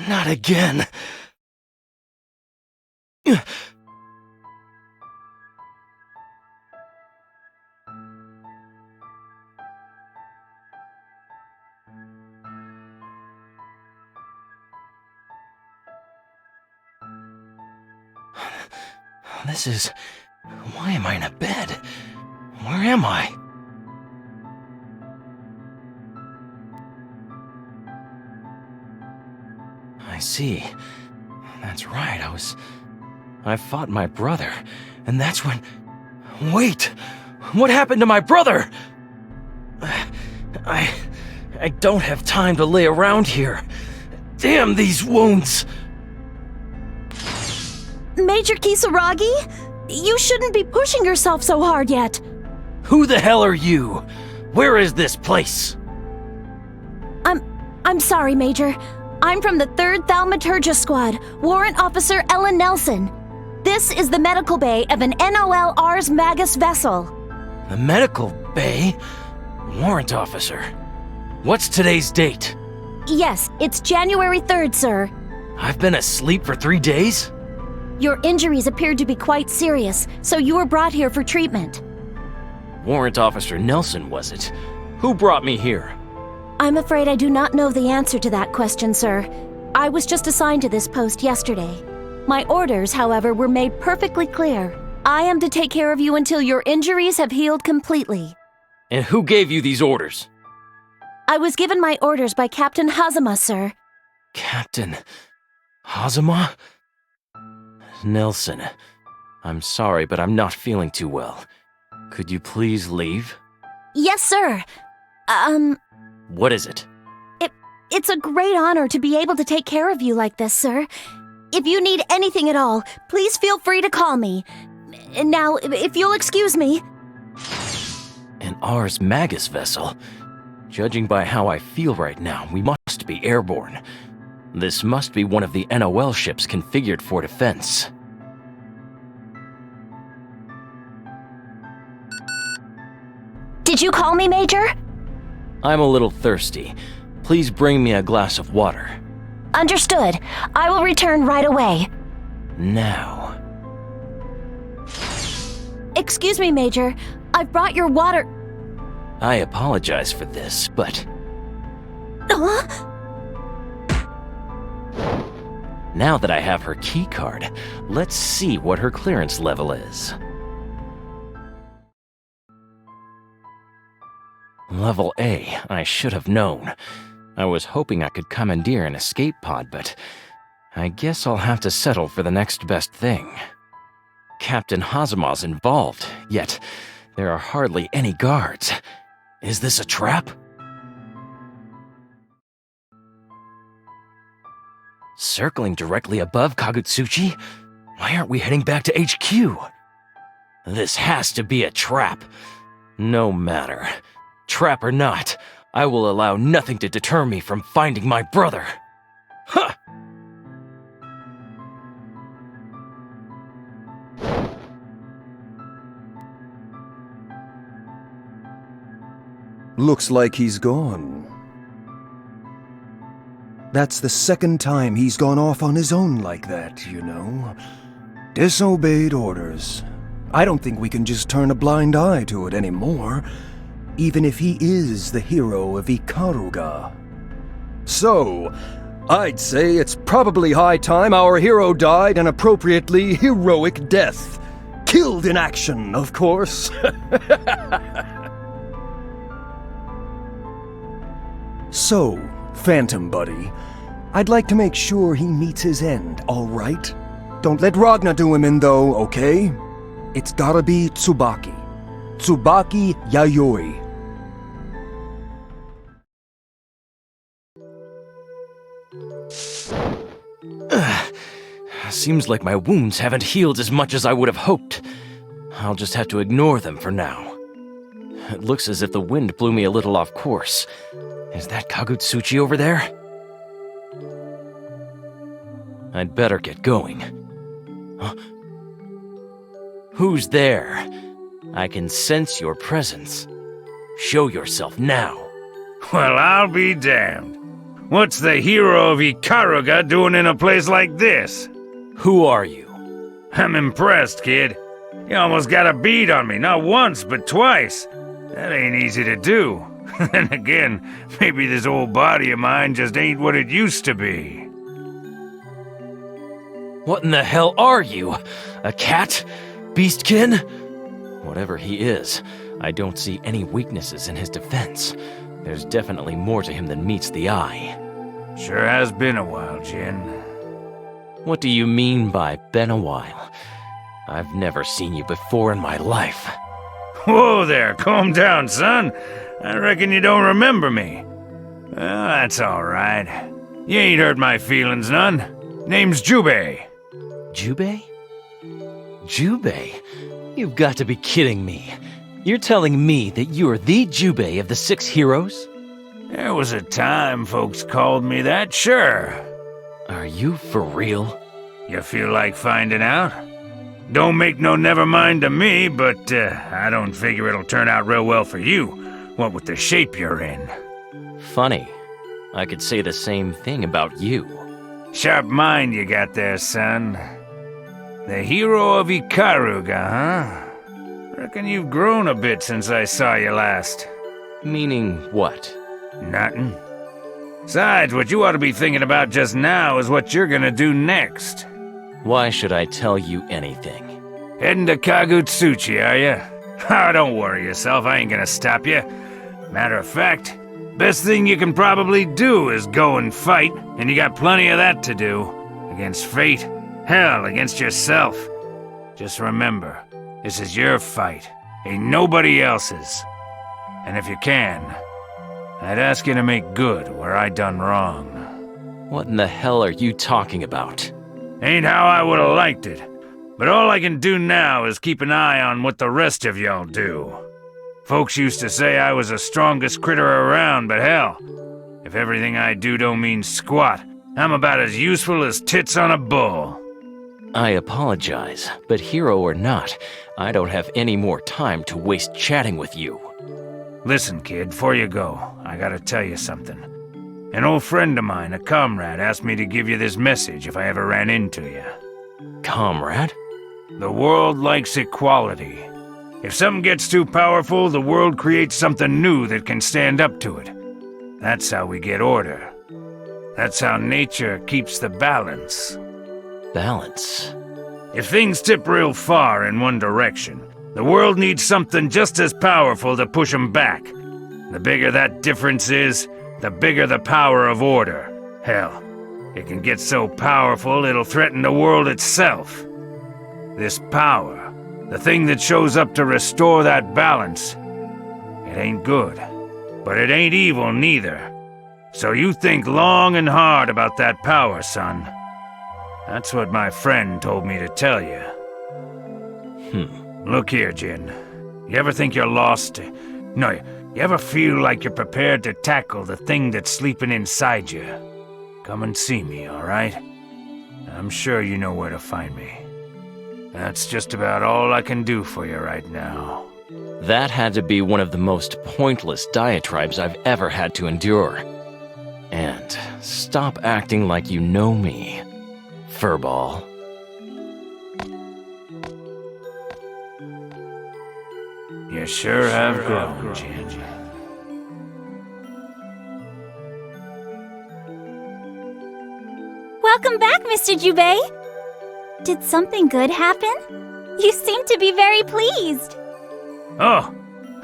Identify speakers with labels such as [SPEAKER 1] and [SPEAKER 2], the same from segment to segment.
[SPEAKER 1] Not again. This is... Why am I in a bed? Where am I? I see. That's right, I fought my brother, and that's when... Wait! What happened to my brother? I don't have time to lay around here. Damn these wounds!
[SPEAKER 2] Major Kisaragi? You shouldn't be pushing yourself so hard yet.
[SPEAKER 1] Who the hell are you? Where is this place?
[SPEAKER 2] I'm sorry, Major. I'm from the 3rd Thaumaturgia Squad, Warrant Officer Ellen Nelson. This is the medical bay of an NOL Ars Magus vessel.
[SPEAKER 1] The medical bay? Warrant officer. What's today's date?
[SPEAKER 2] Yes, it's January 3rd, sir.
[SPEAKER 1] I've been asleep for 3 days?
[SPEAKER 2] Your injuries appeared to be quite serious, so you were brought here for treatment.
[SPEAKER 1] Warrant Officer Nelson, was it? Who brought me here?
[SPEAKER 2] I'm afraid I do not know the answer to that question, sir. I was just assigned to this post yesterday. My orders, however, were made perfectly clear. I am to take care of you until your injuries have healed completely.
[SPEAKER 1] And who gave you these orders?
[SPEAKER 2] I was given my orders by Captain Hazama, sir.
[SPEAKER 1] Captain Hazama? Nelson, I'm sorry, but I'm not feeling too well. Could you please leave?
[SPEAKER 2] Yes, sir.
[SPEAKER 1] What is it?
[SPEAKER 2] It's a great honor to be able to take care of you like this, sir. If you need anything at all, please feel free to call me. Now, if you'll excuse me.
[SPEAKER 1] An Ars Magus vessel? Judging by how I feel right now, we must be airborne. This must be one of the NOL ships configured for defense.
[SPEAKER 2] Did you call me, Major?
[SPEAKER 1] I'm a little thirsty. Please bring me a glass of water.
[SPEAKER 2] Understood. I will return right away.
[SPEAKER 1] Now.
[SPEAKER 2] Excuse me, Major. I've brought your water.
[SPEAKER 1] I apologize for this, but...
[SPEAKER 2] Huh?
[SPEAKER 1] Now that I have her key card, let's see what her clearance level is. Level A, I should have known. I was hoping I could commandeer an escape pod, but I guess I'll have to settle for the next best thing. Captain Hazama's involved, yet there are hardly any guards. Is this a trap? Circling directly above Kagutsuchi? Why aren't we heading back to HQ? This has to be a trap. No matter. Trap or not, I will allow nothing to deter me from finding my brother. Huh!
[SPEAKER 3] Looks like he's gone. That's the second time he's gone off on his own like that, you know. Disobeyed orders. I don't think we can just turn a blind eye to it anymore, even if he is the hero of Ikaruga. So, I'd say it's probably high time our hero died an appropriately heroic death. Killed in action, of course. So, Phantom Buddy, I'd like to make sure he meets his end, all right? Don't let Ragna do him in, though, okay? It's gotta be Tsubaki. Tsubaki Yayoi.
[SPEAKER 1] Seems like my wounds haven't healed as much as I would have hoped. I'll just have to ignore them for now. It looks as if the wind blew me a little off course. Is that Kagutsuchi over there? I'd better get going. Huh? Who's there? I can sense your presence. Show yourself now.
[SPEAKER 4] Well, I'll be damned. What's the hero of Ikaruga doing in a place like this?
[SPEAKER 1] Who are you?
[SPEAKER 4] I'm impressed, kid. You almost got a beat on me, not once, but twice. That ain't easy to do. Then again, maybe this old body of mine just ain't what it used to be.
[SPEAKER 1] What in the hell are you? A cat? Beastkin? Whatever he is, I don't see any weaknesses in his defense. There's definitely more to him than meets the eye.
[SPEAKER 4] Sure has been a while, Jin.
[SPEAKER 1] What do you mean by been a while? I've never seen you before in my life.
[SPEAKER 4] Whoa there, calm down, son. I reckon you don't remember me. Well, that's alright. You ain't hurt my feelings none. Name's Jubei.
[SPEAKER 1] Jubei? Jubei? You've got to be kidding me. You're telling me that you're the Jubei of the 6 heroes?
[SPEAKER 4] There was a time folks called me that, sure.
[SPEAKER 1] Are you for real?
[SPEAKER 4] You feel like finding out? Don't make no never mind to me, but I don't figure it'll turn out real well for you, what with the shape you're in.
[SPEAKER 1] Funny. I could say the same thing about you.
[SPEAKER 4] Sharp mind you got there, son. The hero of Ikaruga, huh? Reckon you've grown a bit since I saw you last.
[SPEAKER 1] Meaning what?
[SPEAKER 4] Nothing. Besides, what you ought to be thinking about just now is what you're gonna do next.
[SPEAKER 1] Why should I tell you anything?
[SPEAKER 4] Heading to Kagutsuchi, are you? Oh, don't worry yourself, I ain't gonna stop you. Matter of fact, best thing you can probably do is go and fight, and you got plenty of that to do. Against fate, hell, against yourself. Just remember, this is your fight, ain't nobody else's. And if you can, I'd ask you to make good where I done wrong.
[SPEAKER 1] What in the hell are you talking about?
[SPEAKER 4] Ain't how I would've liked it. But all I can do now is keep an eye on what the rest of y'all do. Folks used to say I was the strongest critter around, but hell, if everything I do don't mean squat, I'm about as useful as tits on a bull.
[SPEAKER 1] I apologize, but hero or not, I don't have any more time to waste chatting with you.
[SPEAKER 4] Listen, kid, before you go, I gotta tell you something. An old friend of mine, a comrade, asked me to give you this message if I ever ran into you.
[SPEAKER 1] Comrade?
[SPEAKER 4] The world likes equality. If something gets too powerful, the world creates something new that can stand up to it. That's how we get order. That's how nature keeps the balance.
[SPEAKER 1] Balance?
[SPEAKER 4] If things tip real far in one direction, the world needs something just as powerful to push them back. The bigger that difference is, the bigger the power of order. Hell, it can get so powerful it'll threaten the world itself. This power, the thing that shows up to restore that balance, it ain't good, but it ain't evil neither. So you think long and hard about that power, son. That's what my friend told me to tell you. Look here, Jin. You ever think you're lost? No, you ever feel like you're prepared to tackle the thing that's sleeping inside you? Come and see me, alright? I'm sure you know where to find me. That's just about all I can do for you right now.
[SPEAKER 1] That had to be one of the most pointless diatribes I've ever had to endure. And stop acting like you know me, furball.
[SPEAKER 4] You sure have grown, Jin.
[SPEAKER 5] Welcome back, Mr. Jubei. Did something good happen? You seem to be very pleased.
[SPEAKER 4] Oh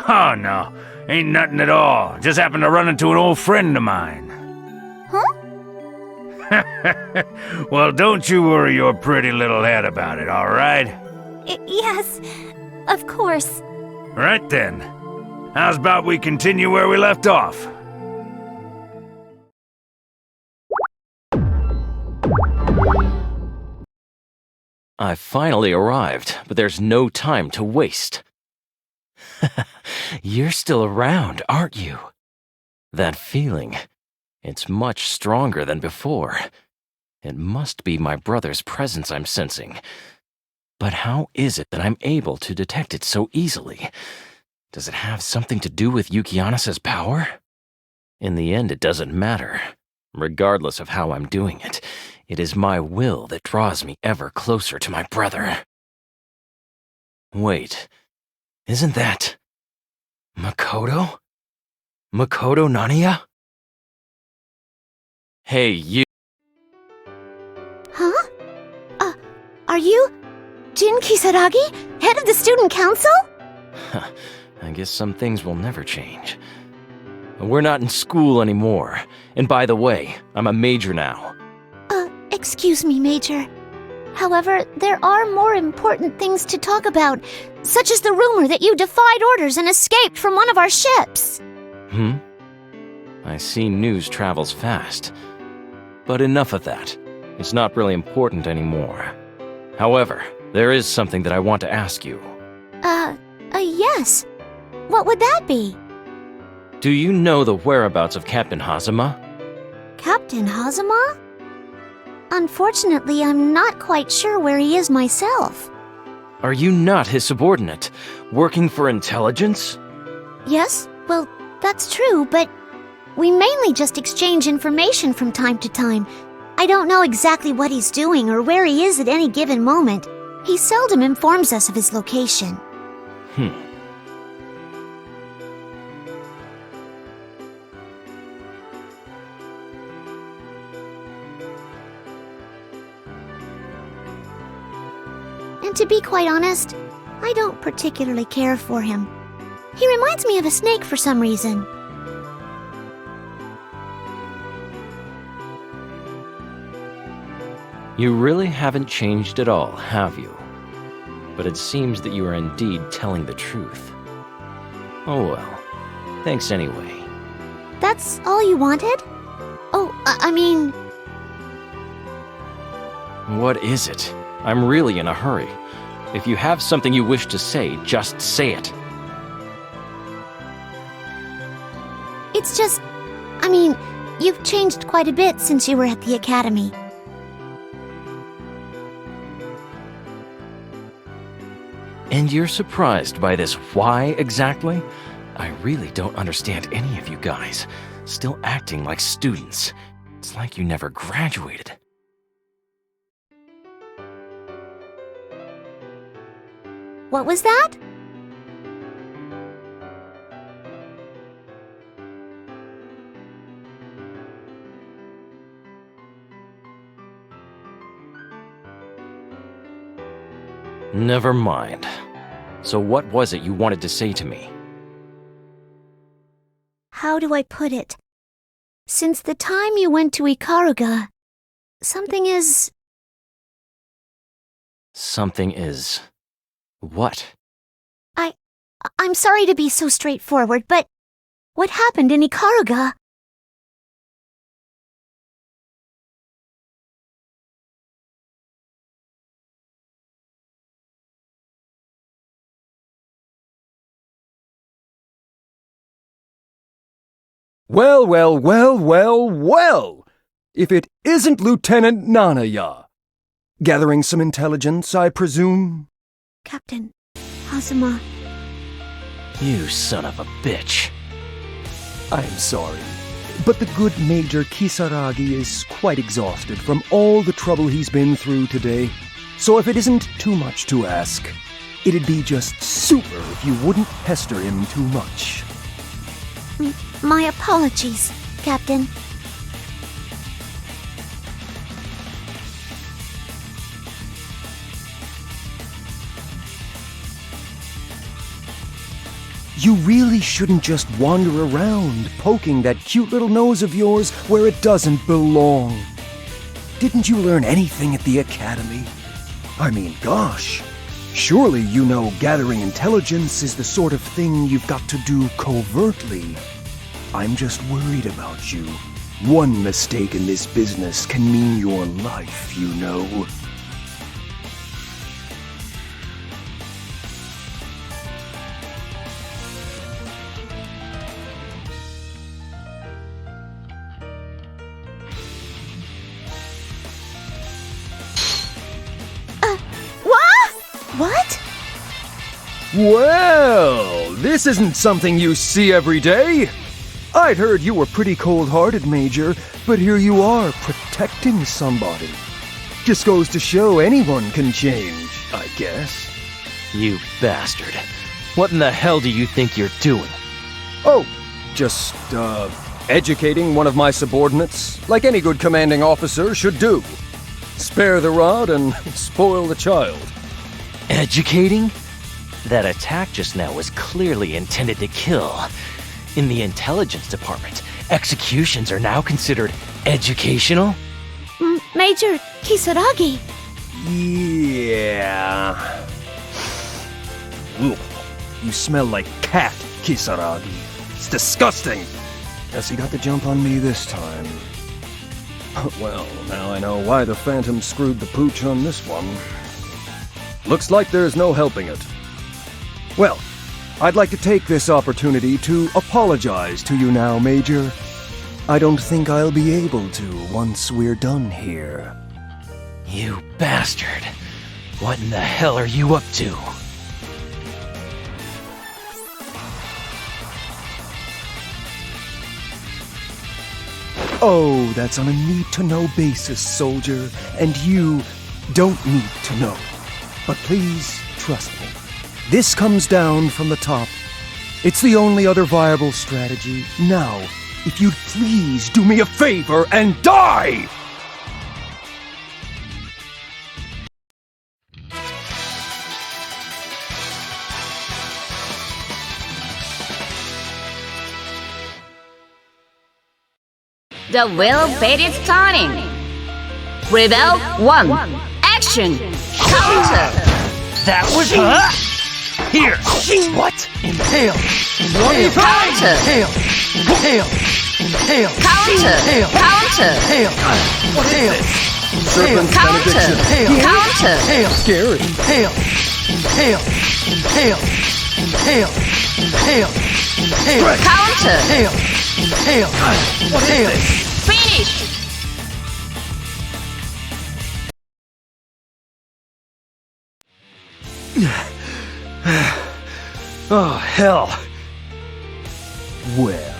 [SPEAKER 4] no. Ain't nothing at all. Just happened to run into an old friend of mine.
[SPEAKER 5] Huh?
[SPEAKER 4] Well, don't you worry your pretty little head about it, alright?
[SPEAKER 5] Yes, of course.
[SPEAKER 4] Right then. How's about we continue where we left off?
[SPEAKER 1] I've finally arrived, but there's no time to waste. You're still around, aren't you? That feeling, it's much stronger than before. It must be my brother's presence I'm sensing. But how is it that I'm able to detect it so easily? Does it have something to do with Yukiana's power? In the end, it doesn't matter. Regardless of how I'm doing it, it is my will that draws me ever closer to my brother. Wait, isn't that Makoto? Makoto Naniya? Hey, you.
[SPEAKER 2] Huh? Are you Jin Kisaragi, head of the student council?
[SPEAKER 1] I guess some things will never change. We're not in school anymore. And by the way, I'm a major now.
[SPEAKER 2] Excuse me, Major. However, there are more important things to talk about, such as the rumor that you defied orders and escaped from one of our ships.
[SPEAKER 1] I see news travels fast. But enough of that. It's not really important anymore. However, there is something that I want to ask you.
[SPEAKER 2] Yes. What would that be?
[SPEAKER 1] Do you know the whereabouts of Captain Hazama?
[SPEAKER 2] Captain Hazama? Unfortunately, I'm not quite sure where he is myself.
[SPEAKER 1] Are you not his subordinate, working for intelligence?
[SPEAKER 2] Yes, well, that's true, but we mainly just exchange information from time to time. I don't know exactly what he's doing or where he is at any given moment. He seldom informs us of his location. And to be quite honest, I don't particularly care for him. He reminds me of a snake for some reason.
[SPEAKER 1] You really haven't changed at all, have you? But it seems that you are indeed telling the truth. Oh well. Thanks anyway.
[SPEAKER 2] That's all you wanted? Oh, I mean...
[SPEAKER 1] What is it? I'm really in a hurry. If you have something you wish to say, just say it.
[SPEAKER 2] It's just... I mean, you've changed quite a bit since you were at the academy.
[SPEAKER 1] And you're surprised by this why exactly? I really don't understand any of you guys. Still acting like students. It's like you never graduated.
[SPEAKER 2] What was that?
[SPEAKER 1] Never mind. So what was it you wanted to say to me?
[SPEAKER 2] How do I put it? Since the time you went to Ikaruga, something is...
[SPEAKER 1] Something is... what?
[SPEAKER 2] I'm sorry to be so straightforward, but what happened in Ikaruga?
[SPEAKER 3] Well, well, well, well, well! If it isn't Lieutenant Naniya. Gathering some intelligence, I presume?
[SPEAKER 2] Captain Hazama.
[SPEAKER 1] You son of a bitch.
[SPEAKER 3] I'm sorry, but the good Major Kisaragi is quite exhausted from all the trouble he's been through today. So if it isn't too much to ask, it'd be just super if you wouldn't pester him too much.
[SPEAKER 2] My apologies, Captain.
[SPEAKER 3] You really shouldn't just wander around poking that cute little nose of yours where it doesn't belong. Didn't you learn anything at the academy? I mean, gosh. Surely you know gathering intelligence is the sort of thing you've got to do covertly. I'm just worried about you. One mistake in this business can mean your life, you know.
[SPEAKER 2] What?
[SPEAKER 3] Well, this isn't something you see every day. I'd heard you were pretty cold-hearted, Major, but here you are, protecting somebody. Just goes to show anyone can change, I guess.
[SPEAKER 1] You bastard. What in the hell do you think you're doing?
[SPEAKER 3] Oh, just, educating one of my subordinates, like any good commanding officer should do. Spare the rod and spoil the child.
[SPEAKER 1] Educating? That attack just now was clearly intended to kill. In the intelligence department, executions are now considered educational?
[SPEAKER 2] Major Kisaragi.
[SPEAKER 3] Yeah. Ugh. You smell like cat, Kisaragi. It's disgusting. Guess he got the jump on me this time. Well, now I know why the Phantom screwed the pooch on this one. Looks like there's no helping it. Well, I'd like to take this opportunity to apologize to you now, Major. I don't think I'll be able to once we're done here.
[SPEAKER 1] You bastard. What in the hell are you up to?
[SPEAKER 3] Oh, that's on a need-to-know basis, soldier, and you don't need to know. But please, trust me. This comes down from the top. It's the only other viable strategy. Now, if you'd please do me a favor and die!
[SPEAKER 6] The will-bait is starting. Rebel 1. Action. Counter.
[SPEAKER 1] That was Here! What? Inhale! Inhale!
[SPEAKER 6] Counter.
[SPEAKER 1] Inhale! Inhale! Inhale!
[SPEAKER 6] Counter.
[SPEAKER 1] Inhale!
[SPEAKER 6] Counter.
[SPEAKER 1] Inhale! What is this?
[SPEAKER 3] Serpent's
[SPEAKER 6] Counter.
[SPEAKER 3] benediction.
[SPEAKER 6] Counter.
[SPEAKER 1] Inhale!
[SPEAKER 3] Scary.
[SPEAKER 1] Inhale! Inhale! Inhale! Inhale! Inhale! Inhale!
[SPEAKER 6] Counter.
[SPEAKER 1] Inhale! Inhale! What is this?
[SPEAKER 6] Finish.
[SPEAKER 3] Oh, hell. Well,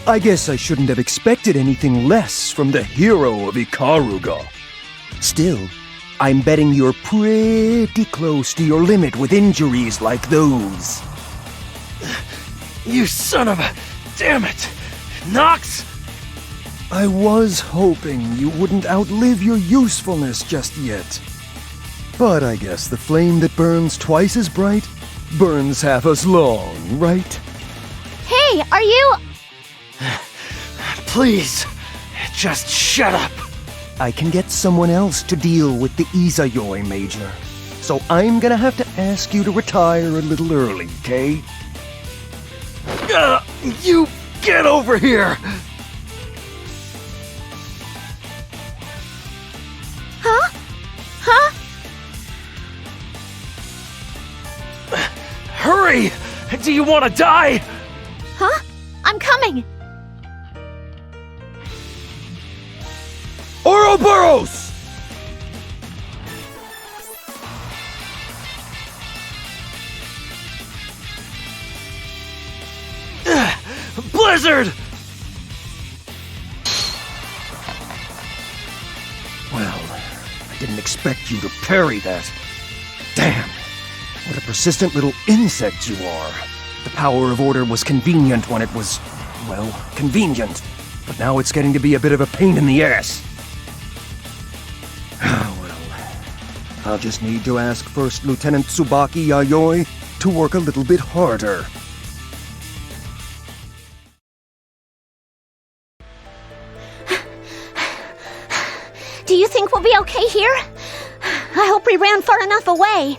[SPEAKER 3] I guess I shouldn't have expected anything less from the hero of Ikaruga. Still, I'm betting you're pretty close to your limit with injuries like those.
[SPEAKER 1] You son of a... Damn it! Nox!
[SPEAKER 3] I was hoping you wouldn't outlive your usefulness just yet. But I guess the flame that burns twice as bright burns half as long, right?
[SPEAKER 2] Hey, are you...
[SPEAKER 1] Please, just shut up.
[SPEAKER 3] I can get someone else to deal with the Izayoi, Major. So I'm gonna have to ask you to retire a little early, okay?
[SPEAKER 1] You get over here!
[SPEAKER 2] Huh? Huh?
[SPEAKER 1] Hurry! Do you want to die?
[SPEAKER 2] Huh? I'm coming!
[SPEAKER 3] Ouroboros!
[SPEAKER 1] Blizzard!
[SPEAKER 3] Well, I didn't expect you to parry that. Damn, what a persistent little insect you are. The power of order was convenient when it was, well, convenient. But now it's getting to be a bit of a pain in the ass. Well, I'll just need to ask First Lieutenant Tsubaki Yayoi to work a little bit harder.
[SPEAKER 2] Do you think we'll be okay here? I hope we ran far enough away.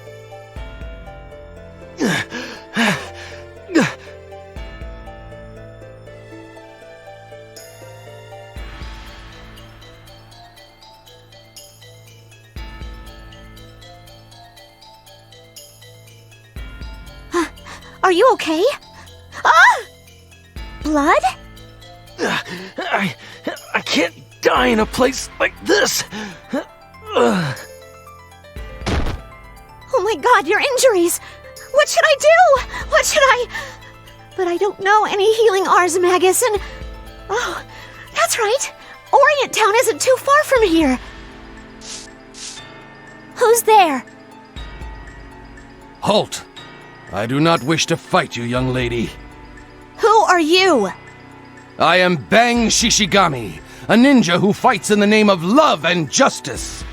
[SPEAKER 2] Are you okay? Ah! Blood?
[SPEAKER 1] I can't die in a place like this.
[SPEAKER 2] Oh my god, your injuries! What should I do? What should I...
[SPEAKER 7] but I don't know any healing Ars Magus, and... Oh, that's right! Orient Town isn't too far from here! Who's there?
[SPEAKER 8] Halt! I do not wish to fight you, young lady.
[SPEAKER 7] Who are you?
[SPEAKER 8] I am Bang Shishigami, a ninja who fights in the name of love and justice.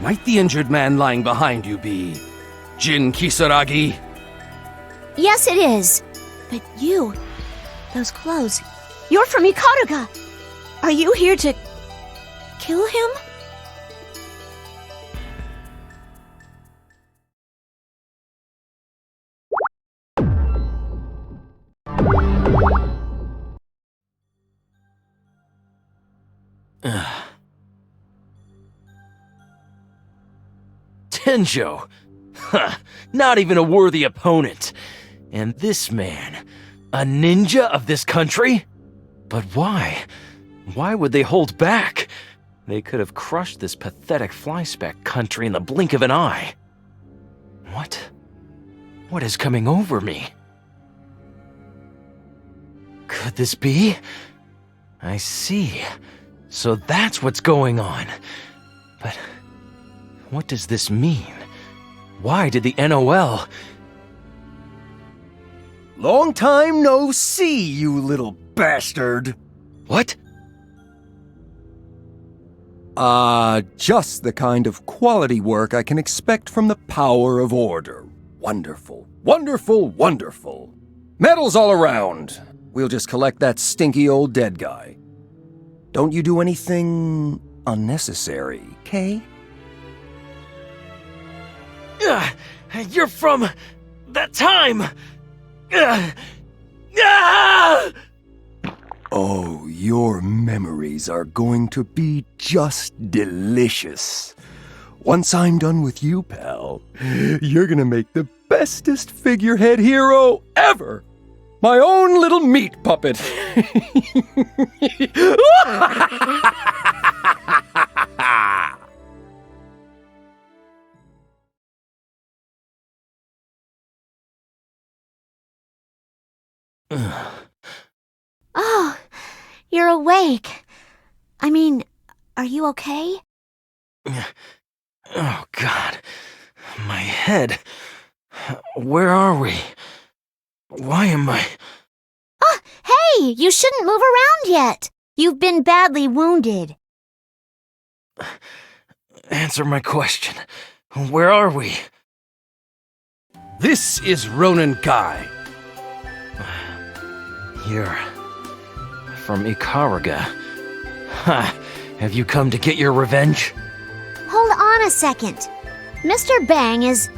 [SPEAKER 8] Might the injured man lying behind you be Jin Kisaragi?
[SPEAKER 7] Yes, it is. But you... those clothes... You're from Ikaruga! Are you here to... kill him?
[SPEAKER 1] Tenjo! Huh, not even a worthy opponent. And this man, a ninja of this country? But why? Why would they hold back? They could have crushed this pathetic flyspeck country in the blink of an eye. What? What is coming over me? Could this be? I see. So that's what's going on. But what does this mean? Why did the NOL...
[SPEAKER 3] Long time no see, you little bastard.
[SPEAKER 1] What?
[SPEAKER 3] Just the kind of quality work I can expect from the power of order. Wonderful, wonderful, wonderful. Medals all around. We'll just collect that stinky old dead guy. Don't you do anything unnecessary, Kay?
[SPEAKER 1] You're from that time!
[SPEAKER 3] Oh, your memories are going to be just delicious. Once I'm done with you, pal, you're gonna make the bestest figurehead hero ever! My own little meat puppet!
[SPEAKER 7] Oh, you're awake. I mean, are you okay?
[SPEAKER 1] Oh, God. My head. Where are we? Why am I...
[SPEAKER 7] Oh, hey! You shouldn't move around yet. You've been badly wounded.
[SPEAKER 1] Answer my question. Where are we?
[SPEAKER 8] This is Ronin Kai.
[SPEAKER 1] You're... from Ikaruga. Ha! Have you come to get your revenge?
[SPEAKER 7] Hold on a second. Mr. Bang is...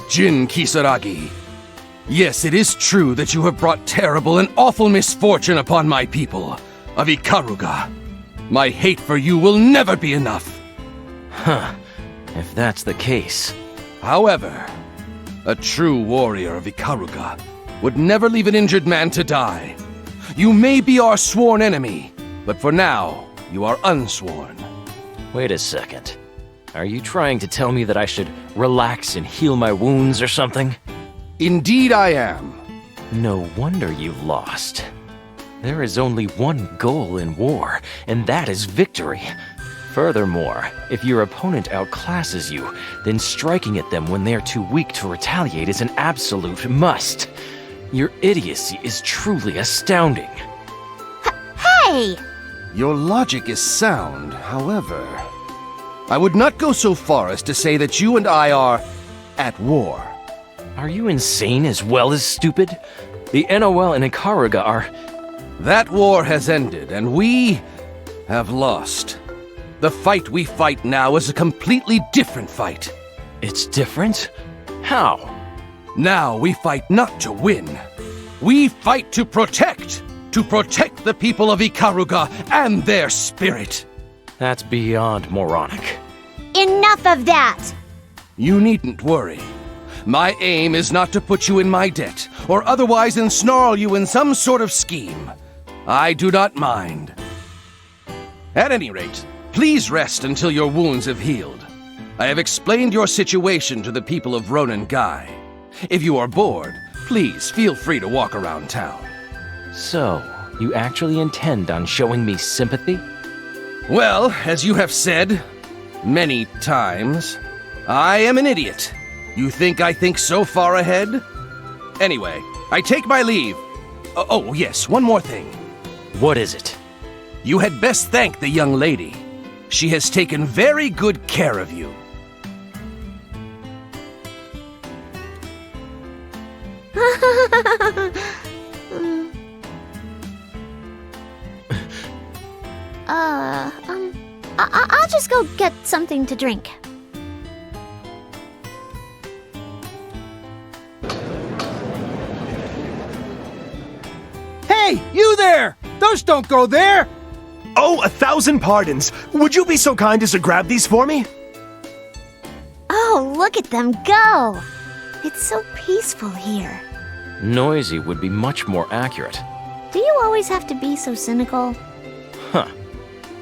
[SPEAKER 8] Jin Kisaragi. Yes, it is true that you have brought terrible and awful misfortune upon my people of Ikaruga. My hate for you will never be enough.
[SPEAKER 1] Huh. If that's the case...
[SPEAKER 8] However, a true warrior of Ikaruga would never leave an injured man to die. You may be our sworn enemy, but for now, you are unsworn.
[SPEAKER 1] Wait a second. Are you trying to tell me that I should relax and heal my wounds or something?
[SPEAKER 8] Indeed I am.
[SPEAKER 1] No wonder you lost. There is only one goal in war, and that is victory. Furthermore, if your opponent outclasses you, then striking at them when they are too weak to retaliate is an absolute must. Your idiocy is truly astounding.
[SPEAKER 7] Hey!
[SPEAKER 8] Your logic is sound, however... I would not go so far as to say that you and I are at war.
[SPEAKER 1] Are you insane as well as stupid? The NOL and Ikaruga are...
[SPEAKER 8] That war has ended, and we have lost. The fight we fight now is a completely different fight.
[SPEAKER 1] It's different? How?
[SPEAKER 8] Now we fight not to win. We fight to protect! To protect the people of Ikaruga and their spirit.
[SPEAKER 1] That's beyond moronic.
[SPEAKER 7] Enough of that!
[SPEAKER 8] You needn't worry. My aim is not to put you in my debt, or otherwise ensnarl you in some sort of scheme. I do not mind. At any rate, please rest until your wounds have healed. I have explained your situation to the people of Ronan Gai. If you are bored, please feel free to walk around town.
[SPEAKER 1] So, you actually intend on showing me sympathy?
[SPEAKER 8] Well, as you have said many times, I am an idiot. You think I think so far ahead? Anyway, I take my leave. Oh, yes, one more thing.
[SPEAKER 1] What is it?
[SPEAKER 8] You had best thank the young lady. She has taken very good care of you.
[SPEAKER 7] I'll just go get something to drink.
[SPEAKER 9] Hey, you there! Those don't go there!
[SPEAKER 10] Oh, 1,000 pardons. Would you be so kind as to grab these for me?
[SPEAKER 7] Oh, look at them go! It's so peaceful here.
[SPEAKER 1] Noisy would be much more accurate.
[SPEAKER 7] Do you always have to be so cynical?
[SPEAKER 1] Huh.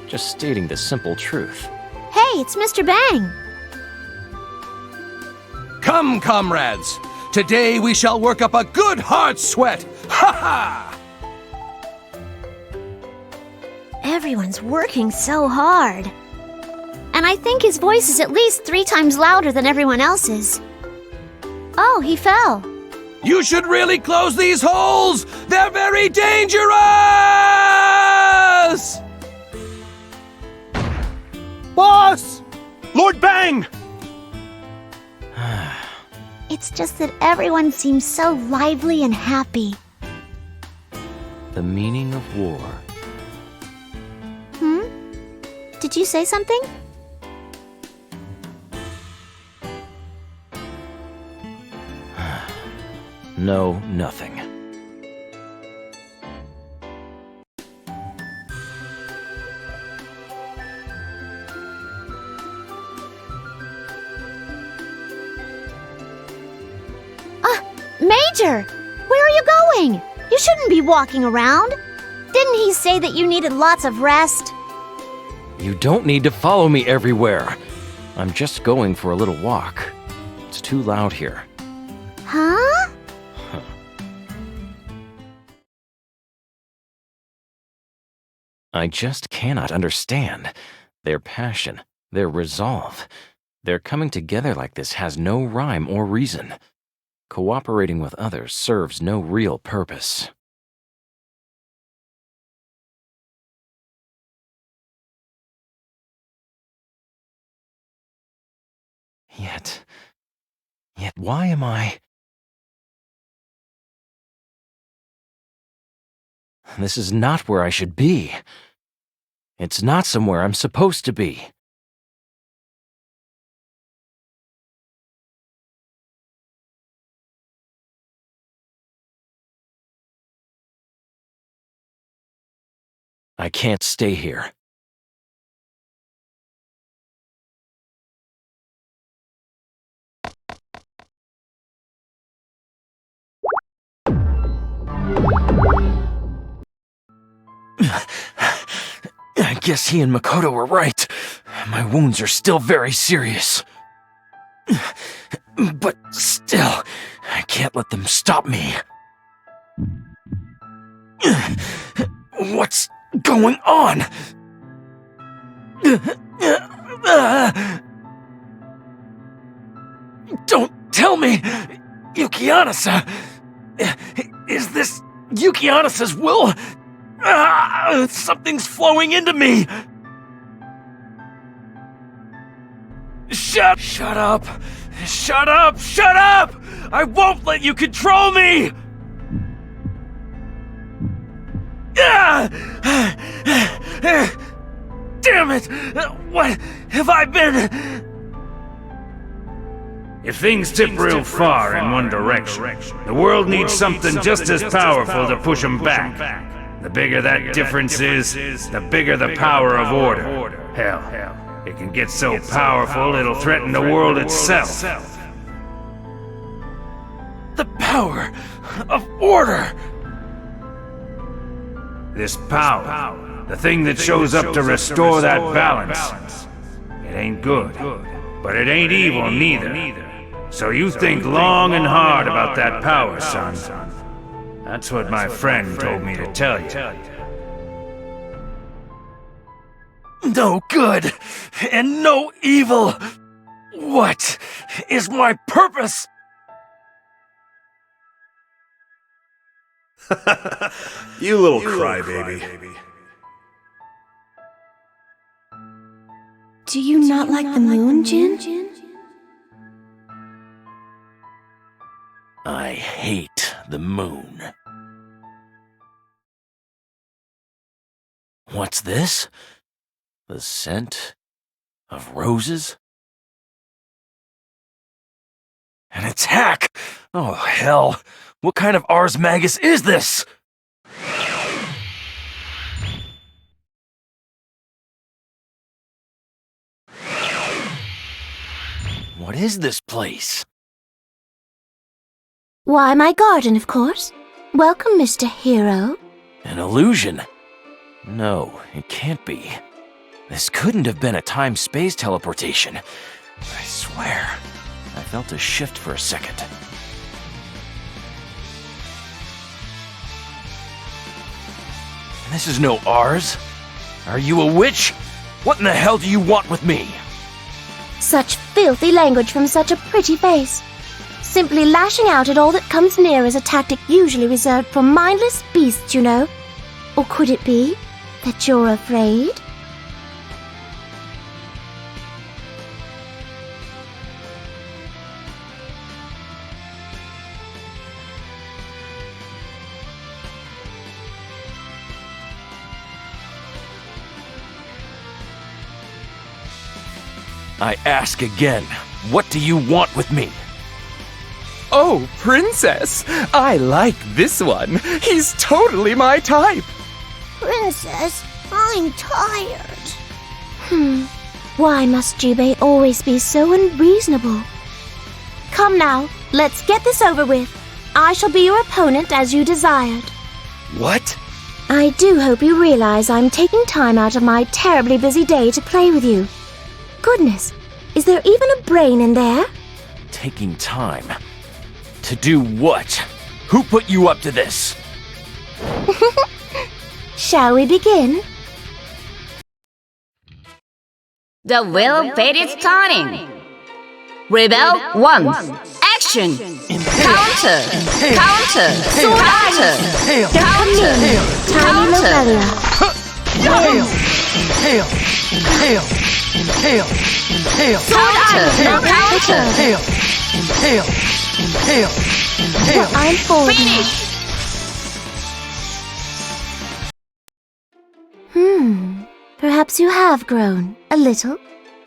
[SPEAKER 1] Just stating the simple truth.
[SPEAKER 7] Hey, it's Mr. Bang!
[SPEAKER 8] Come, comrades! Today we shall work up a good hard sweat! Ha ha!
[SPEAKER 7] Everyone's working so hard. And I think his voice is at least 3 times louder than everyone else's. Oh, he fell.
[SPEAKER 8] You should really close these holes! They're very dangerous!
[SPEAKER 10] Boss! Lord Bang!
[SPEAKER 7] It's just that everyone seems so lively and happy.
[SPEAKER 1] The meaning of war.
[SPEAKER 7] Did you say something?
[SPEAKER 1] No, nothing.
[SPEAKER 7] Major! Where are you going? You shouldn't be walking around. Didn't he say that you needed lots of rest?
[SPEAKER 1] You don't need to follow me everywhere. I'm just going for a little walk. It's too loud here.
[SPEAKER 7] Huh?
[SPEAKER 1] I just cannot understand. Their passion, their resolve. Their coming together like this has no rhyme or reason. Cooperating with others serves no real purpose. Yet why am I... This is not where I should be. It's not somewhere I'm supposed to be. I can't stay here. I guess he and Makoto were right. My wounds are still very serious. But still, I can't let them stop me. What's going on? Don't tell me! Yuki-Anasa! Is this Yuki-Anasa's will? Something's flowing into me! Shut up! Shut up! Shut up! I won't let you control me! Damn it! What have I been?
[SPEAKER 4] If things tip real far in one direction, the world needs something just as powerful to push them back. The bigger that difference is, the bigger the power of order. Hell, it can get so powerful it'll threaten the world itself.
[SPEAKER 1] The power of order!
[SPEAKER 4] This power, the thing that shows up to restore that balance, it ain't good. but it ain't evil neither. So you think long and hard about that power, son. That's what my friend told me to tell you.
[SPEAKER 11] No good and no evil. What is my purpose?
[SPEAKER 10] You little crybaby.
[SPEAKER 7] Do you not like the moon, Jin?
[SPEAKER 11] I hate the moon. What's this? The scent of roses? An attack! Oh, hell! What kind of Ars Magus is this? What is this place?
[SPEAKER 7] Why, my garden, of course. Welcome, Mr. Hero.
[SPEAKER 11] An illusion? No, it can't be. This couldn't have been a time-space teleportation. I swear, I felt a shift for a second. This is no Ars. Are you a witch? What in the hell do you want with me?
[SPEAKER 7] Such filthy language from such a pretty face. Simply lashing out at all that comes near is a tactic usually reserved for mindless beasts, you know. Or could it be that you're afraid?
[SPEAKER 11] I ask again, what do you want with me?
[SPEAKER 12] Oh, Princess! I like this one. He's totally my type.
[SPEAKER 7] Princess, I'm tired. Why must Jubei always be so unreasonable? Come now, let's get this over with. I shall be your opponent as you desired.
[SPEAKER 11] What?
[SPEAKER 7] I do hope you realize I'm taking time out of my terribly busy day to play with you. Goodness, is there even a brain in there?
[SPEAKER 11] Taking time? To do what? Who put you up to this?
[SPEAKER 7] Shall we begin?
[SPEAKER 6] The will fate is starting. Rebel 1. Action. Counter. Counter. Counter. Counter.
[SPEAKER 7] Tiny Lorelia.
[SPEAKER 11] Inhale. Inhale. Inhale. Inhale. Inhale.
[SPEAKER 6] Counter. Counter.
[SPEAKER 11] Inhale. Inhale. Inhale. Inhale.
[SPEAKER 7] Well, I'm forward now.
[SPEAKER 6] Finish.
[SPEAKER 7] Perhaps you have grown a little.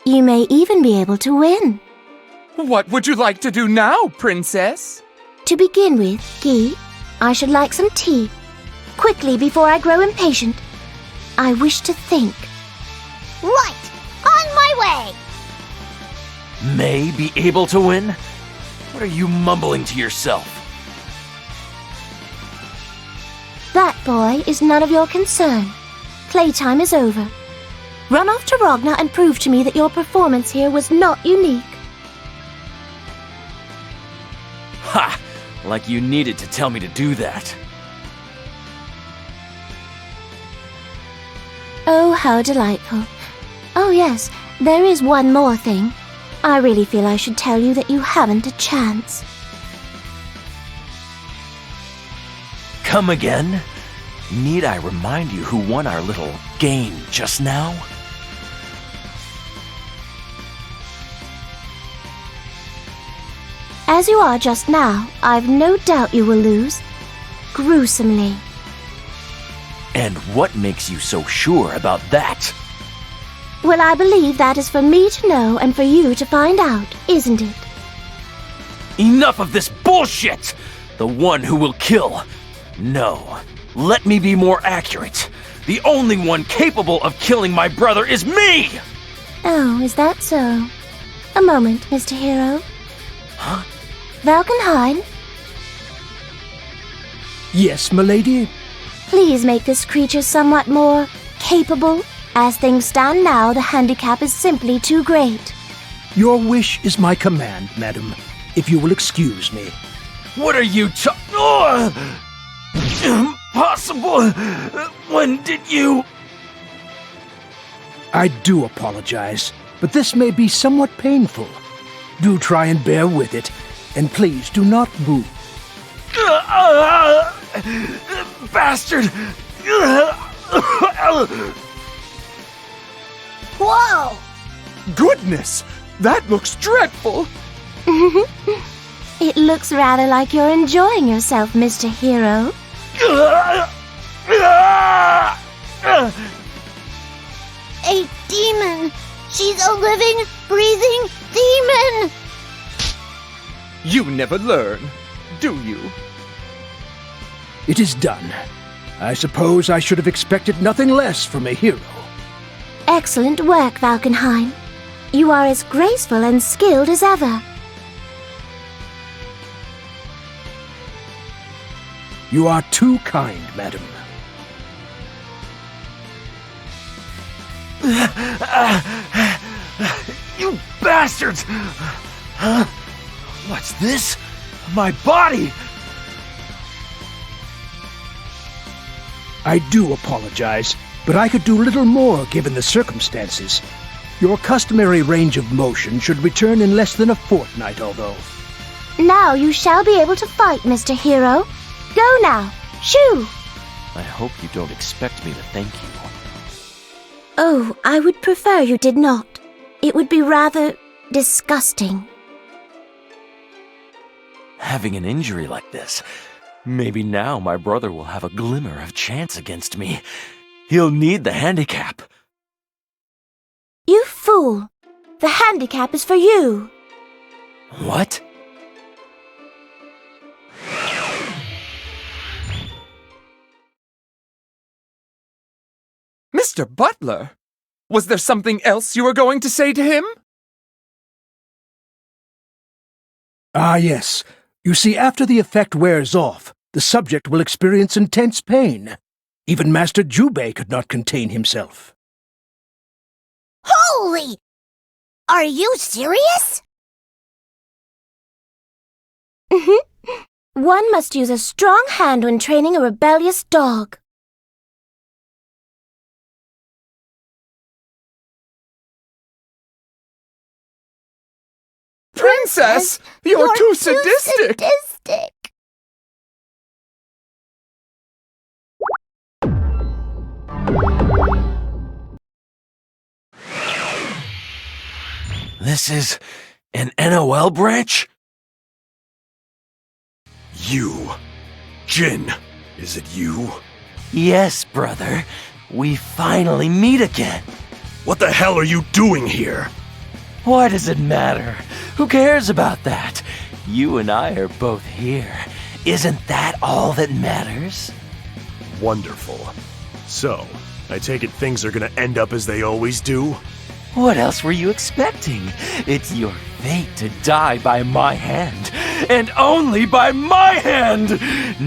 [SPEAKER 7] You may even be able to win.
[SPEAKER 12] What would you like to do now, Princess?
[SPEAKER 7] To begin with, Guy, I should like some tea. Quickly, before I grow impatient. I wish to think.
[SPEAKER 5] Right! On my way!
[SPEAKER 11] May be able to win? What are you mumbling to yourself?
[SPEAKER 7] That boy is none of your concern. Playtime is over. Run off to Rogna and prove to me that your performance here was not unique.
[SPEAKER 11] Ha! Like you needed to tell me to do that.
[SPEAKER 7] Oh, how delightful. Oh yes, there is one more thing. I really feel I should tell you that you haven't a chance.
[SPEAKER 11] Come again? Need I remind you who won our little game just now?
[SPEAKER 7] As you are just now, I've no doubt you will lose. Gruesomely.
[SPEAKER 11] And what makes you so sure about that?
[SPEAKER 7] Well, I believe that is for me to know and for you to find out, isn't it?
[SPEAKER 11] Enough of this bullshit! The one who will kill. No. Let me be more accurate. The only one capable of killing my brother is me!
[SPEAKER 7] Oh, is that so? A moment, Mr. Hero.
[SPEAKER 11] Huh?
[SPEAKER 7] Valkenhayn,
[SPEAKER 3] Yes, milady?
[SPEAKER 7] please make this creature somewhat more capable. As things stand now, the handicap is simply too great.
[SPEAKER 9] Your wish is my command, madam, if you will excuse me.
[SPEAKER 11] What are you Impossible! When did you...
[SPEAKER 9] I do apologize, but this may be somewhat painful. Do try and bear with it, and please do not move.
[SPEAKER 11] Bastard!
[SPEAKER 7] Whoa!
[SPEAKER 12] Goodness! That looks dreadful!
[SPEAKER 7] It looks rather like you're enjoying yourself, Mr. Hero. A demon! She's a living, breathing demon!
[SPEAKER 12] You never learn, do you?
[SPEAKER 9] It is done. I suppose I should have expected nothing less from a hero.
[SPEAKER 7] Excellent work, Valkenheim. You are as graceful and skilled as ever.
[SPEAKER 9] You are too kind, madam.
[SPEAKER 11] You bastards! Huh? What's this? My body!
[SPEAKER 9] I do apologize, but I could do little more given the circumstances. Your customary range of motion should return in less than a fortnight, although.
[SPEAKER 7] Now you shall be able to fight, Mr. Hero. Go now. Shoo!
[SPEAKER 11] I hope you don't expect me to thank you.
[SPEAKER 7] Oh, I would prefer you did not. It would be rather disgusting.
[SPEAKER 11] Having an injury like this, maybe now my brother will have a glimmer of chance against me. He'll need the handicap.
[SPEAKER 7] You fool! The handicap is for you.
[SPEAKER 11] What?
[SPEAKER 12] Mr. Butler, was there something else you were going to say to him?
[SPEAKER 9] Ah, yes. You see, after the effect wears off, the subject will experience intense pain. Even Master Jubei could not contain himself.
[SPEAKER 7] Holy! Are you serious? One must use a strong hand when training a rebellious dog.
[SPEAKER 12] Princess, you're too sadistic!
[SPEAKER 11] This is an NOL branch?
[SPEAKER 10] You. Jin, is it you?
[SPEAKER 11] Yes, brother. We finally meet again.
[SPEAKER 10] What the hell are you doing here?
[SPEAKER 11] Why does it matter? Who cares about that? You and I are both here. Isn't that all that matters?
[SPEAKER 10] Wonderful. So, I take it things are gonna end up as they always do?
[SPEAKER 11] What else were you expecting? It's your fate to die by my hand, and only by my hand!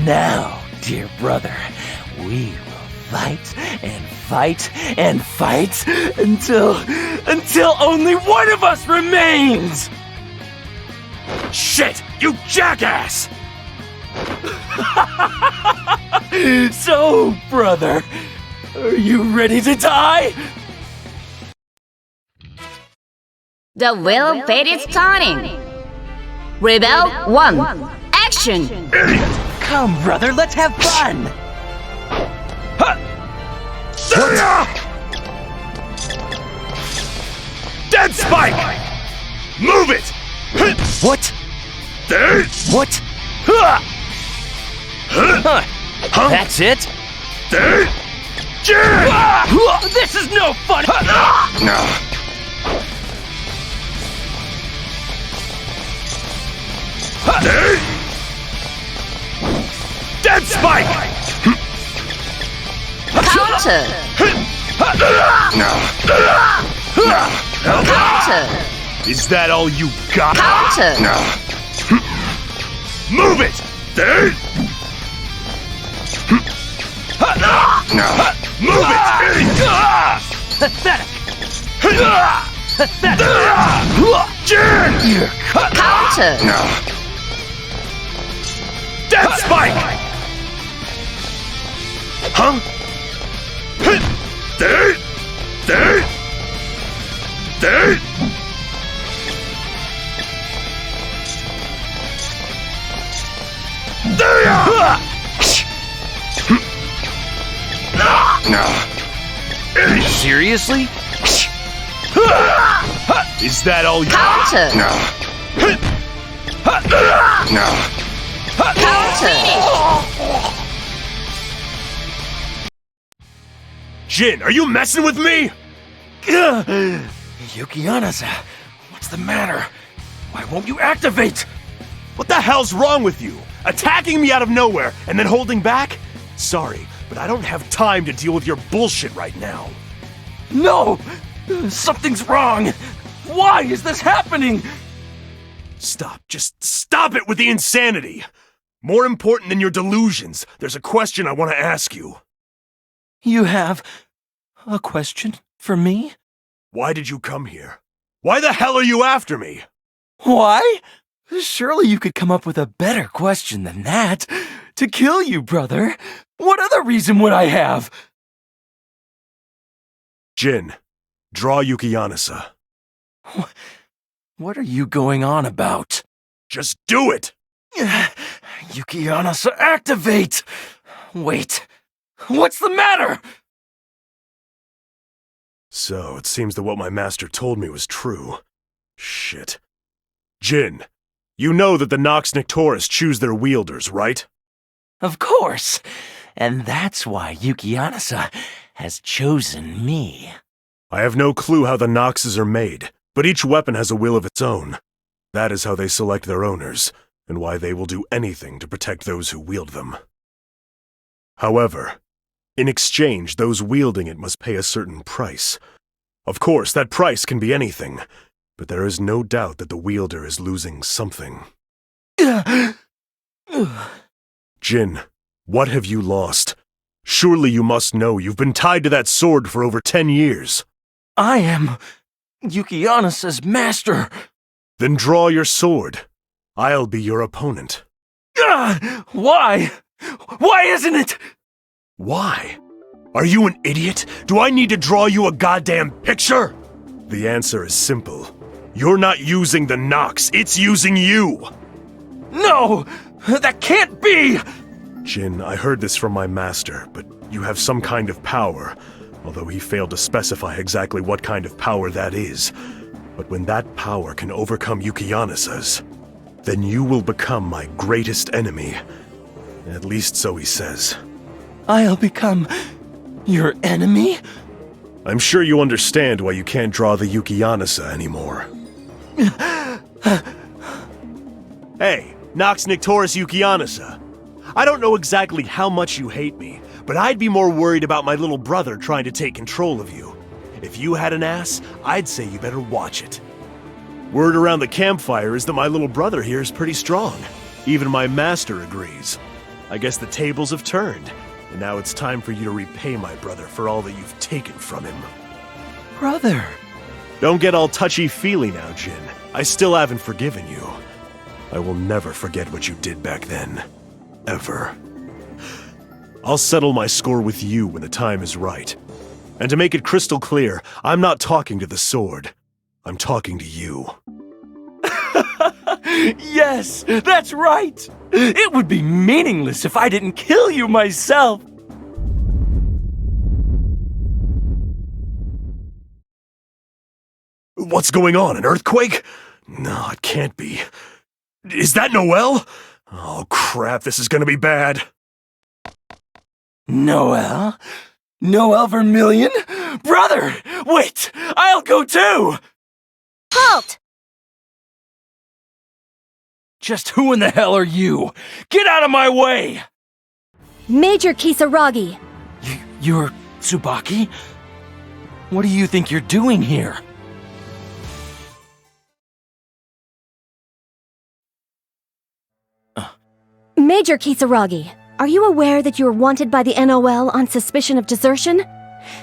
[SPEAKER 11] Now, dear brother, we will fight and fight and fight until only one of us remains!
[SPEAKER 10] Shit! You jackass!
[SPEAKER 11] So, brother, are you ready to die?
[SPEAKER 6] The will fate is turning. Rebel 1, action!
[SPEAKER 11] Come, brother, let's have fun!
[SPEAKER 10] Dead Spike! Move it!
[SPEAKER 11] What? What? That's it? This is no fun!
[SPEAKER 10] Dead Spike!
[SPEAKER 6] Counter! Counter!
[SPEAKER 10] Is that all you got?
[SPEAKER 6] Counter!
[SPEAKER 10] Move it! Move it!
[SPEAKER 11] Pathetic! Pathetic!
[SPEAKER 4] Jin!
[SPEAKER 6] Counter!
[SPEAKER 10] Death Spike! Huh? There!
[SPEAKER 11] Seriously?
[SPEAKER 10] Is that all you...
[SPEAKER 6] Counter!
[SPEAKER 10] Jin, are you messing with me?
[SPEAKER 11] Yukianasa, what's the matter? Why won't you activate?
[SPEAKER 10] What the hell's wrong with you? Attacking me out of nowhere and then holding back? Sorry, but I don't have time to deal with your bullshit right now.
[SPEAKER 11] No! Something's wrong! Why is this happening?
[SPEAKER 10] Stop. Just stop it with the insanity! More important than your delusions, there's a question I want to ask you.
[SPEAKER 11] You have a question for me?
[SPEAKER 10] Why did you come here? Why the hell are you after me?
[SPEAKER 11] Why? Surely you could come up with a better question than that. To kill you, brother. What other reason would I have?
[SPEAKER 10] Jin, draw Yukianasa.
[SPEAKER 11] What are you going on about?
[SPEAKER 10] Just do it!
[SPEAKER 11] Yukianasa, activate! Wait, what's the matter?
[SPEAKER 10] So, it seems that what my master told me was true. Shit. Jin, you know that the Nox Nictoris choose their wielders, right?
[SPEAKER 11] Of course. And that's why Yukianasa has chosen me.
[SPEAKER 10] I have no clue how the Noxes are made, but each weapon has a will of its own. That is how they select their owners, and why they will do anything to protect those who wield them. However, in exchange, those wielding it must pay a certain price. Of course, that price can be anything, but there is no doubt that the wielder is losing something. Jin, what have you lost? Surely you must know you've been tied to that sword for over 10 years.
[SPEAKER 11] I am Yukianasa's master.
[SPEAKER 10] Then draw your sword. I'll be your opponent.
[SPEAKER 11] Why? Why isn't it?
[SPEAKER 10] Why? Are you an idiot? Do I need to draw you a goddamn picture? The answer is simple. You're not using the Nox, it's using you!
[SPEAKER 11] No! That can't be!
[SPEAKER 10] Jin, I heard this from my master, but you have some kind of power, although he failed to specify exactly what kind of power that is. But when that power can overcome Yukianasa's, then you will become my greatest enemy. At least so he says.
[SPEAKER 11] I'll become your enemy?
[SPEAKER 10] I'm sure you understand why you can't draw the Yukianasa anymore. Hey, Nox Nictoris Yukianasa. I don't know exactly how much you hate me, but I'd be more worried about my little brother trying to take control of you. If you had an ass, I'd say you better watch it. Word around the campfire is that my little brother here is pretty strong. Even my master agrees. I guess the tables have turned, and now it's time for you to repay my brother for all that you've taken from him.
[SPEAKER 11] Brother.
[SPEAKER 10] Don't get all touchy-feely now, Jin. I still haven't forgiven you. I will never forget what you did back then. Ever. I'll settle my score with you when the time is right. And to make it crystal clear, I'm not talking to the sword. I'm talking to you.
[SPEAKER 11] Yes, that's right! It would be meaningless if I didn't kill you myself!
[SPEAKER 10] What's going on, an earthquake? No, it can't be. Is that Noelle? Oh crap, this is gonna be bad.
[SPEAKER 11] Noelle? Noelle Vermillion? Brother! Wait! I'll go too!
[SPEAKER 7] Halt!
[SPEAKER 11] Just who in the hell are you? Get out of my way!
[SPEAKER 2] Major Kisaragi!
[SPEAKER 11] You're Tsubaki? What do you think you're doing here?
[SPEAKER 2] Major Kisaragi, are you aware that you are wanted by the NOL on suspicion of desertion?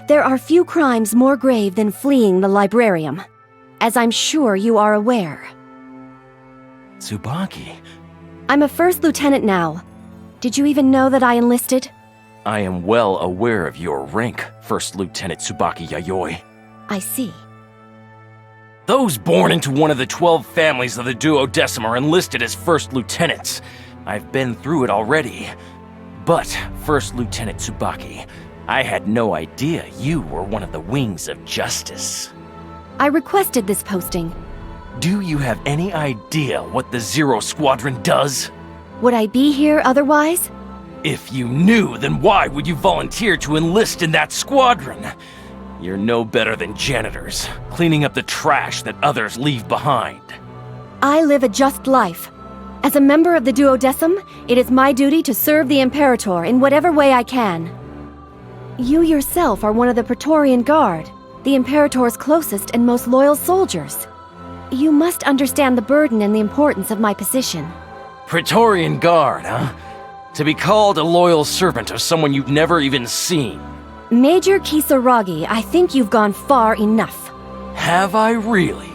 [SPEAKER 2] There are few crimes more grave than fleeing the librarium. as I'm sure you are aware.
[SPEAKER 1] Tsubaki,
[SPEAKER 2] I'm a first lieutenant now. Did you even know that I enlisted?
[SPEAKER 1] I am well aware of your rank, First Lieutenant Tsubaki Yayoi.
[SPEAKER 2] I see.
[SPEAKER 1] Those born into one of the 12 families of the Duodecim are enlisted as First Lieutenants. I've been through it already. But, First Lieutenant Tsubaki, I had no idea you were one of the Wings of Justice.
[SPEAKER 2] I requested this posting.
[SPEAKER 1] Do you have any idea what the Zero Squadron does?
[SPEAKER 2] Would I be here otherwise?
[SPEAKER 1] If you knew, then why would you volunteer to enlist in that squadron? You're no better than janitors, cleaning up the trash that others leave behind.
[SPEAKER 2] I live a just life. As a member of the Duodecim, it is my duty to serve the Imperator in whatever way I can. You yourself are one of the Praetorian Guard, the Imperator's closest and most loyal soldiers. You must understand the burden and the importance of my position.
[SPEAKER 1] Praetorian Guard, huh? To be called a loyal servant of someone you've never even seen.
[SPEAKER 2] Major Kisaragi, I think you've gone far enough.
[SPEAKER 1] Have I really?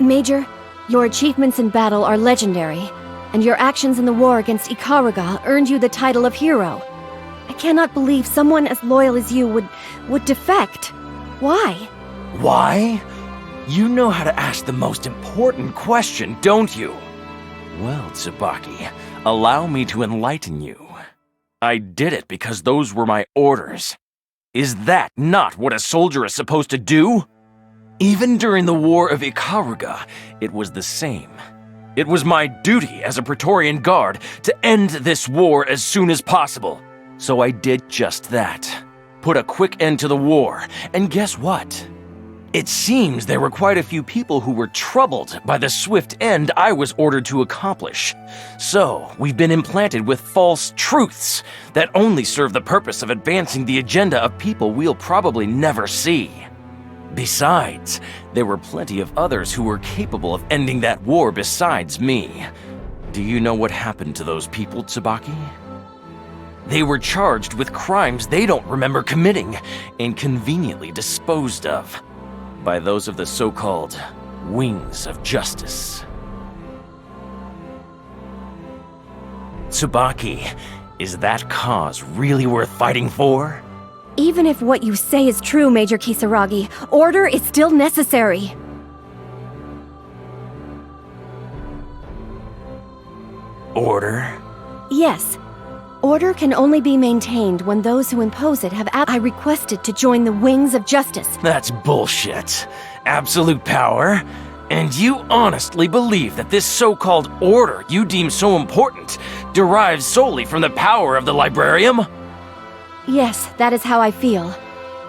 [SPEAKER 2] Major, your achievements in battle are legendary, and your actions in the war against Ikaruga earned you the title of hero. I cannot believe someone as loyal as you would defect. Why?
[SPEAKER 1] Why? You know how to ask the most important question, don't you? Well, Tsubaki, allow me to enlighten you. I did it because those were my orders. Is that not what a soldier is supposed to do? Even during the War of Ikaruga, it was the same. It was my duty as a Praetorian Guard to end this war as soon as possible. So I did just that. Put a quick end to the war, and guess what? It seems there were quite a few people who were troubled by the swift end I was ordered to accomplish. So, we've been implanted with false truths that only serve the purpose of advancing the agenda of people we'll probably never see. Besides, there were plenty of others who were capable of ending that war besides me. Do you know what happened to those people, Tsubaki? They were charged with crimes they don't remember committing and conveniently disposed of by those of the so-called Wings of Justice. Tsubaki, is that cause really worth fighting for?
[SPEAKER 2] Even if what you say is true, Major Kisaragi, order is still necessary.
[SPEAKER 1] Order?
[SPEAKER 2] Yes. Order can only be maintained when those who impose it have I requested to join the Wings of Justice.
[SPEAKER 1] That's bullshit. Absolute power? And you honestly believe that this so-called order you deem so important derives solely from the power of the Librarium?
[SPEAKER 2] Yes, that is how I feel.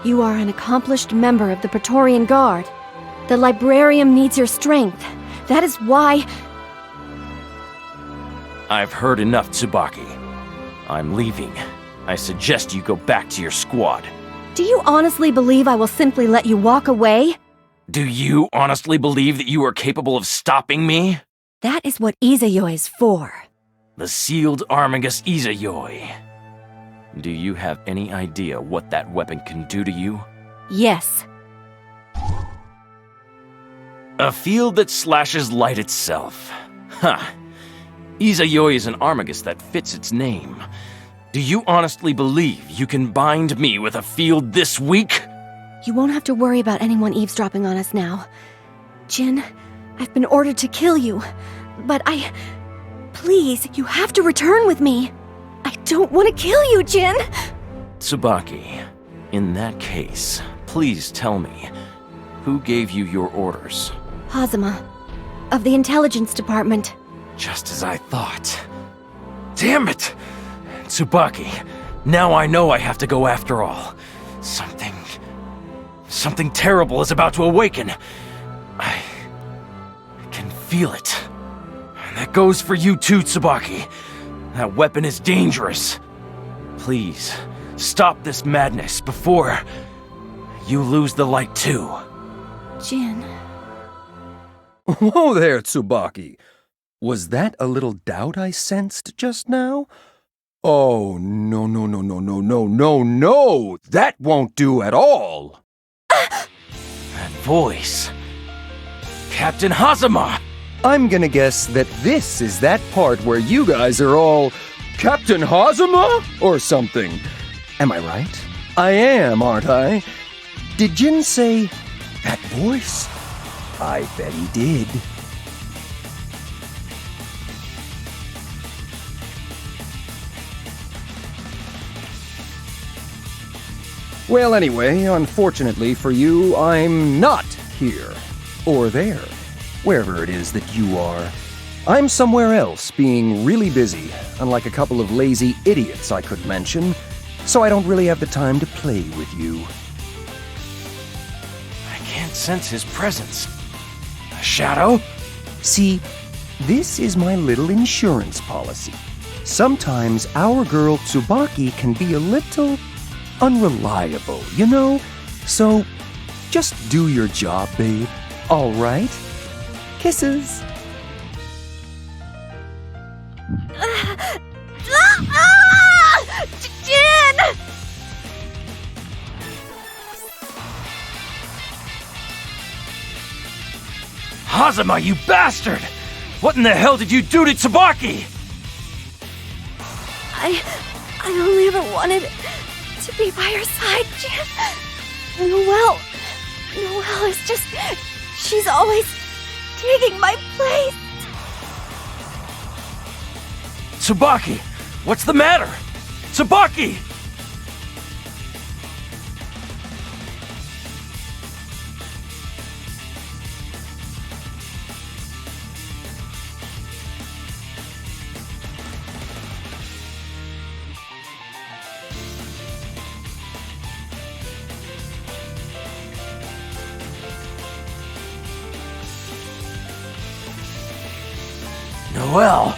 [SPEAKER 2] You are an accomplished member of the Praetorian Guard. The Librarium needs your strength. That is why...
[SPEAKER 1] I've heard enough, Tsubaki. I'm leaving. I suggest you go back to your squad.
[SPEAKER 2] Do you honestly believe I will simply let you walk away?
[SPEAKER 1] Do you honestly believe that you are capable of stopping me?
[SPEAKER 2] That is what Izayoi is for.
[SPEAKER 1] The sealed Armagus Izayoi. Do you have any idea what that weapon can do to you?
[SPEAKER 2] Yes.
[SPEAKER 1] A field that slashes light itself. Huh. Izayoi is an Armagus that fits its name. Do you honestly believe you can bind me with a field this weak?
[SPEAKER 2] You won't have to worry about anyone eavesdropping on us now. Jin, I've been ordered to kill you, but Please, you have to return with me. I don't want to kill you, Jin!
[SPEAKER 1] Tsubaki, in that case, please tell me, who gave you your orders?
[SPEAKER 2] Hazama, of the Intelligence Department.
[SPEAKER 1] Just as I thought. Damn it! Tsubaki, now I know I have to go after all. Something terrible is about to awaken. I can feel it. And that goes for you too, Tsubaki. That weapon is dangerous. Please, stop this madness before you lose the light too.
[SPEAKER 2] Jin.
[SPEAKER 3] Whoa there, Tsubaki. Was that a little doubt I sensed just now? Oh, no. That won't do at all.
[SPEAKER 1] That voice.
[SPEAKER 11] Captain Hazama!
[SPEAKER 8] I'm gonna guess that this is that part where you guys are all Captain Hazama or something. Am I right? I am, aren't I? Did Jin say that voice? I bet he did. Well, anyway, unfortunately for you, I'm not here. Or there. Wherever it is that you are. I'm somewhere else, being really busy, unlike a couple of lazy idiots I could mention, so I don't really have the time to play with you.
[SPEAKER 11] I can't sense his presence. A shadow?
[SPEAKER 3] See, this is my little insurance policy. Sometimes our girl Tsubaki can be a little unreliable, you know? So, just do your job, babe. All right? Kisses.
[SPEAKER 5] Jin!
[SPEAKER 11] Hazama, you bastard! What in the hell did you do to Tsubaki?
[SPEAKER 7] I only ever wanted to be by her side, Jin. Noelle is just... she's always taking my place.
[SPEAKER 11] Tsubaki! What's the matter? Tsubaki! Noelle!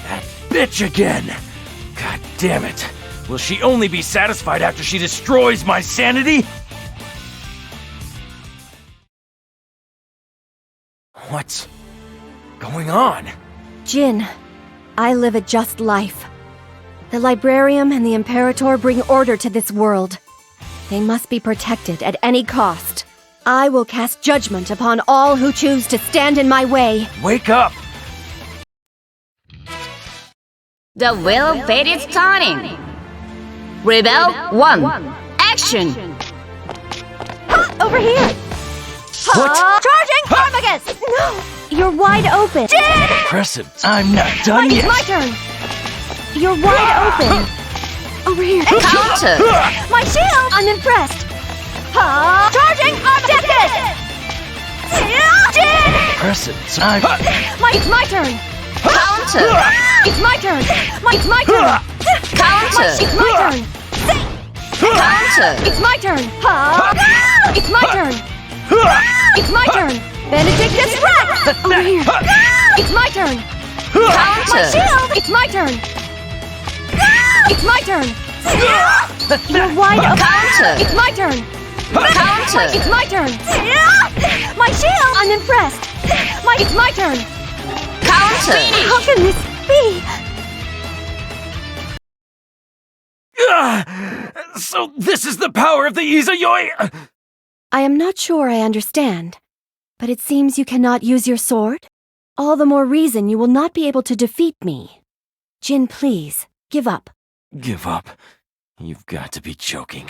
[SPEAKER 11] That bitch again! God damn it! Will she only be satisfied after she destroys my sanity? What's going on?
[SPEAKER 2] Jin, I live a just life. The Librarium and the Imperator bring order to this world. They must be protected at any cost. I will cast judgment upon all who choose to stand in my way.
[SPEAKER 11] Wake up!
[SPEAKER 6] The will fate is turning. Rebel 1. Action!
[SPEAKER 2] Over here!
[SPEAKER 11] What?
[SPEAKER 2] Charging Armagus! No! You're wide open. Jin!
[SPEAKER 11] Crescent, I'm not done yet!
[SPEAKER 2] It's my turn! You're wide open. Over here.
[SPEAKER 6] Counter!
[SPEAKER 2] My shield! I'm impressed. Charging Armagus! Jin!
[SPEAKER 11] Crescent, I'm...
[SPEAKER 2] It's my turn!
[SPEAKER 6] Counter!
[SPEAKER 2] It's my turn! It's my turn!
[SPEAKER 6] Counter!
[SPEAKER 2] It's my turn!
[SPEAKER 6] Counter!
[SPEAKER 2] It's my turn! It's my turn! It's my turn! Benedictus Rex! Over here! It's my turn! My
[SPEAKER 6] Counter!
[SPEAKER 2] shield! It's my turn! It's my turn! You're wide open!
[SPEAKER 6] Counter!
[SPEAKER 2] It's my turn!
[SPEAKER 6] Counter!
[SPEAKER 2] It's my turn! My shield! I'm impressed! It's my turn!
[SPEAKER 6] Counter!
[SPEAKER 2] How can this be?
[SPEAKER 11] So this is the power of the Izayoi!
[SPEAKER 2] I am not sure I understand, but it seems you cannot use your sword? All the more reason you will not be able to defeat me. Jin, please, give up.
[SPEAKER 11] Give up? You've got to be joking.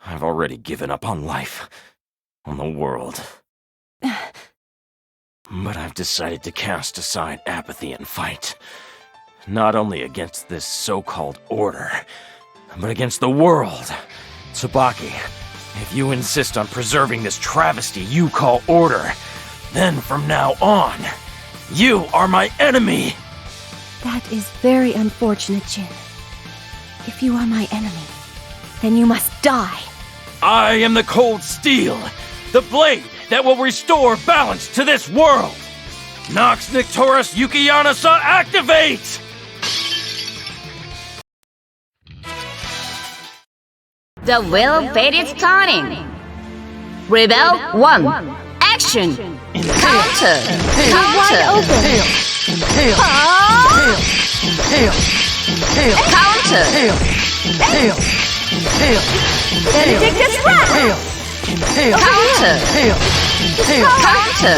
[SPEAKER 11] I've already given up on life. On the world. But I've decided to cast aside apathy and fight. Not only against this so-called order, but against the world. Tsubaki, if you insist on preserving this travesty you call order, then from now on, you are my enemy!
[SPEAKER 2] That is very unfortunate, Jin. If you are my enemy, then you must die.
[SPEAKER 11] I am the cold steel, the blade that will restore balance to this world! Nox Nictoris Yukiyanasa activate!
[SPEAKER 6] The will fate is turning. Rebel 1. Action! Counter!
[SPEAKER 2] Wide
[SPEAKER 6] Counter!
[SPEAKER 2] open.
[SPEAKER 11] Inhale! Inhale! Inhale!
[SPEAKER 6] Counter!
[SPEAKER 11] Inhale! Inhale!
[SPEAKER 2] Benedictus Rex!
[SPEAKER 11] Inhale! Inhale!
[SPEAKER 6] Counter!
[SPEAKER 11] Inhale!
[SPEAKER 6] Counter.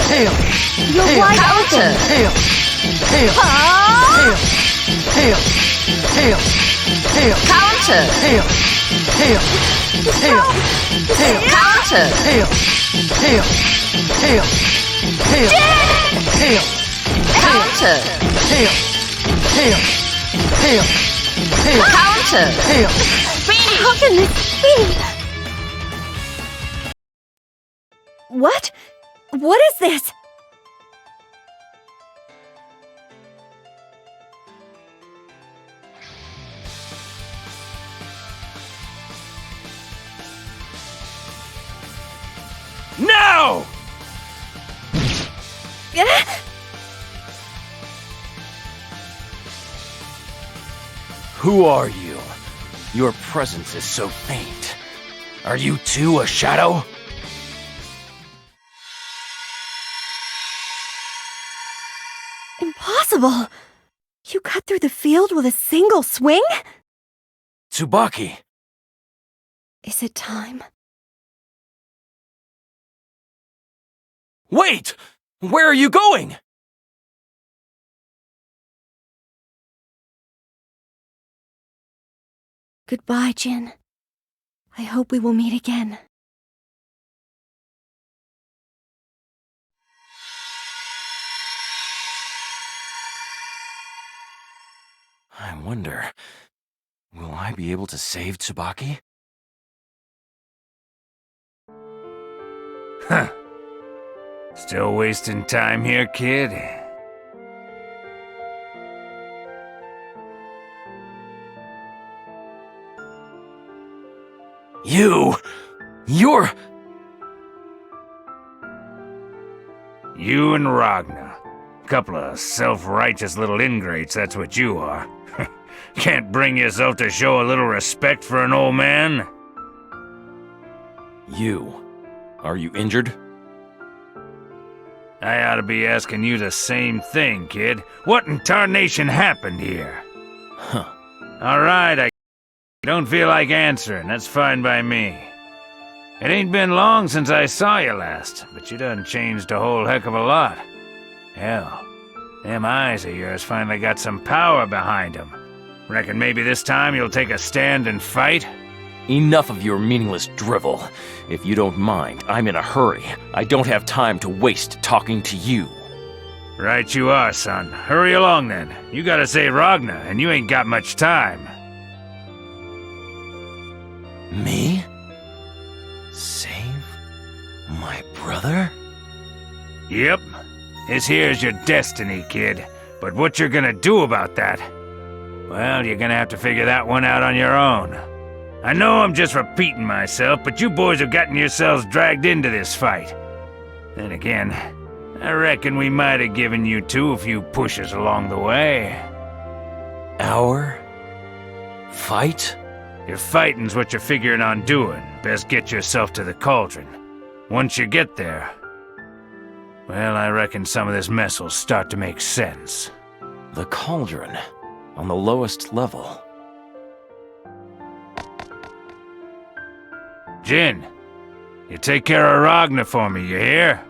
[SPEAKER 7] You're wide
[SPEAKER 6] Counter. Counter. Counter. Counter. Counter. Finish.
[SPEAKER 7] How can this be?
[SPEAKER 2] What? What is this?
[SPEAKER 11] Now! Who are you? Your presence is so faint. Are you too a shadow?
[SPEAKER 2] Impossible! You cut through the field with a single swing?
[SPEAKER 11] Tsubaki!
[SPEAKER 2] Is it time?
[SPEAKER 11] Wait! Where are you going?
[SPEAKER 2] Goodbye, Jin. I hope we will meet again.
[SPEAKER 11] I wonder, will I be able to save Tsubaki?
[SPEAKER 4] Huh. Still wasting time here, kid?
[SPEAKER 11] You're...
[SPEAKER 4] You and Ragnar. Couple of self-righteous little ingrates, that's what you are. Can't bring yourself to show a little respect for an old man?
[SPEAKER 11] Are you injured?
[SPEAKER 4] I ought to be asking you the same thing, kid. What in tarnation happened here?
[SPEAKER 11] Huh.
[SPEAKER 4] Alright, I don't feel like answering. That's fine by me. It ain't been long since I saw you last, but you done changed a whole heck of a lot. Hell, them eyes of yours finally got some power behind them. Reckon maybe this time you'll take a stand and fight?
[SPEAKER 11] Enough of your meaningless drivel. If you don't mind, I'm in a hurry. I don't have time to waste talking to you.
[SPEAKER 4] Right you are, son. Hurry along then. You gotta save Ragnar, and you ain't got much time.
[SPEAKER 11] Me? Save my brother?
[SPEAKER 4] Yep. This here's your destiny, kid. But what you're gonna do about that? Well, you're gonna have to figure that one out on your own. I know I'm just repeating myself, but you boys have gotten yourselves dragged into this fight. Then again, I reckon we might have given you two a few pushes along the way.
[SPEAKER 11] Our fight?
[SPEAKER 4] If fighting's what you're figuring on doing, best get yourself to the cauldron. Once you get there, well, I reckon some of this mess will start to make sense.
[SPEAKER 11] The cauldron, on the lowest level.
[SPEAKER 4] Jin, you take care of Ragnar for me, you hear?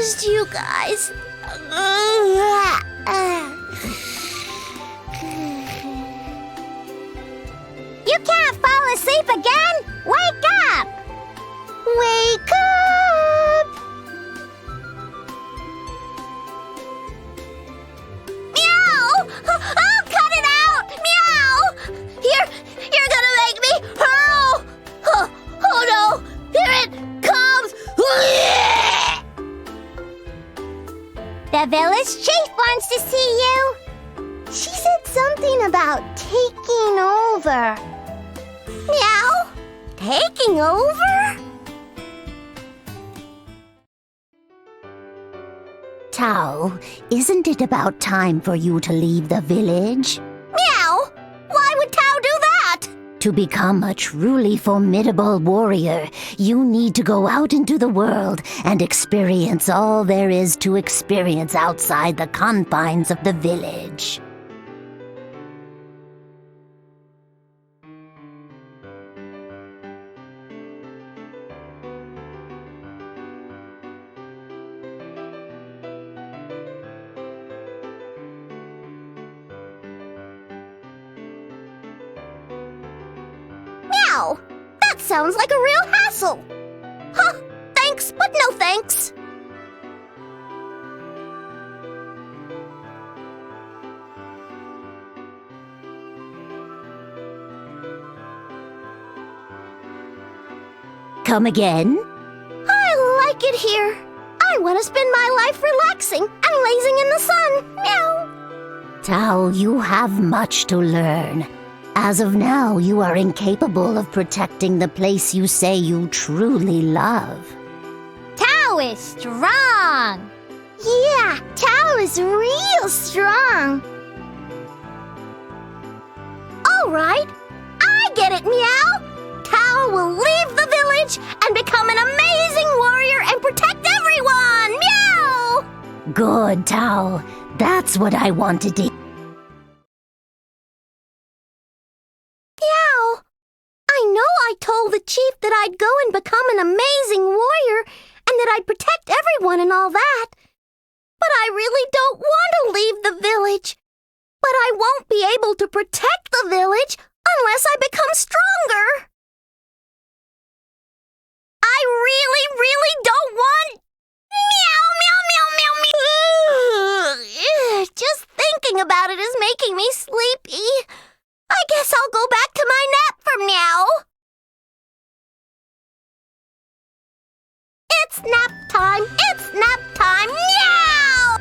[SPEAKER 7] missed you guys.
[SPEAKER 5] You can't fall asleep again! Wake up!
[SPEAKER 7] Wake up!
[SPEAKER 5] Meow! Oh, cut it out! Meow! You're gonna make me hurl! Oh no! Here it comes! The village chief wants to see you!
[SPEAKER 7] She said something about taking over.
[SPEAKER 5] Meow! Taking over?
[SPEAKER 13] Tao, isn't it about time for you to leave the village?
[SPEAKER 5] Meow! Why would Tao do that?
[SPEAKER 13] To become a truly formidable warrior, you need to go out into the world and experience all there is to experience outside the confines of the village.
[SPEAKER 5] Meow! That sounds like a real hassle! Huh, thanks, but no thanks!
[SPEAKER 13] Come again?
[SPEAKER 5] I like it here. I want to spend my life relaxing and lazing in the sun. Meow!
[SPEAKER 13] Tao, you have much to learn. As of now, you are incapable of protecting the place you say you truly love.
[SPEAKER 5] Tao is strong!
[SPEAKER 7] Yeah, Tao is real strong.
[SPEAKER 5] All right, I get it, Meow! Tao will leave the village and become an amazing warrior and protect everyone! Meow!
[SPEAKER 13] Good, Tao. That's what I wanted to...
[SPEAKER 5] Meow! I know I told the chief that I'd go and become an amazing warrior and that I'd protect everyone and all that. But I really don't want to leave the village. But I won't be able to protect the village unless I become stronger. I really, really don't want... Meow, meow, meow, meow, meow. Just thinking about it is making me sleepy. I guess I'll go back to my nap for now. It's nap time! It's nap time! Meow!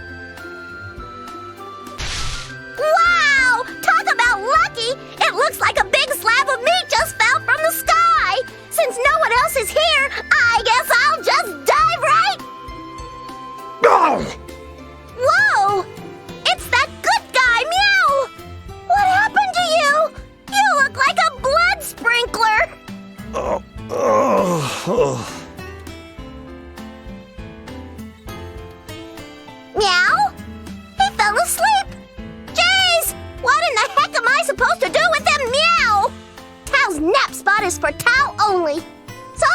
[SPEAKER 5] Wow! Talk about lucky! It looks like a big slab of meat just fell from the sky! Since no one else is here, I guess I'll just dive right... Whoa! It's that good guy, Meow! What happened to you? You look like a blood sprinkler! Meow? He fell asleep! Jeez! What in the heck am I supposed to do with him, Meow? Tao's nap spot is for Tao only. So,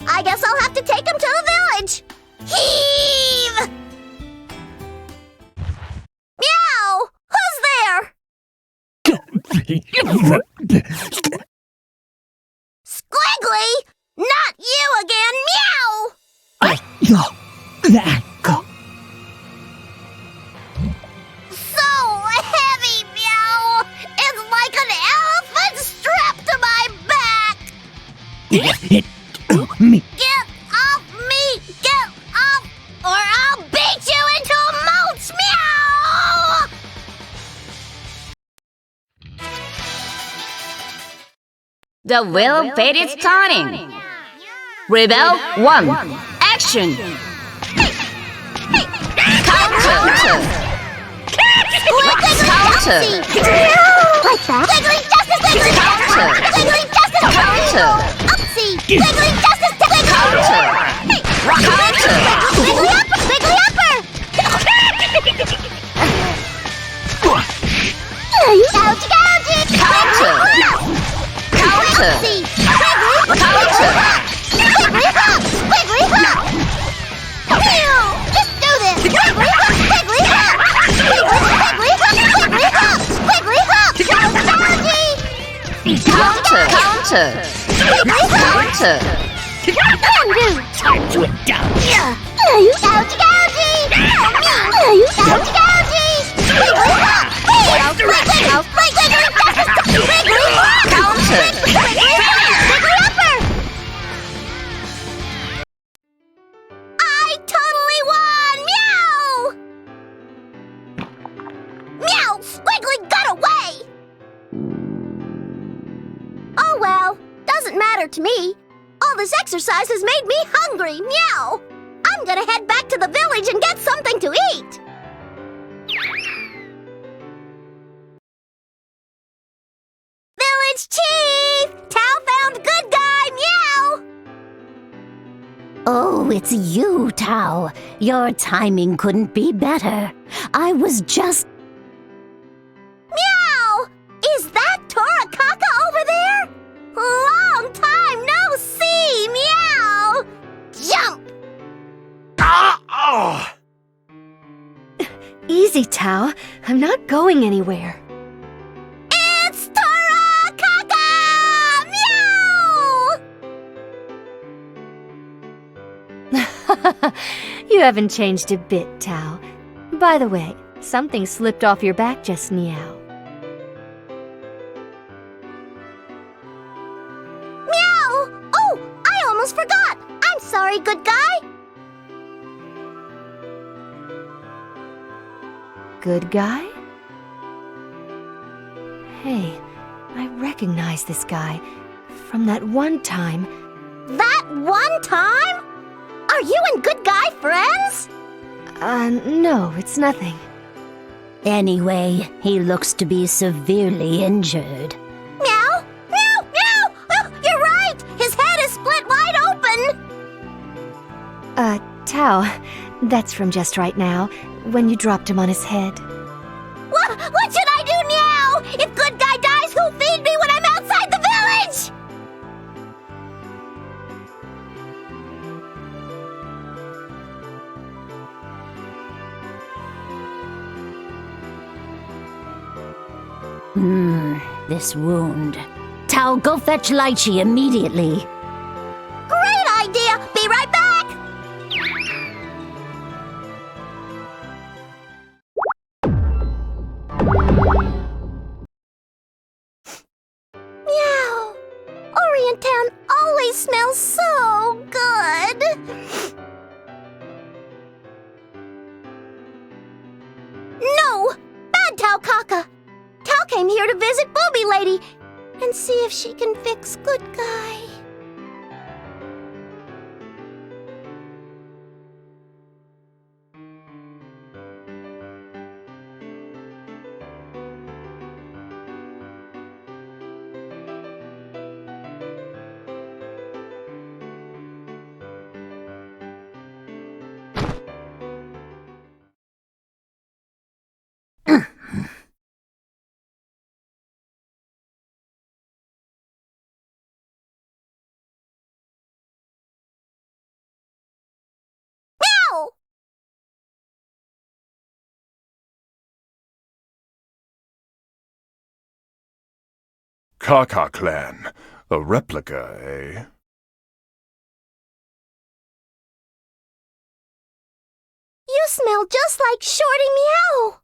[SPEAKER 5] I guess I'll have to take him to the village. Heave! Meow! Who's there? Squiggly! Not you again, Meow! So heavy, Meow! It's like an elephant strapped to my back! Get off me! Get off, or I'll beat you into a mouse, Meow!
[SPEAKER 6] The will fate is starting. Rebel 1. Action! Counter! Counter!
[SPEAKER 5] Like that? Wiggly justice! Wiggly
[SPEAKER 6] Counter!
[SPEAKER 5] Wiggly justice!
[SPEAKER 6] Counter!
[SPEAKER 5] Upsy! Wiggly justice!
[SPEAKER 6] Counter! Counter!
[SPEAKER 5] Wiggly upper! Wiggly upper! Gougy! Gougy!
[SPEAKER 6] Counter! Counter!
[SPEAKER 5] Upsy! Wiggly!
[SPEAKER 6] Counter!
[SPEAKER 5] Wiggly hop! Wiggly hop! Pew! Just
[SPEAKER 6] Counter! Counter!
[SPEAKER 5] Time to indulge. Are you ouchie gougie? Are you ouchie I totally won! Meow! Meow! Squiggly got away! Oh well, doesn't matter to me. All this exercise has made me hungry, meow! I'm gonna head back to the village and get something to eat! Village Chief! Tao found good guy, meow!
[SPEAKER 13] Oh, it's you, Tao. Your timing couldn't be better. I was just...
[SPEAKER 5] Meow! Is that Torakaka over there? Long time no see, meow! Jump!
[SPEAKER 2] Easy, Tao. I'm not going anywhere.
[SPEAKER 5] It's Torakaka! Meow!
[SPEAKER 2] You haven't changed a bit, Tao. By the way, something slipped off your back just now.
[SPEAKER 5] Meow! Oh, I almost forgot! I'm sorry, good guy!
[SPEAKER 2] Good guy? Hey, I recognize this guy from that one time.
[SPEAKER 5] That one time? Are you and good guy friends?
[SPEAKER 2] No, it's nothing.
[SPEAKER 13] Anyway, he looks to be severely injured.
[SPEAKER 5] Meow! Meow! Meow! Oh, you're right! His head is split wide open!
[SPEAKER 2] Tao, that's from just right now, when you dropped him on his head.
[SPEAKER 5] What should I do now? If good guy dies, who'll feed me when I'm outside the village?
[SPEAKER 13] This wound. Tao, go fetch Lychee immediately.
[SPEAKER 5] Great idea! Be right back! Meow! Orient Town always smells so good! No! Bad Tao Kaka! Tao came here to visit Booby Lady and see if she can fix good guy. Meow!
[SPEAKER 14] Kaka clan. A replica, eh?
[SPEAKER 5] You smell just like Shorty Meow.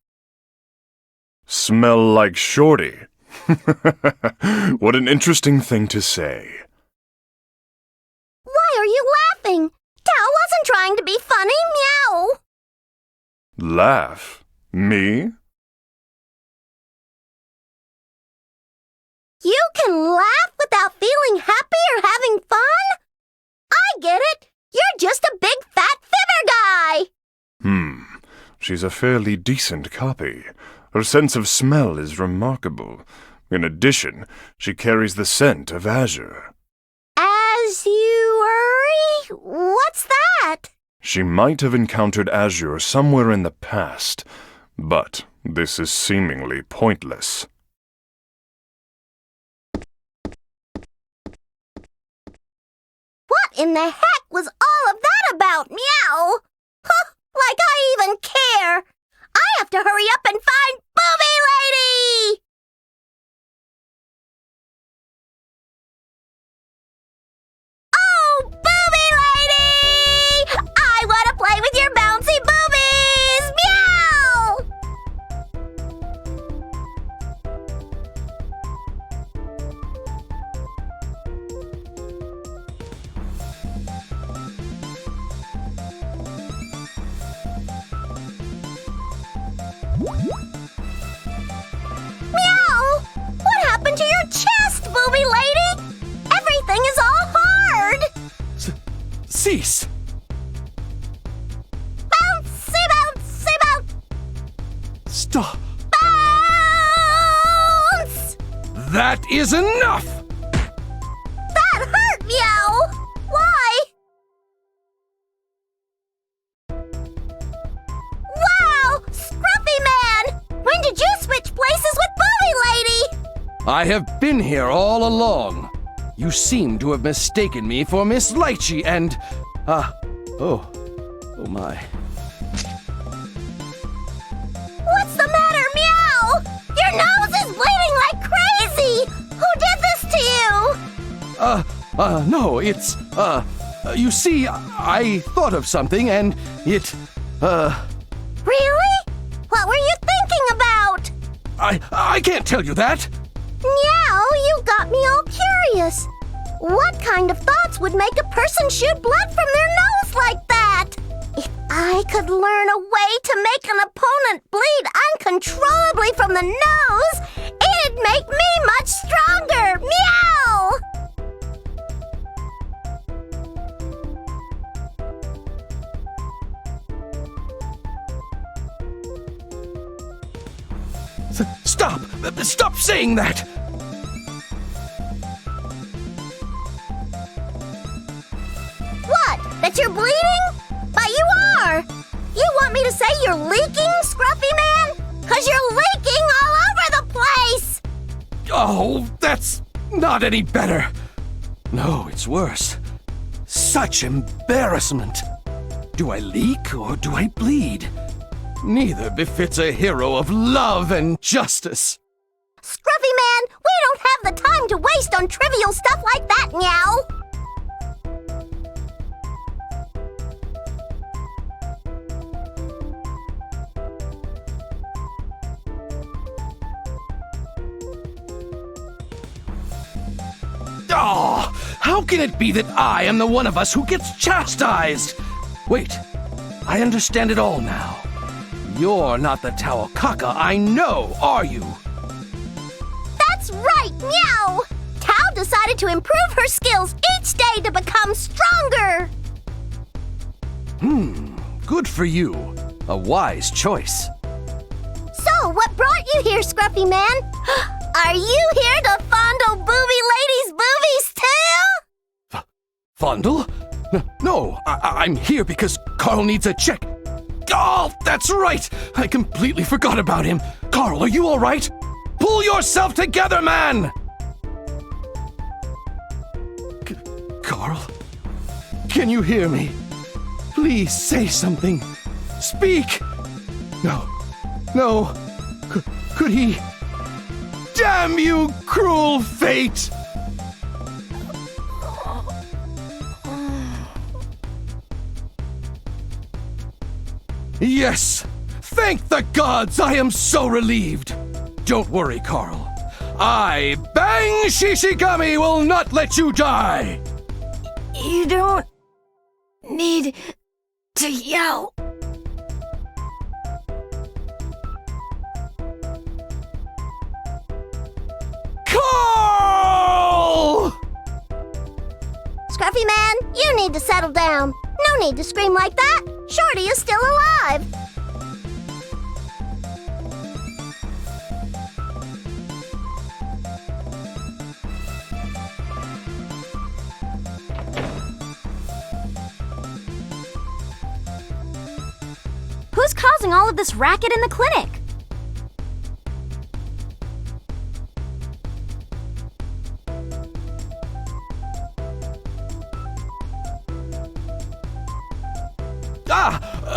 [SPEAKER 14] Smell like Shorty. What an interesting thing to say.
[SPEAKER 5] Why are you laughing? Tao wasn't trying to be funny, Meow.
[SPEAKER 14] Laugh? Me?
[SPEAKER 5] You can laugh without feeling happy or having fun? I get it. You're just a big fat fibber guy.
[SPEAKER 14] She's a fairly decent copy. Her sense of smell is remarkable. In addition, she carries the scent of azure.
[SPEAKER 5] Azure? What's that?
[SPEAKER 14] She might have encountered azure somewhere in the past, but this is seemingly pointless.
[SPEAKER 5] What in the heck was all of that about, Meow? Huh, like I even care. I have to hurry up and find Booby Lady! Meow! What happened to your chest, booby lady? Everything is all hard!
[SPEAKER 8] Cease!
[SPEAKER 5] Bouncy, bouncy, bounce!
[SPEAKER 8] Stop!
[SPEAKER 5] Bounce!
[SPEAKER 8] That is enough!
[SPEAKER 5] That hurt, Meow! Why? Wow! Scruffy Man! When did you switch places with Booby Lady?
[SPEAKER 8] I have been here all along. You seem to have mistaken me for Miss Lychee and... oh my.
[SPEAKER 5] What's the matter, Meow? Your nose is bleeding like crazy! Who did this to you?
[SPEAKER 8] No, it's, you see, I thought of something and it,
[SPEAKER 5] Really? What were you thinking about?
[SPEAKER 8] I can't tell you that!
[SPEAKER 5] Meow, you got me all curious. What kind of thoughts would make a person shoot blood from their nose like that? If I could learn a way to make an opponent bleed uncontrollably from the nose, it'd make me much stronger. Meow!
[SPEAKER 8] Stop! Stop saying that!
[SPEAKER 5] What? That you're bleeding? But you are! You want me to say you're leaking, Scruffy Man? 'Cause you're leaking all over the place!
[SPEAKER 8] Oh, that's not any better. No, it's worse. Such embarrassment. Do I leak or do I bleed? Neither befits a hero of love and justice.
[SPEAKER 5] Scruffy Man, we don't have the time to waste on trivial stuff like that, Meow!
[SPEAKER 8] Oh, how can it be that I am the one of us who gets chastised? Wait, I understand it all now. You're not the Tawakaka I know, are you?
[SPEAKER 5] That's right, Meow! Tao decided to improve her skills each day to become stronger!
[SPEAKER 8] Good for you. A wise choice.
[SPEAKER 5] So, what brought you here, Scruffy Man? Are you here to fondle Booby Lady's boobies too?
[SPEAKER 8] Fondle? No, I'm here because Carl needs a check. Oh, that's right! I completely forgot about him. Carl, are you all right? Pull yourself together, man! Carl? Can you hear me? Please say something. Speak! No. Could he... Damn you, cruel fate! Yes! Thank the gods, I am so relieved! Don't worry, Carl. I, Bang Shishigami, will not let you die!
[SPEAKER 2] You don't need to yell.
[SPEAKER 8] Carl!
[SPEAKER 5] Scruffy Man, you need to settle down. No need to scream like that. Shorty is still alive.
[SPEAKER 2] Who's causing all of this racket in the clinic?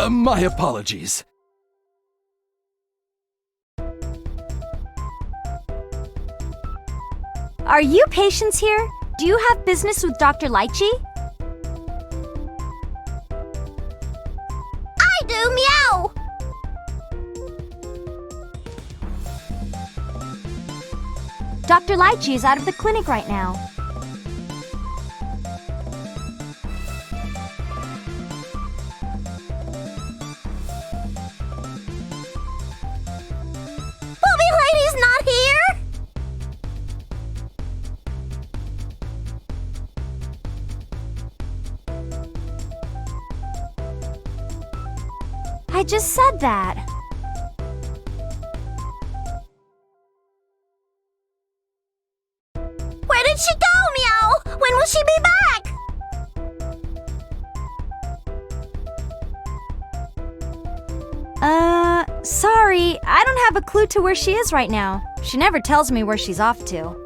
[SPEAKER 8] My apologies.
[SPEAKER 2] Are you patients here? Do you have business with Dr. Lychee?
[SPEAKER 5] I do, Meow!
[SPEAKER 2] Dr. Lychee is out of the clinic right now.
[SPEAKER 15] I just said that.
[SPEAKER 5] Where did she go, Meow? When will she be back?
[SPEAKER 15] Sorry, I don't have a clue to where she is right now. She never tells me where she's off to.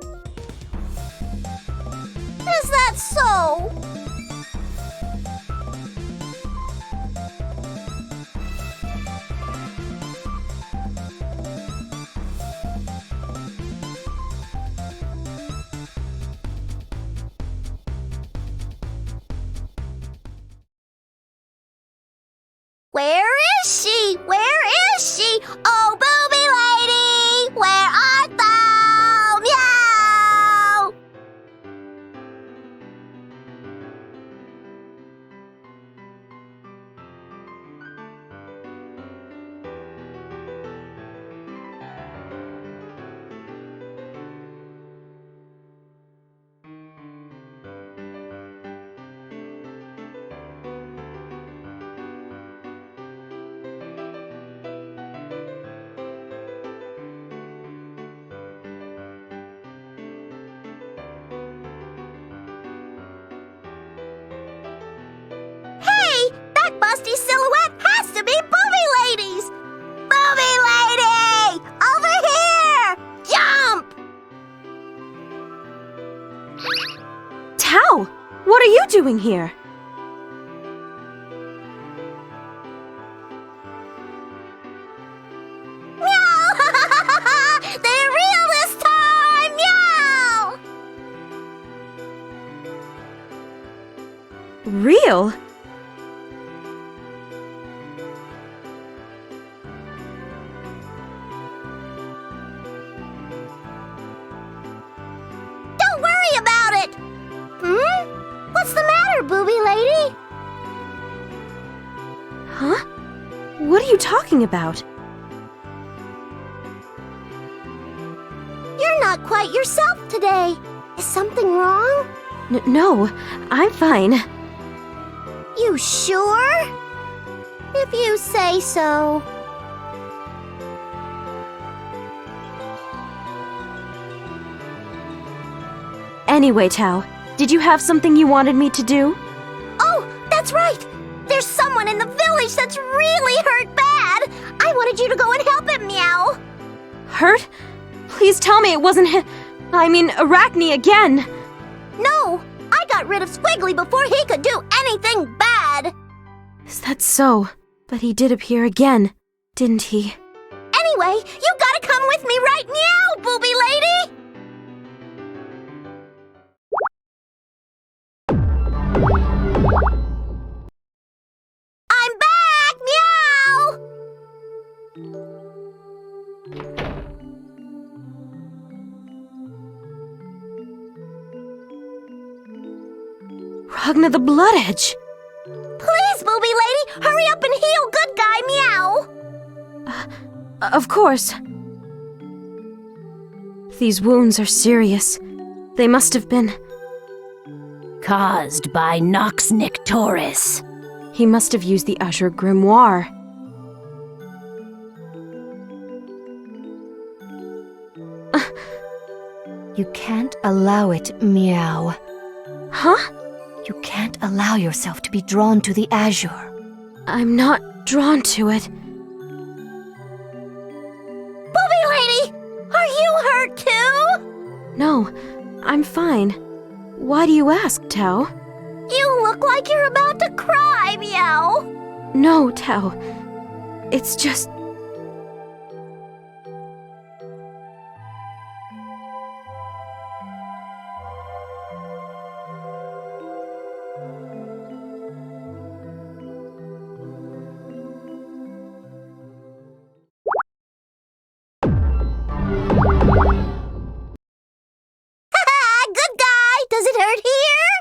[SPEAKER 5] Is that so? Where is she? Where is she? Oh, booby lady! Where art thou? Meow! Hey, that busty silhouette has to be Booby Lady's! Booby Lady! Over here! Jump!
[SPEAKER 15] Tao! What are you doing here?
[SPEAKER 5] Meow! They're real this time! Meow!
[SPEAKER 15] Real?
[SPEAKER 5] Don't worry about it! Hmm? What's the matter, Booby Lady?
[SPEAKER 15] Huh? What are you talking about?
[SPEAKER 5] You're not quite yourself today. Is something wrong?
[SPEAKER 15] No, I'm fine.
[SPEAKER 5] You sure? If you say so.
[SPEAKER 15] Anyway, Tao, did you have something you wanted me to do?
[SPEAKER 5] Oh, that's right! There's someone in the village that's really hurt bad! I wanted you to go and help him, Meow!
[SPEAKER 15] Hurt? Please tell me it wasn't Arachne again!
[SPEAKER 5] No! I got rid of Squiggly before he could do anything bad!
[SPEAKER 15] Is that so? But he did appear again, didn't he?
[SPEAKER 5] Anyway, you gotta come with me right now, Booby Lady! I'm back, Meow!
[SPEAKER 15] Ragna the Blood Edge!
[SPEAKER 5] Please, Booby Lady, hurry up and heal Good Guy Meow!
[SPEAKER 15] Of course. These wounds are serious. They must have been
[SPEAKER 13] Caused by Nox Nictoris.
[SPEAKER 15] He must have used the Azure Grimoire.
[SPEAKER 16] You can't allow it, Meow.
[SPEAKER 15] Huh?
[SPEAKER 16] You can't allow yourself to be drawn to the Azure.
[SPEAKER 15] I'm not drawn to it.
[SPEAKER 5] Booby Lady! Are you hurt too?
[SPEAKER 15] No, I'm fine. Why do you ask, Tao?
[SPEAKER 5] You look like you're about to cry, Meow!
[SPEAKER 15] No, Tao. It's just...
[SPEAKER 5] Good Guy! Does it hurt here?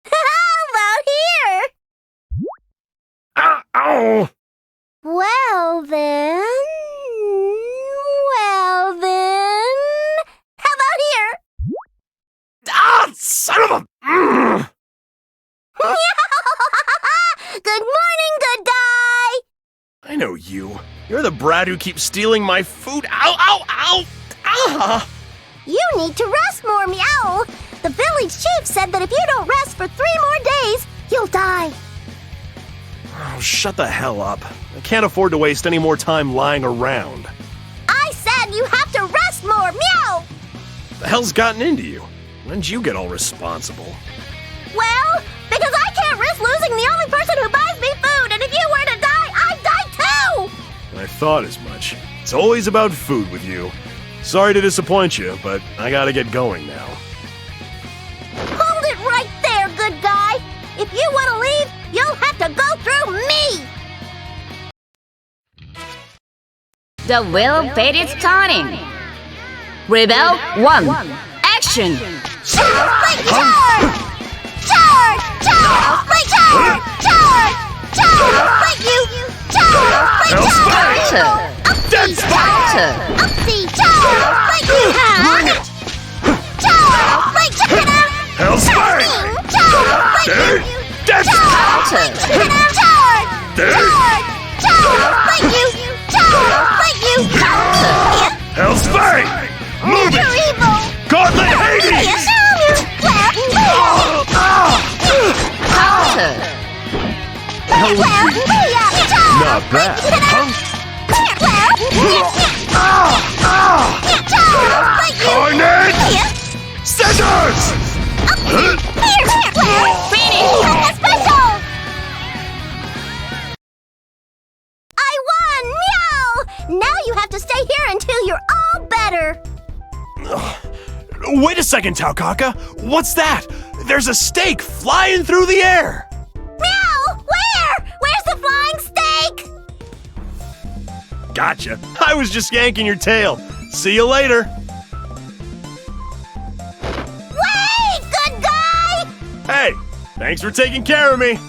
[SPEAKER 5] How about here?
[SPEAKER 4] Ow!
[SPEAKER 5] Well then... How about here?
[SPEAKER 4] Ah, son of a...
[SPEAKER 10] you. You're the brat who keeps stealing my food. Ow, ow, ow! Ah!
[SPEAKER 5] You need to rest more, Meow. The village chief said that if you don't rest for 3 more days, you'll die.
[SPEAKER 10] Oh, shut the hell up. I can't afford to waste any more time lying around.
[SPEAKER 5] I said you have to rest more, Meow!
[SPEAKER 10] The hell's gotten into you? When'd you get all responsible?
[SPEAKER 5] Well, because I can't risk losing the only person who buys me food, and if you were to die, I'd die too!
[SPEAKER 10] I thought as much. It's always about food with you. Sorry to disappoint you, but I gotta get going now.
[SPEAKER 5] Hold it right there, good guy! If you want to leave, you'll have to go through me!
[SPEAKER 6] The wheel bait is starting. Rebel 1. Action!
[SPEAKER 5] Charge! Charge! Charge! Charge! Charge! Charge! Charge! You! Charge! Charge!
[SPEAKER 6] That's Sparta!
[SPEAKER 5] Upsy! Charge! You! Charge!
[SPEAKER 4] Hellspire!
[SPEAKER 5] Charge!
[SPEAKER 4] That's
[SPEAKER 6] Sparta!
[SPEAKER 5] Charge! Charge! You! Charge!
[SPEAKER 4] Hellspire! Move
[SPEAKER 5] You're
[SPEAKER 4] it!
[SPEAKER 5] evil!
[SPEAKER 4] Gauntlet Hades!
[SPEAKER 6] Counter!
[SPEAKER 10] Not bad.
[SPEAKER 4] Carnage! Scissors!
[SPEAKER 5] I won! Meow! Now you have to stay here until you're all better.
[SPEAKER 10] Wait a second, Taukaka. What's that? There's a steak flying through the air.
[SPEAKER 5] Meow! Where? Where's the flying steak?
[SPEAKER 10] Gotcha. I was just yanking your tail. See you later.
[SPEAKER 5] Wait, good guy!
[SPEAKER 10] Hey, thanks for taking care of me.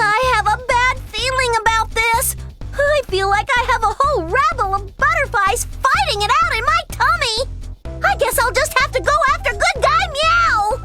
[SPEAKER 5] I have a bad feeling about this. I feel like I have a whole rabble of butterflies fighting it out in my tummy. I guess I'll just have to go after good guy Meow.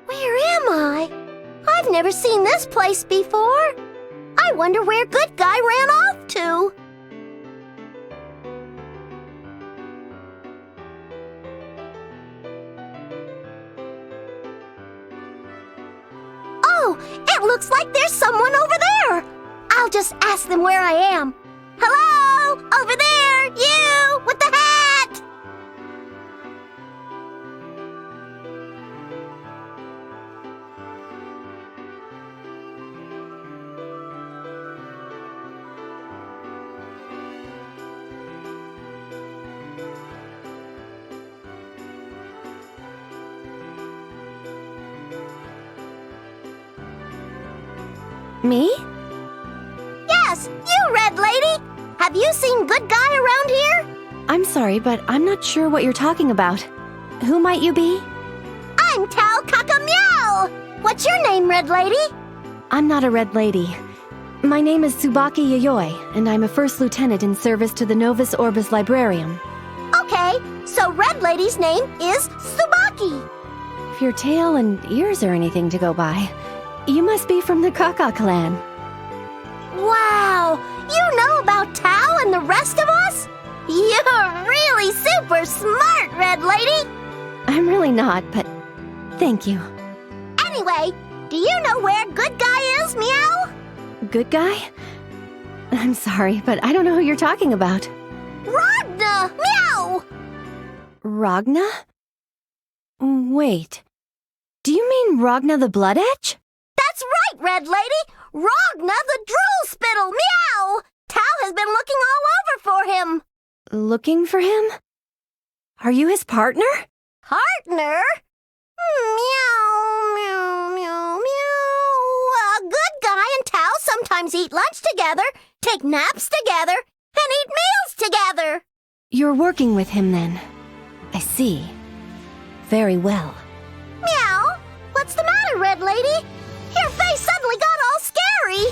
[SPEAKER 5] Where am I? I've never seen this place before. I wonder where good guy ran off to. Oh, it looks like there's someone over there. I'll just ask them where I am. Hello? Over there, you with the hat!
[SPEAKER 2] Me?
[SPEAKER 5] Yes, you red lady! Have you seen good guy around here?
[SPEAKER 2] I'm sorry, but I'm not sure what you're talking about. Who might you be?
[SPEAKER 5] I'm Tao Kaka Meow! What's your name, red lady?
[SPEAKER 2] I'm not a red lady. My name is Tsubaki Yayoi, and I'm a first lieutenant in service to the Novus Orbis Librarium.
[SPEAKER 5] Okay, so red lady's name is Tsubaki.
[SPEAKER 2] If your tail and ears are anything to go by, you must be from the Kaka clan.
[SPEAKER 5] Wow! You know about Tao and the rest of us? You're really super smart, red lady!
[SPEAKER 2] I'm really not, but thank you.
[SPEAKER 5] Anyway, do you know where good guy is, Meow?
[SPEAKER 2] Good guy? I'm sorry, but I don't know who you're talking about.
[SPEAKER 5] Ragna! Meow!
[SPEAKER 2] Ragna? Wait. Do you mean Ragna the Blood Edge?
[SPEAKER 5] That's right, red lady! Ragna the Drool Spittle! Meow! Tao has been looking all over for him.
[SPEAKER 2] Looking for him?
[SPEAKER 16] Are you his partner?
[SPEAKER 5] Partner? Meow, meow, meow, meow. A good guy and Tao sometimes eat lunch together, take naps together, and eat meals together.
[SPEAKER 16] You're working with him then. I see. Very well.
[SPEAKER 5] Meow. What's the matter, Red Lady? Your face suddenly got all scary.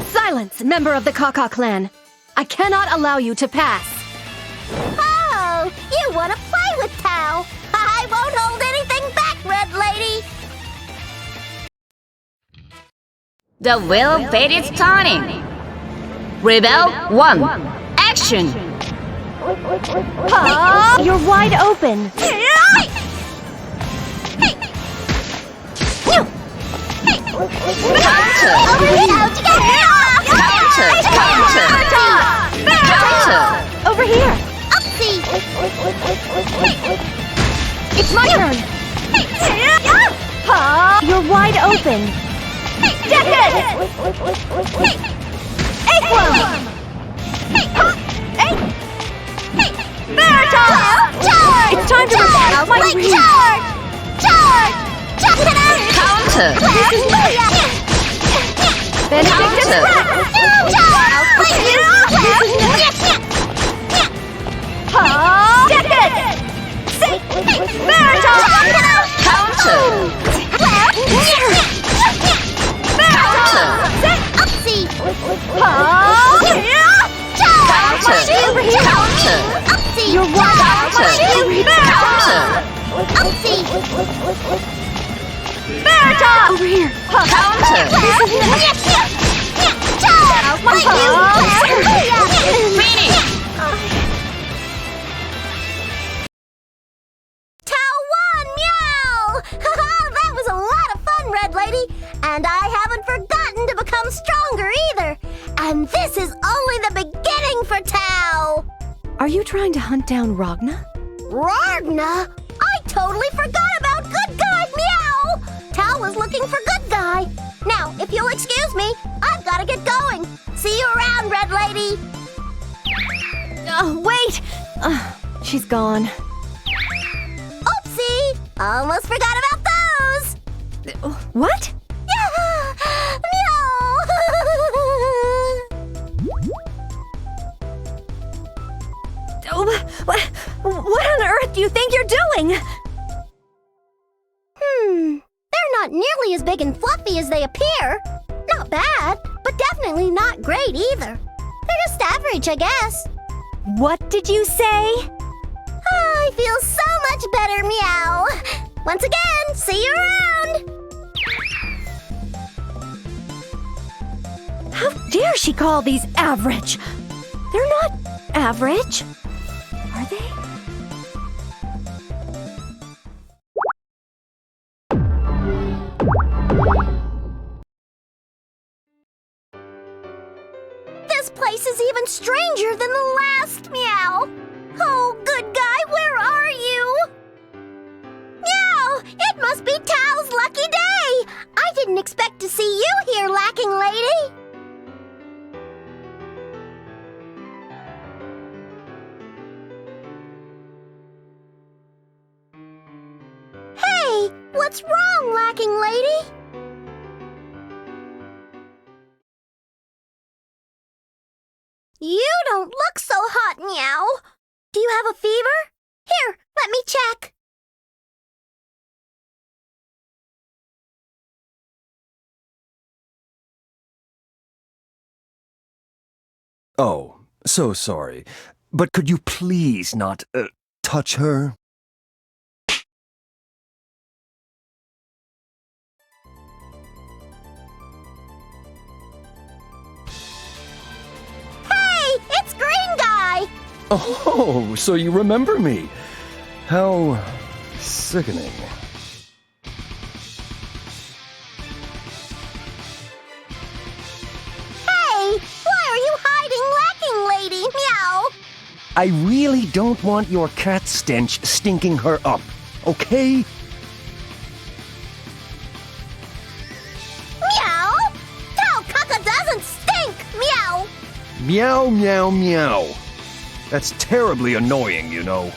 [SPEAKER 16] Silence, member of the Kaka clan. I cannot allow you to pass.
[SPEAKER 5] Oh, you want to play with Tao? I won't hold anything back, Red Lady.
[SPEAKER 6] The wheel of fate is turning. Rebel 1. Action!
[SPEAKER 16] You're wide open.
[SPEAKER 6] Counter!
[SPEAKER 16] Over here.
[SPEAKER 5] Upsy.
[SPEAKER 16] It's my turn. You're wide open. Decade. Aqua. It's time to revive my reach.
[SPEAKER 6] Counter!
[SPEAKER 16] You're wide over here.
[SPEAKER 5] Tao won, meow! That was a lot of fun, Red Lady, and I haven't forgotten to become stronger either. And this is only the beginning for Tao.
[SPEAKER 16] Are you trying to hunt down Ragna?
[SPEAKER 5] Ragna? I totally forgot about Good Guy, meow! Tao was looking for Good Guy. Now, if you'll excuse me, I've got to get going. See you around, Red Lady.
[SPEAKER 16] Wait! She's gone.
[SPEAKER 5] Oopsie! Almost forgot about those.
[SPEAKER 16] What?
[SPEAKER 5] Yeah! Meow!
[SPEAKER 16] What on earth do you think you're doing?
[SPEAKER 5] They're not nearly as big and fluffy as they appear. Not bad, but definitely not great either. They're just average, I guess.
[SPEAKER 16] What did you say?
[SPEAKER 5] I feel so much better, meow. Once again, see you around.
[SPEAKER 16] How dare she call these average? They're not average. Are they?
[SPEAKER 5] This place is even stranger than the last, meow. Oh, Good Guy, where are you? Meow! It must be Tao's lucky day. I didn't expect to see you here, Lacking Lady. Hey, what's wrong, Lacking Lady? You don't look so hot, meow. Do you have a fever? Here, let me check.
[SPEAKER 3] Oh, so sorry. But could you please not, touch her?
[SPEAKER 5] Hey, it's Green Guy!
[SPEAKER 3] Oh, so you remember me. How sickening.
[SPEAKER 5] Hey, why are you hiding, Lacking Lady? Meow!
[SPEAKER 3] I really don't want your cat stench stinking her up, okay?
[SPEAKER 5] Meow! Tao Kaka doesn't stink! Meow!
[SPEAKER 3] Meow, meow, meow. That's terribly annoying, you know.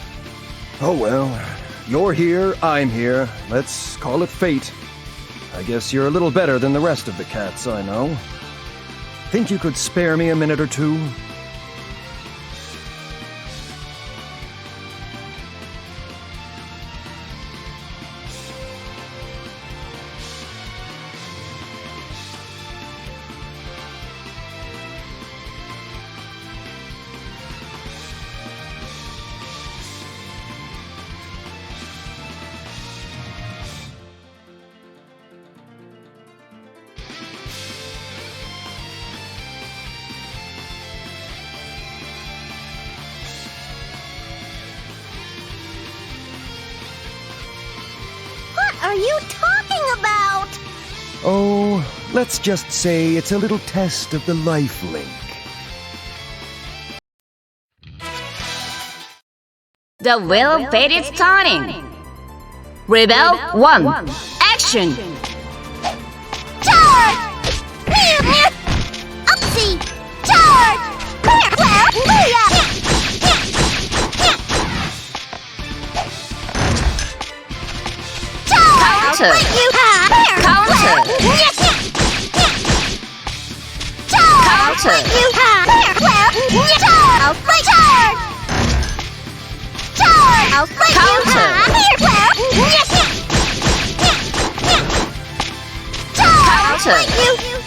[SPEAKER 3] Oh well, you're here, I'm here. Let's call it fate. I guess you're a little better than the rest of the cats I know. Think you could spare me a minute or two?
[SPEAKER 5] What are you talking about?
[SPEAKER 3] Oh, let's just say it's a little test of the life link.
[SPEAKER 6] The wheel of fate is turning. Rebel 1. Action!
[SPEAKER 5] Charge! Upsy! Charge!
[SPEAKER 6] Counter! Counter! Counter!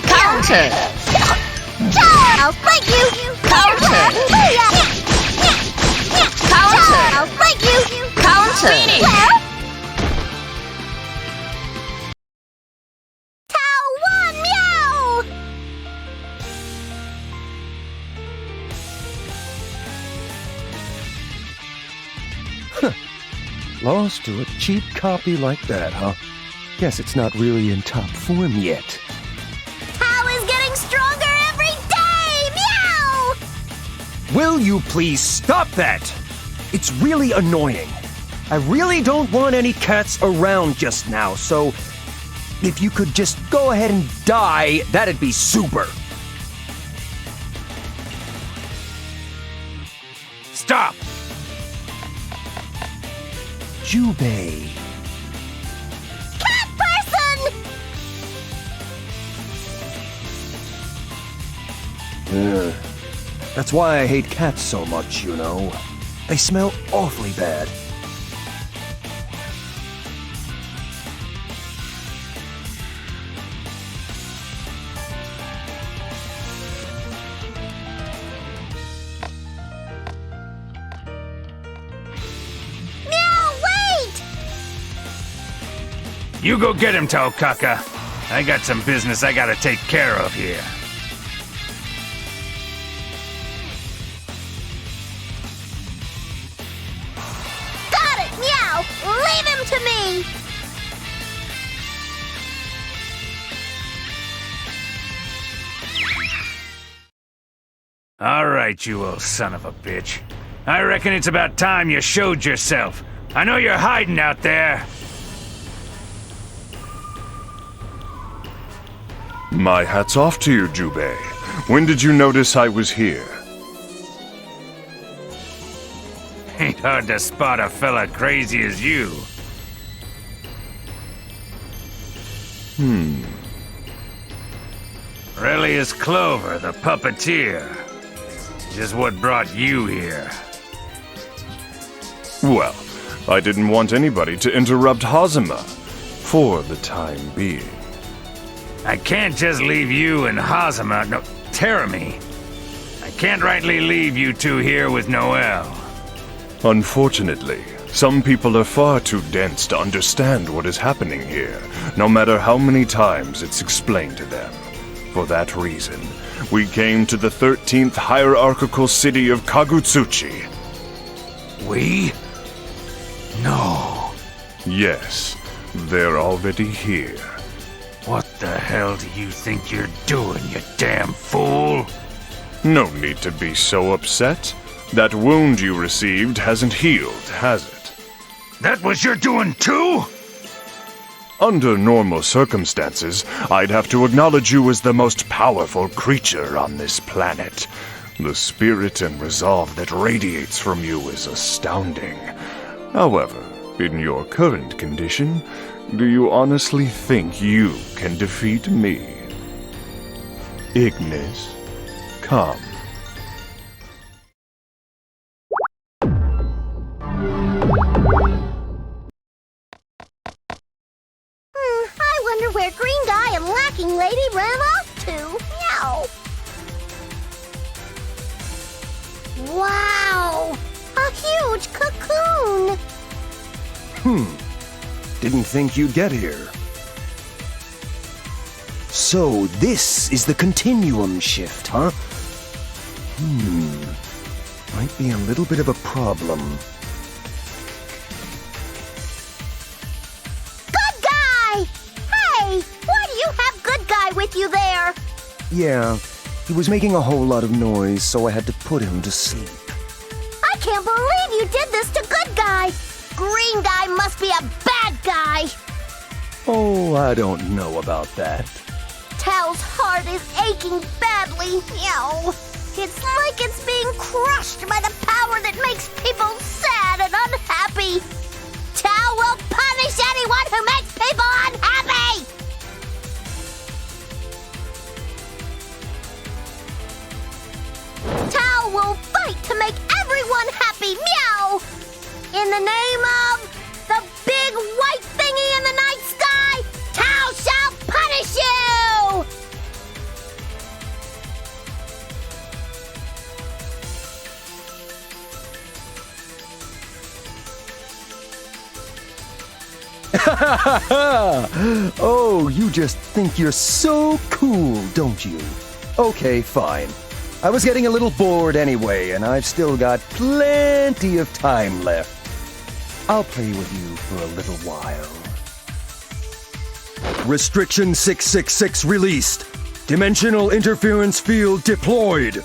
[SPEAKER 6] Counter! Counter!
[SPEAKER 5] I'll fight you!
[SPEAKER 6] Counter! Counter!
[SPEAKER 5] I'll fight you!
[SPEAKER 6] Counter!
[SPEAKER 5] Cow 1, meow!
[SPEAKER 3] Lost to a cheap copy like that, huh? Guess it's not really in top form yet.
[SPEAKER 5] Cow is getting stronger every day! Meow!
[SPEAKER 3] Will you please stop that? It's really annoying. I really don't want any cats around just now, so if you could just go ahead and die, that'd be super.
[SPEAKER 4] Stop!
[SPEAKER 3] Jubei.
[SPEAKER 5] Cat person!
[SPEAKER 3] That's why I hate cats so much, you know. They smell awfully bad.
[SPEAKER 4] You go get him, Taokaka. I got some business I gotta take care of here.
[SPEAKER 5] Got it, meow! Leave him to me!
[SPEAKER 4] All right, you old son of a bitch. I reckon it's about time you showed yourself. I know you're hiding out there.
[SPEAKER 14] My hat's off to you, Jubei. When did you notice I was here?
[SPEAKER 4] Ain't hard to spot a fella crazy as you. Really is Clover, the puppeteer. Just what brought you here?
[SPEAKER 14] Well, I didn't want anybody to interrupt Hazama. For the time being.
[SPEAKER 4] I can't just leave you and Hazama, no, Terumi. I can't rightly leave you two here with Noelle.
[SPEAKER 14] Unfortunately, some people are far too dense to understand what is happening here, no matter how many times it's explained to them. For that reason, we came to the 13th hierarchical city of Kagutsuchi.
[SPEAKER 4] We? No.
[SPEAKER 14] Yes, they're already here.
[SPEAKER 4] What the hell do you think you're doing, you damn fool?
[SPEAKER 14] No need to be so upset. That wound you received hasn't healed, has it?
[SPEAKER 4] That was your doing too?
[SPEAKER 14] Under normal circumstances, I'd have to acknowledge you as the most powerful creature on this planet. The spirit and resolve that radiates from you is astounding. However, in your current condition, do you honestly think you can defeat me? Ignis, come.
[SPEAKER 5] I wonder where Green Guy and Lacking Lady ran off to. Meow. Wow! A huge cocoon!
[SPEAKER 3] Didn't think you'd get here. So, this is the Continuum shift, huh? Might be a little bit of a problem.
[SPEAKER 5] Good Guy! Hey, why do you have Good Guy with you there?
[SPEAKER 3] Yeah, he was making a whole lot of noise, so I had to put him to sleep.
[SPEAKER 5] I can't believe you did this to Good Guy! Green Guy must be a bad guy!
[SPEAKER 3] Oh, I don't know about that.
[SPEAKER 5] Tao's heart is aching badly. Meow. It's like it's being crushed by the power that makes people sad and unhappy. Tao will punish anyone who makes people unhappy! Tao will fight to make everyone happy. Meow! In the name of the big white thingy in the night sky, Tao shall punish you!
[SPEAKER 3] Oh, you just think you're so cool, don't you? Okay, fine. I was getting a little bored anyway, and I've still got plenty of time left. I'll play with you for a little while. Restriction 666 released. Dimensional interference field deployed.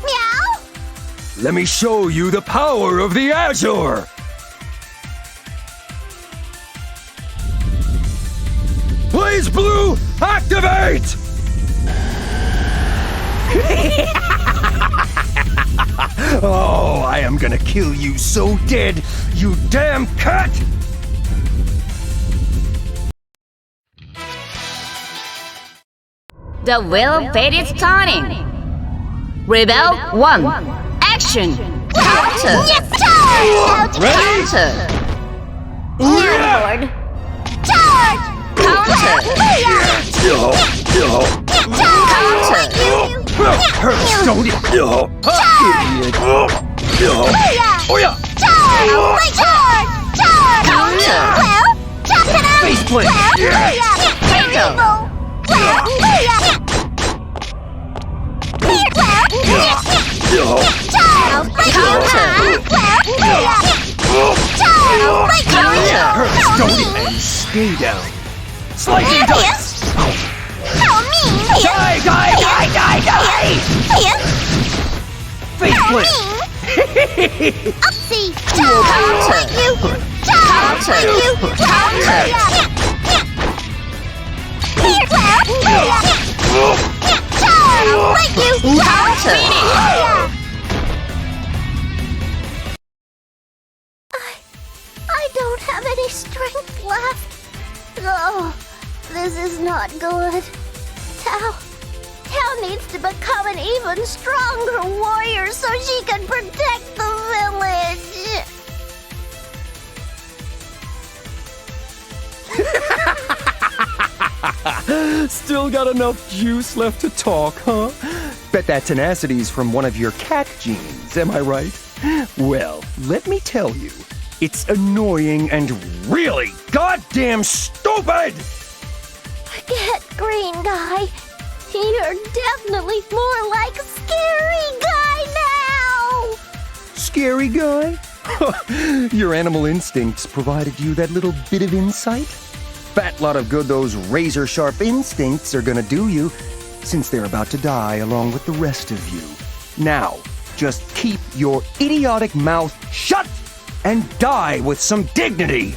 [SPEAKER 5] Meow?
[SPEAKER 3] Let me show you the power of the Azure! BlazBlue, activate! Oh, I am gonna kill you so dead, you damn cat!
[SPEAKER 6] The wheel of fate is turning. Rebel 1. Action. Counter.
[SPEAKER 5] Yes, charge!
[SPEAKER 6] Counter.
[SPEAKER 5] Lord. Charge!
[SPEAKER 6] Counter.
[SPEAKER 3] Hurts, don't it? Idiot.
[SPEAKER 5] Oh yeah! Charge! Charge!
[SPEAKER 6] Counter.
[SPEAKER 3] Faceplate!
[SPEAKER 6] Fatal.
[SPEAKER 3] Hurts, don't it? And stay down. Slicing dice!
[SPEAKER 5] How mean!
[SPEAKER 3] Die! Faceplate!
[SPEAKER 5] Upsy!
[SPEAKER 6] Counter. Counter. Counter.
[SPEAKER 5] I don't have any strength left. Oh, this is not good. Tao needs to become an even stronger warrior so she can protect the village.
[SPEAKER 3] Still got enough juice left to talk, huh? Bet that tenacity's from one of your cat genes, am I right? Well, let me tell you, it's annoying and really goddamn stupid!
[SPEAKER 5] Forget Green Guy. You're definitely more like Scary Guy now!
[SPEAKER 3] Scary guy? Your animal instincts provided you that little bit of insight? Fat lot of good those razor-sharp instincts are gonna do you, since they're about to die along with the rest of you. Now, just keep your idiotic mouth shut and die with some dignity!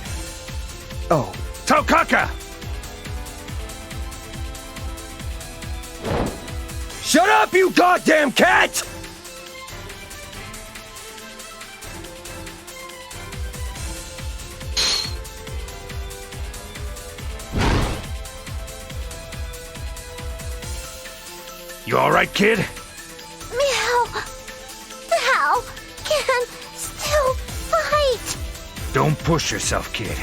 [SPEAKER 3] Oh.
[SPEAKER 4] Tokaka!
[SPEAKER 3] Shut up, you goddamn cat!
[SPEAKER 4] You alright, kid?
[SPEAKER 5] Meow. Tao can still fight.
[SPEAKER 4] Don't push yourself, kid.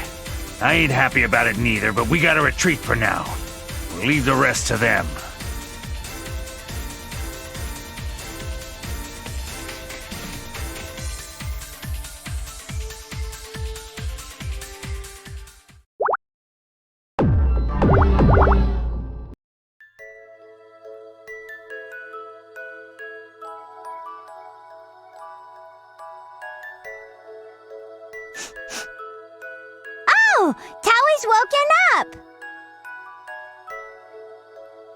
[SPEAKER 4] I ain't happy about it neither, but we gotta retreat for now. We'll leave the rest to them.
[SPEAKER 5] Oh, Tao is woken up!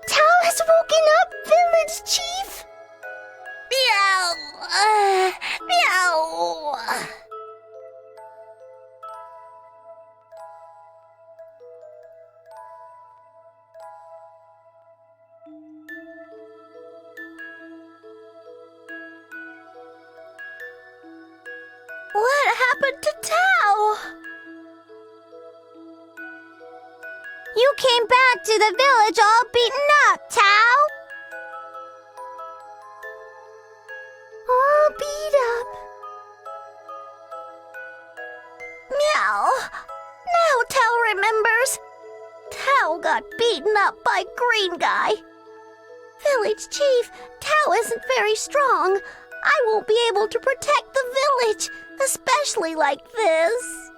[SPEAKER 5] Tao has woken up, village chief! Meow! Meow! What happened to Tao? You came back to the village all beaten up, Tao! All beat up. Meow. Now Tao remembers. Tao got beaten up by Green Guy. Village Chief, Tao isn't very strong. I won't be able to protect the village, especially like this.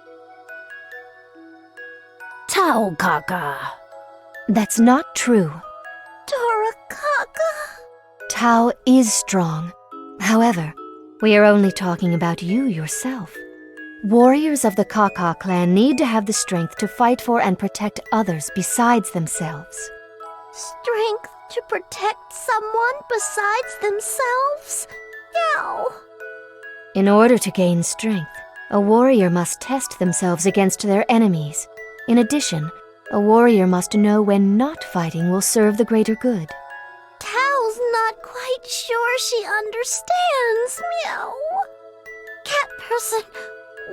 [SPEAKER 2] Tao Kaka. That's not true.
[SPEAKER 5] Tora Kaka.
[SPEAKER 16] Tao is strong. However, we are only talking about you yourself. Warriors of the Kaka clan need to have the strength to fight for and protect others besides themselves.
[SPEAKER 5] Strength to protect someone besides themselves? No.
[SPEAKER 16] In order to gain strength, a warrior must test themselves against their enemies. In addition, a warrior must know when not fighting will serve the greater good.
[SPEAKER 5] Tao's not quite sure she understands. Meow. Cat person,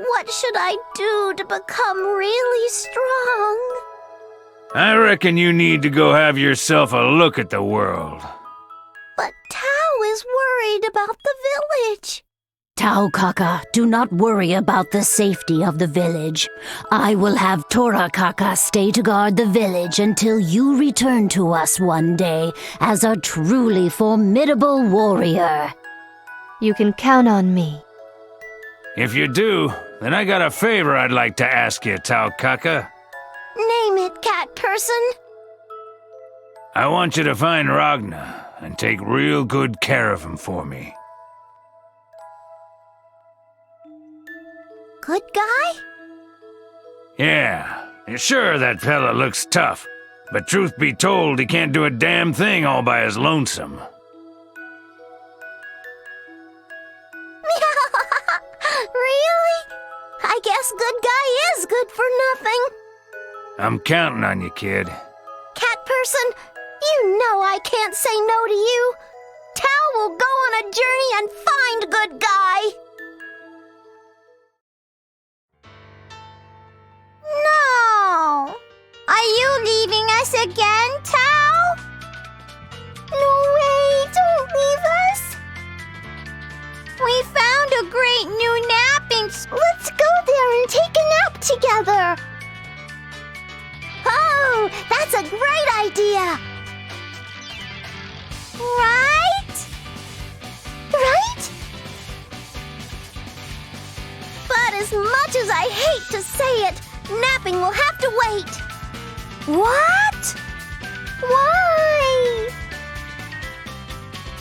[SPEAKER 5] what should I do to become really strong?
[SPEAKER 4] I reckon you need to go have yourself a look at the world.
[SPEAKER 5] But Tao is worried about the village.
[SPEAKER 13] Tao Kaka, do not worry about the safety of the village. I will have Tora Kaka stay to guard the village until you return to us one day as a truly formidable warrior.
[SPEAKER 16] You can count on me.
[SPEAKER 4] If you do, then I got a favor I'd like to ask you, Tao Kaka.
[SPEAKER 5] Name it, cat person.
[SPEAKER 4] I want you to find Ragna and take real good care of him for me.
[SPEAKER 5] Good guy?
[SPEAKER 4] Yeah, sure that fella looks tough, but truth be told, he can't do a damn thing all by his lonesome.
[SPEAKER 5] Really? I guess good guy is good for nothing.
[SPEAKER 4] I'm counting on you, kid.
[SPEAKER 5] Cat person, you know I can't say no to you. Tao will go on a journey and find good guy. No! Are you leaving us again, Tao? No way, don't leave us. We found a great new napping spot. Let's go there and take a nap together. Oh, that's a great idea. Right? Right? But as much as I hate to say it, napping will have to wait. What? Why?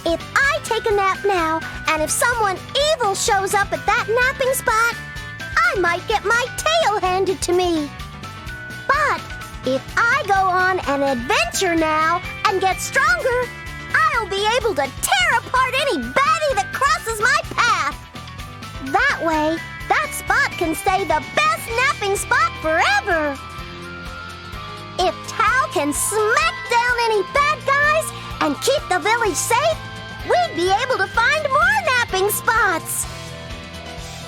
[SPEAKER 5] If I take a nap now, and if someone evil shows up at that napping spot, I might get my tail handed to me. But if I go on an adventure now and get stronger, I'll be able to tear apart any baddie that crosses my path. That way, that spot can stay the best napping spot forever. If Tao can smack down any bad guys and keep the village safe, we'd be able to find more napping spots.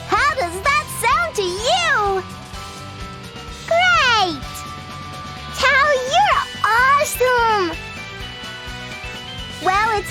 [SPEAKER 5] How does that sound to you? Great! Tao, you're awesome! Well, it's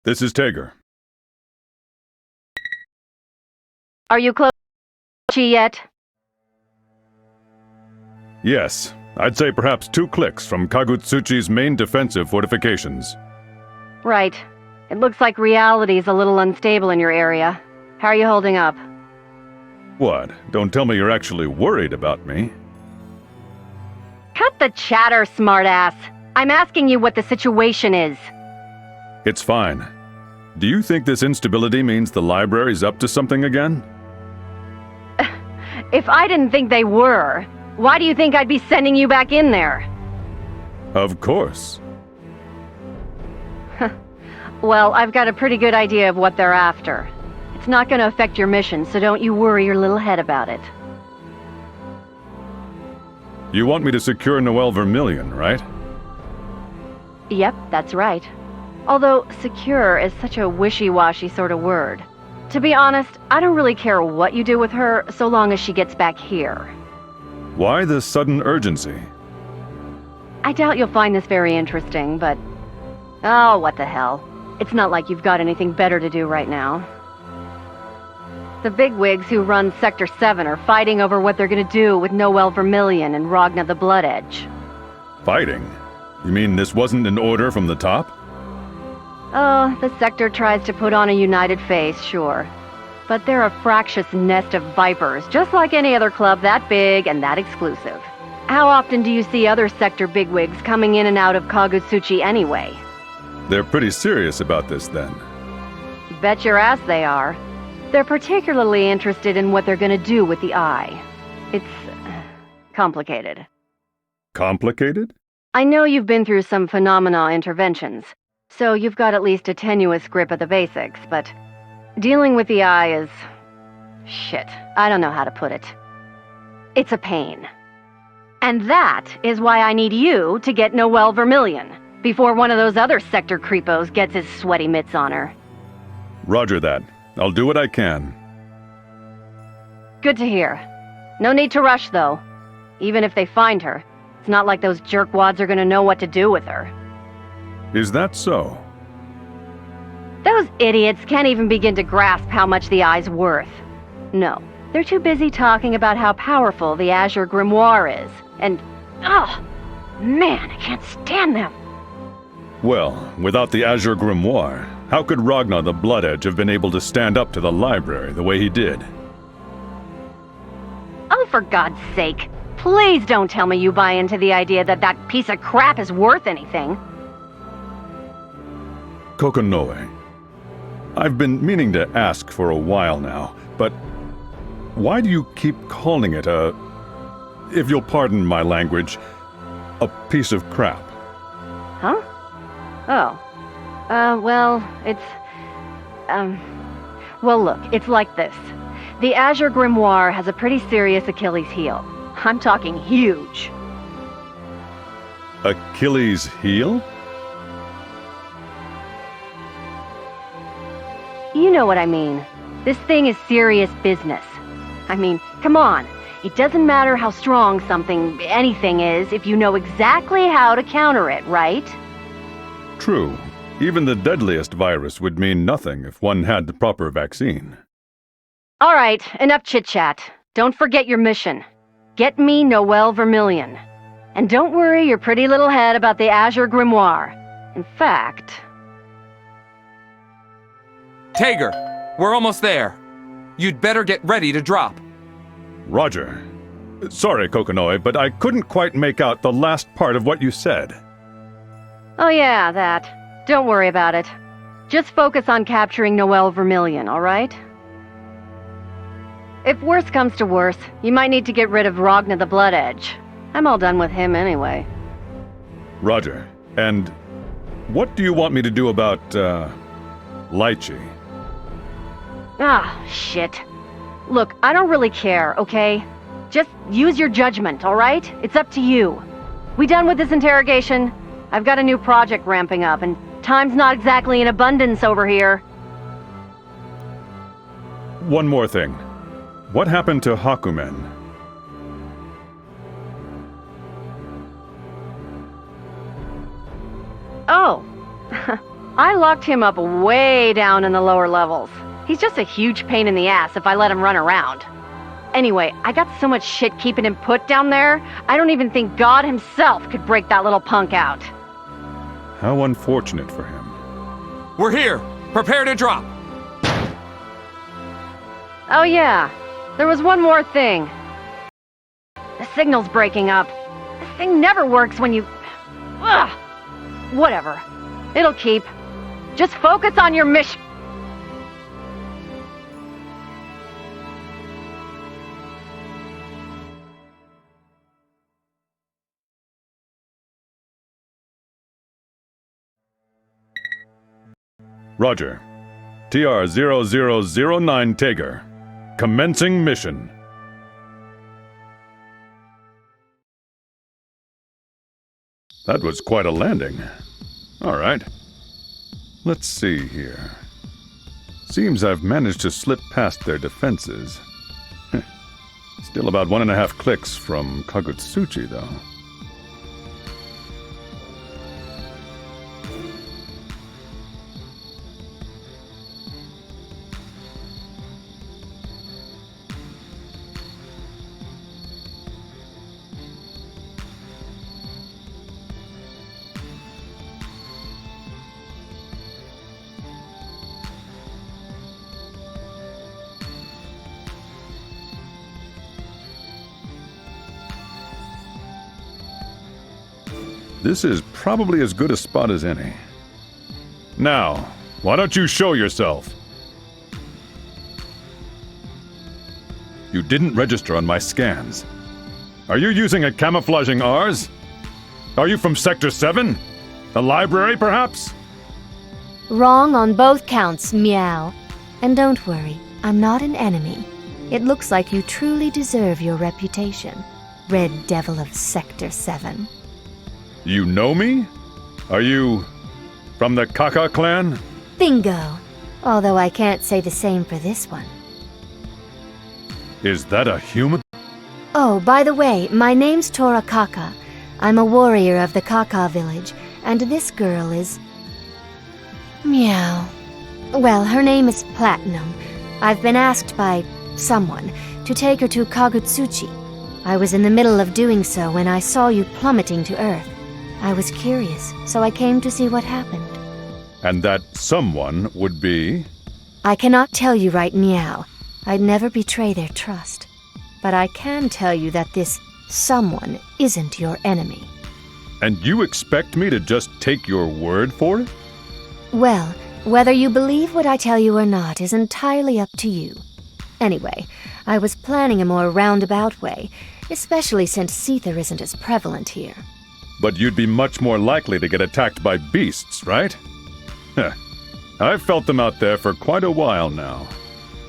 [SPEAKER 14] This is Tager.
[SPEAKER 16] Are you close yet?
[SPEAKER 14] Yes, I'd say perhaps 2 clicks from Kagutsuchi's main defensive fortifications.
[SPEAKER 16] Right. It looks like reality's a little unstable in your area. How are you holding up?
[SPEAKER 14] What? Don't tell me you're actually worried about me.
[SPEAKER 16] Cut the chatter, smartass. I'm asking you what the situation is.
[SPEAKER 14] It's fine. Do you think this instability means the library's up to something again?
[SPEAKER 16] If I didn't think they were, why do you think I'd be sending you back in there?
[SPEAKER 14] Of course.
[SPEAKER 16] Well, I've got a pretty good idea of what they're after. It's not going to affect your mission, so don't you worry your little head about it.
[SPEAKER 14] You want me to secure Noelle Vermillion, right?
[SPEAKER 16] Yep, that's right. Although, secure is such a wishy-washy sort of word. To be honest, I don't really care what you do with her, so long as she gets back here.
[SPEAKER 14] Why the sudden urgency?
[SPEAKER 16] I doubt you'll find this very interesting, but... oh, what the hell. It's not like you've got anything better to do right now. The bigwigs who run Sector 7 are fighting over what they're gonna do with Noelle Vermillion and Ragna the Blood Edge.
[SPEAKER 14] Fighting? You mean this wasn't an order from the top?
[SPEAKER 16] Oh, the sector tries to put on a united face, sure. But they're a fractious nest of vipers, just like any other club that big and that exclusive. How often do you see other sector bigwigs coming in and out of Kagutsuchi anyway?
[SPEAKER 14] They're pretty serious about this then.
[SPEAKER 16] Bet your ass they are. They're particularly interested in what they're gonna do with the eye. It's... complicated.
[SPEAKER 14] Complicated?
[SPEAKER 16] I know you've been through some phenomena interventions, so you've got at least a tenuous grip of the basics, but dealing with the eye is... shit, I don't know how to put it. It's a pain. And that is why I need you to get Noelle Vermillion, before one of those other sector creepos gets his sweaty mitts on her.
[SPEAKER 14] Roger that. I'll do what I can.
[SPEAKER 16] Good to hear. No need to rush, though. Even if they find her, it's not like those jerkwads are gonna know what to do with her.
[SPEAKER 14] Is that so?
[SPEAKER 16] Those idiots can't even begin to grasp how much the eye's worth. No, they're too busy talking about how powerful the Azure Grimoire is, and... oh, man, I can't stand them!
[SPEAKER 14] Well, without the Azure Grimoire, how could Ragna the Blood Edge have been able to stand up to the library the way he did?
[SPEAKER 16] Oh, for God's sake, please don't tell me you buy into the idea that that piece of crap is worth anything.
[SPEAKER 14] Kokonoe. I've been meaning to ask for a while now, but why do you keep calling it a, if you'll pardon my language, a piece of crap?
[SPEAKER 16] Huh? Oh. Well, it's... well, look, it's like this. The Azure Grimoire has a pretty serious Achilles heel. I'm talking huge.
[SPEAKER 14] Achilles heel?
[SPEAKER 16] You know what I mean. This thing is serious business. I mean, come on. It doesn't matter how strong anything is, if you know exactly how to counter it, right?
[SPEAKER 14] True. Even the deadliest virus would mean nothing if one had the proper vaccine.
[SPEAKER 16] All right, enough chit-chat. Don't forget your mission. Get me Noelle Vermillion. And don't worry your pretty little head about the Azure Grimoire. In fact...
[SPEAKER 12] Tager, We're almost there. You'd better get ready to drop.
[SPEAKER 17] Roger. Sorry, Kokonoi, but I couldn't quite make out the last part of what you said.
[SPEAKER 16] Oh yeah, that. Don't worry about it. Just focus on capturing Noelle Vermillion, alright? If worse comes to worse, you might need to get rid of Ragna the Blood Edge. I'm all done with him anyway.
[SPEAKER 17] Roger. And what do you want me to do about, Lychee?
[SPEAKER 16] Ah, shit. Look, I don't really care, okay? Just use your judgment, alright? It's up to you. We done with this interrogation? I've got a new project ramping up, and time's not exactly in abundance over here.
[SPEAKER 17] One more thing. What happened to Hakumen?
[SPEAKER 16] Oh. I locked him up way down in the lower levels. He's just a huge pain in the ass if I let him run around. Anyway, I got so much shit keeping him put down there, I don't even think God himself could break that little punk out.
[SPEAKER 17] How unfortunate for him.
[SPEAKER 12] We're here! Prepare to drop!
[SPEAKER 16] Oh yeah, there was one more thing. The signal's breaking up. This thing never works when you... Ugh! Whatever. It'll keep. Just focus on your mission.
[SPEAKER 17] Roger. TR-0009 Tager. Commencing mission. That was quite a landing. All right. Let's see here. Seems I've managed to slip past their defenses. Still about 1.5 clicks from Kagutsuchi, though. This is probably as good a spot as any. Now, why don't you show yourself? You didn't register on my scans. Are you using a camouflaging Rs? Are you from Sector 7? The library, perhaps?
[SPEAKER 16] Wrong on both counts, meow. And don't worry, I'm not an enemy. It looks like you truly deserve your reputation, Red Devil of Sector 7.
[SPEAKER 17] You know me? Are you from the Kaka clan?
[SPEAKER 16] Bingo! Although I can't say the same for this one.
[SPEAKER 17] Is that a human?
[SPEAKER 16] Oh, by the way, my name's Tora Kaka. I'm a warrior of the Kaka village, and this girl is... Meow. Well, her name is Platinum. I've been asked by someone to take her to Kagutsuchi. I was in the middle of doing so when I saw you plummeting to Earth. I was curious, so I came to see what happened.
[SPEAKER 17] And that someone would be?
[SPEAKER 16] I cannot tell you right now. I'd never betray their trust. But I can tell you that this someone isn't your enemy.
[SPEAKER 17] And you expect me to just take your word for it?
[SPEAKER 16] Well, whether you believe what I tell you or not is entirely up to you. Anyway, I was planning a more roundabout way, especially since Seether isn't as prevalent here.
[SPEAKER 17] But you'd be much more likely to get attacked by beasts, right? Heh. I've felt them out there for quite a while now.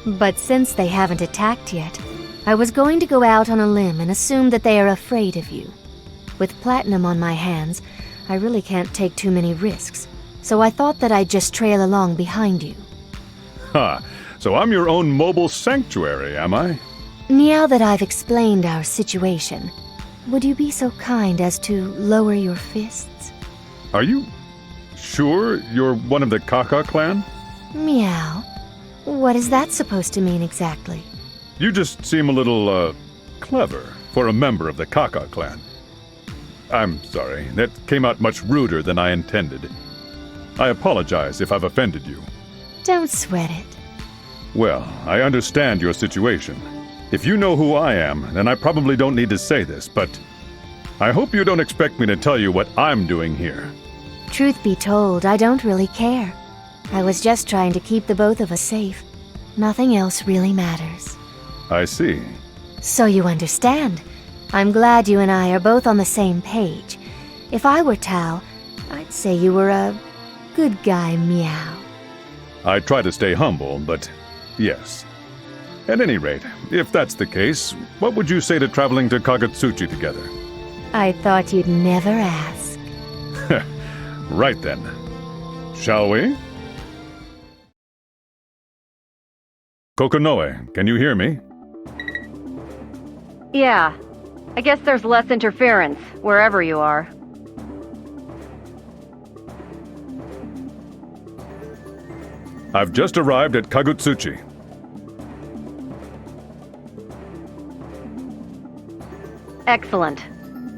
[SPEAKER 16] But since they haven't attacked yet, I was going to go out on a limb and assume that they are afraid of you. With Platinum on my hands, I really can't take too many risks, so I thought that I'd just trail along behind you.
[SPEAKER 17] Ha! So I'm your own mobile sanctuary, am I?
[SPEAKER 16] Now that I've explained our situation, would you be so kind as to lower your fists?
[SPEAKER 17] Are you sure you're one of the Kaka clan?
[SPEAKER 16] Meow. What is that supposed to mean exactly?
[SPEAKER 17] You just seem a little, clever for a member of the Kaka clan. I'm sorry, that came out much ruder than I intended. I apologize if I've offended you.
[SPEAKER 16] Don't sweat it.
[SPEAKER 17] Well, I understand your situation. If you know who I am, then I probably don't need to say this, but I hope you don't expect me to tell you what I'm doing here.
[SPEAKER 16] Truth be told, I don't really care. I was just trying to keep the both of us safe. Nothing else really matters.
[SPEAKER 17] I see.
[SPEAKER 16] So you understand. I'm glad you and I are both on the same page. If I were Tao, I'd say you were a good guy, meow.
[SPEAKER 17] I try to stay humble, but yes. At any rate, if that's the case, what would you say to traveling to Kagutsuchi together?
[SPEAKER 16] I thought you'd never ask.
[SPEAKER 17] Right then. Shall we? Kokonoe, can you hear me?
[SPEAKER 18] Yeah. I guess there's less interference, wherever you are.
[SPEAKER 17] I've just arrived at Kagutsuchi.
[SPEAKER 18] Excellent.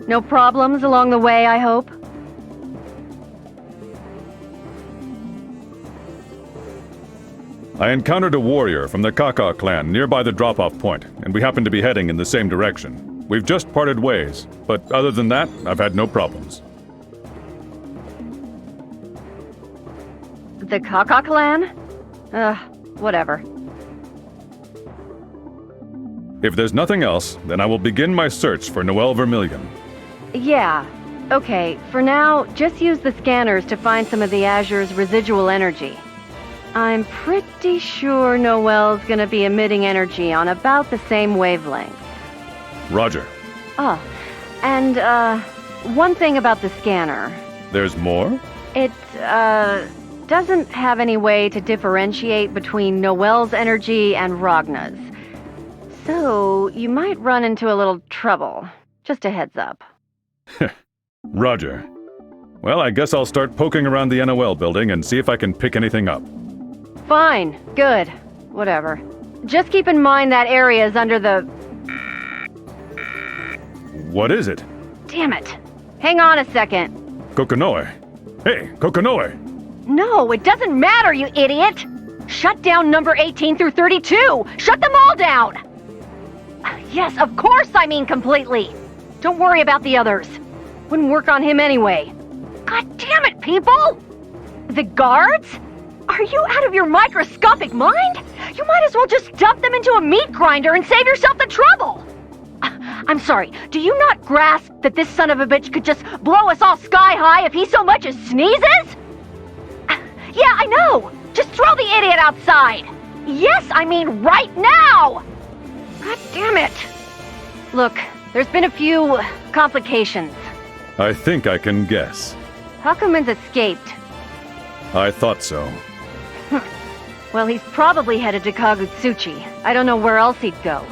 [SPEAKER 18] No problems along the way, I hope?
[SPEAKER 17] I encountered a warrior from the Kaka clan nearby the drop-off point, and we happen to be heading in the same direction. We've just parted ways, but other than that, I've had no problems.
[SPEAKER 18] The Kaka clan? Whatever.
[SPEAKER 17] If there's nothing else, then I will begin my search for Noelle Vermillion.
[SPEAKER 18] Yeah. Okay, for now, just use the scanners to find some of the Azure's residual energy. I'm pretty sure Noelle's gonna be emitting energy on about the same wavelength.
[SPEAKER 17] Roger.
[SPEAKER 18] Oh, and, one thing about the scanner.
[SPEAKER 17] There's more?
[SPEAKER 18] It, doesn't have any way to differentiate between Noelle's energy and Ragna's. So, you might run into a little trouble. Just a heads up.
[SPEAKER 17] Roger. Well, I guess I'll start poking around the NOL building and see if I can pick anything up.
[SPEAKER 18] Fine. Good. Whatever. Just keep in mind that area is under the...
[SPEAKER 17] What is it?
[SPEAKER 18] Damn it. Hang on a second.
[SPEAKER 17] Kokonoe. Hey, Kokonoe!
[SPEAKER 18] No, it doesn't matter, you idiot! Shut down number 18 through 32! Shut them all down! Yes, of course I mean completely! Don't worry about the others. Wouldn't work on him anyway. God damn it, people! The guards? Are you out of your microscopic mind? You might as well just dump them into a meat grinder and save yourself the trouble! I'm sorry, do you not grasp that this son of a bitch could just blow us all sky high if he so much as sneezes? Yeah, I know! Just throw the idiot outside! Yes, I mean right now! God damn it! Look, there's been a few complications.
[SPEAKER 17] I think I can guess.
[SPEAKER 18] Huckleman's escaped.
[SPEAKER 17] I thought so.
[SPEAKER 18] Well, he's probably headed to Kagutsuchi. I don't know where else he'd go.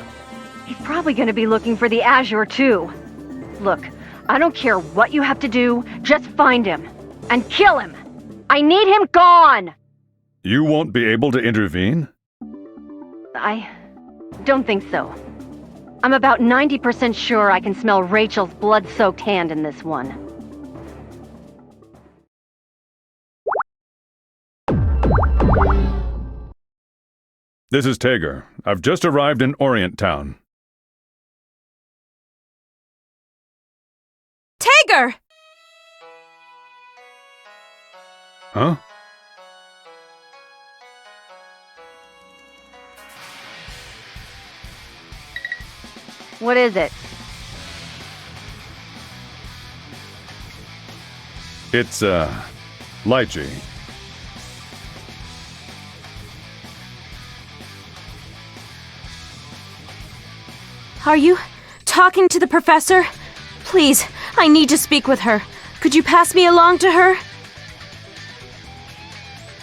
[SPEAKER 18] He's probably gonna be looking for the Azure too. Look, I don't care what you have to do, just find him. And kill him! I need him gone!
[SPEAKER 17] You won't be able to intervene?
[SPEAKER 18] I don't think so. I'm about 90% sure I can smell Rachel's blood-soaked hand in this one.
[SPEAKER 17] This is Tager. I've just arrived in Orient Town.
[SPEAKER 15] Tager!
[SPEAKER 17] Huh?
[SPEAKER 18] What is it?
[SPEAKER 17] It's, lychee.
[SPEAKER 15] Are you talking to the professor? Please, I need to speak with her. Could you pass me along to her?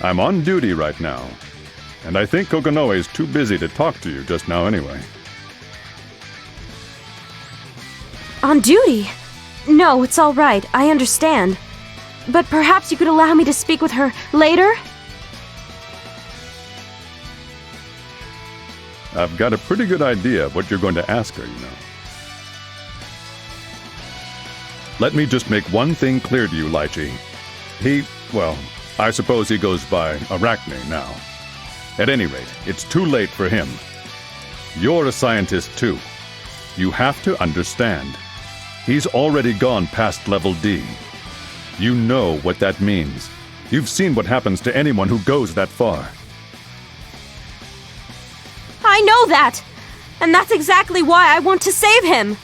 [SPEAKER 17] I'm on duty right now, and I think Kokonoe is too busy to talk to you just now anyway.
[SPEAKER 15] On duty? No, it's all right. I understand. But perhaps you could allow me to speak with her later?
[SPEAKER 17] I've got a pretty good idea of what you're going to ask her, you know. Let me just make one thing clear to you, Lychee. Well, I suppose he goes by Arachne now. At any rate, it's too late for him. You're a scientist too. You have to understand. He's already gone past level D. You know what that means. You've seen what happens to anyone who goes that far.
[SPEAKER 15] I know that! And that's exactly why I want to save him!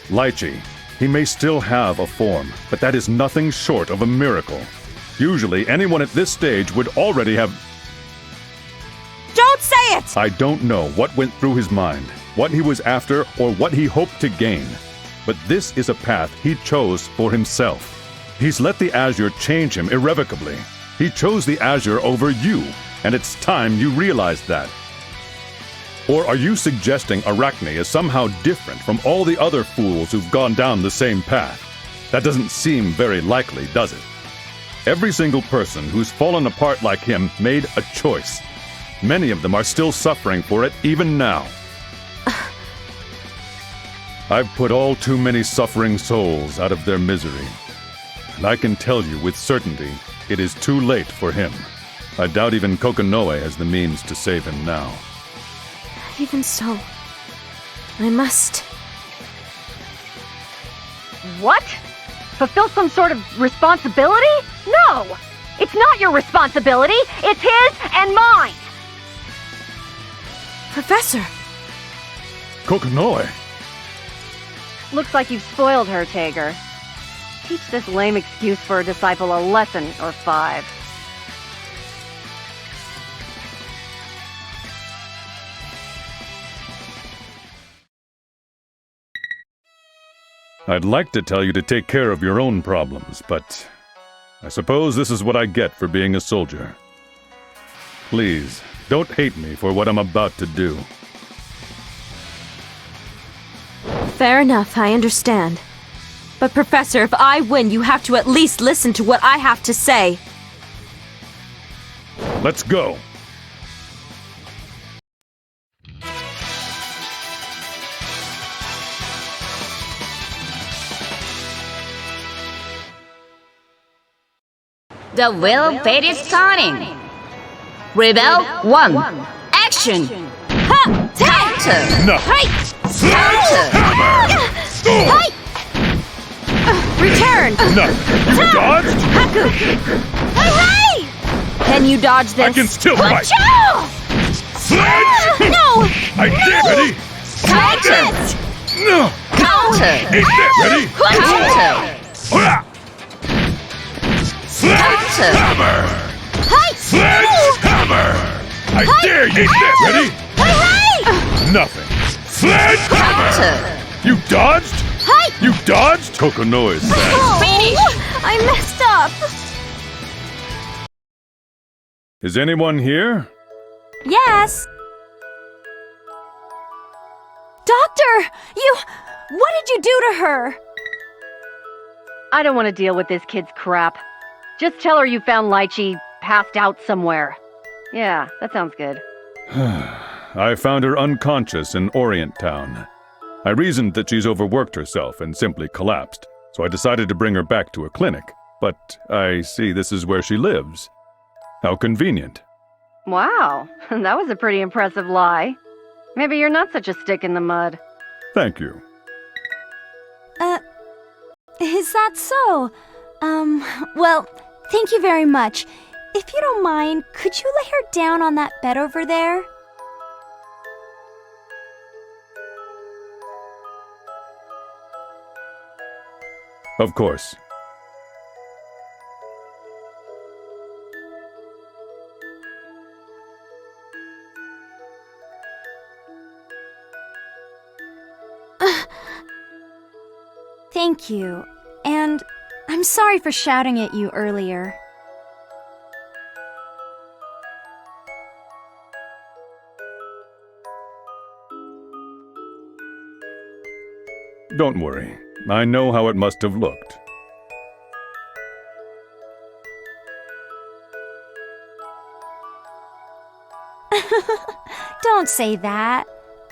[SPEAKER 17] Lychee, he may still have a form, but that is nothing short of a miracle. Usually, anyone at this stage would already have...
[SPEAKER 15] Don't say it!
[SPEAKER 17] I don't know what went through his mind, what he was after, or what he hoped to gain. But this is a path he chose for himself. He's let the Azure change him irrevocably. He chose the Azure over you, and it's time you realized that. Or are you suggesting Arachne is somehow different from all the other fools who've gone down the same path? That doesn't seem very likely, does it? Every single person who's fallen apart like him made a choice. Many of them are still suffering for it even now. I've put all too many suffering souls out of their misery. And I can tell you with certainty, it is too late for him. I doubt even Kokonoe has the means to save him now.
[SPEAKER 15] Even so, I must...
[SPEAKER 18] What? Fulfill some sort of responsibility? No! It's not your responsibility! It's his and mine!
[SPEAKER 15] Professor!
[SPEAKER 17] Kokonoe!
[SPEAKER 18] Looks like you've spoiled her, Tager. Teach this lame excuse for a disciple a lesson or 5.
[SPEAKER 17] I'd like to tell you to take care of your own problems, but I suppose this is what I get for being a soldier. Please, don't hate me for what I'm about to do.
[SPEAKER 15] Fair enough, I understand. But Professor, if I win, you have to at least listen to what I have to say.
[SPEAKER 17] Let's go.
[SPEAKER 6] The wheel of fate is turning. Rebel 1. Action! Ha! Counter!
[SPEAKER 17] No!
[SPEAKER 6] Counter!
[SPEAKER 15] Return!
[SPEAKER 17] No! You dodged?
[SPEAKER 15] Haku! Hey! Can you dodge this?
[SPEAKER 17] I can still fight!
[SPEAKER 15] Sledge! No!
[SPEAKER 17] I did! Ready?
[SPEAKER 6] Counter!
[SPEAKER 17] No!
[SPEAKER 6] Counter!
[SPEAKER 17] Ain't that ready?
[SPEAKER 6] Counter!
[SPEAKER 17] Sledgehammer! Sledgehammer! I dare you! Ain't that ready? Nothing. Sledgehammer! You dodged? You dodged? Kokonoe said.
[SPEAKER 15] I messed up!
[SPEAKER 17] Is anyone here?
[SPEAKER 15] Yes! Doctor! What did you do to her?
[SPEAKER 18] I don't want to deal with this kid's crap. Just tell her you found Lychee passed out somewhere. Yeah, that sounds good.
[SPEAKER 17] I found her unconscious in Orient Town. I reasoned that she's overworked herself and simply collapsed, so I decided to bring her back to a clinic. But I see this is where she lives. How convenient.
[SPEAKER 18] Wow, that was a pretty impressive lie. Maybe you're not such a stick in the mud.
[SPEAKER 17] Thank you.
[SPEAKER 19] Is that so? Well, thank you very much. If you don't mind, could you lay her down on that bed over there?
[SPEAKER 17] Of course.
[SPEAKER 19] Thank you. And I'm sorry for shouting at you earlier.
[SPEAKER 17] Don't worry. I know how it must have looked.
[SPEAKER 19] Don't say that.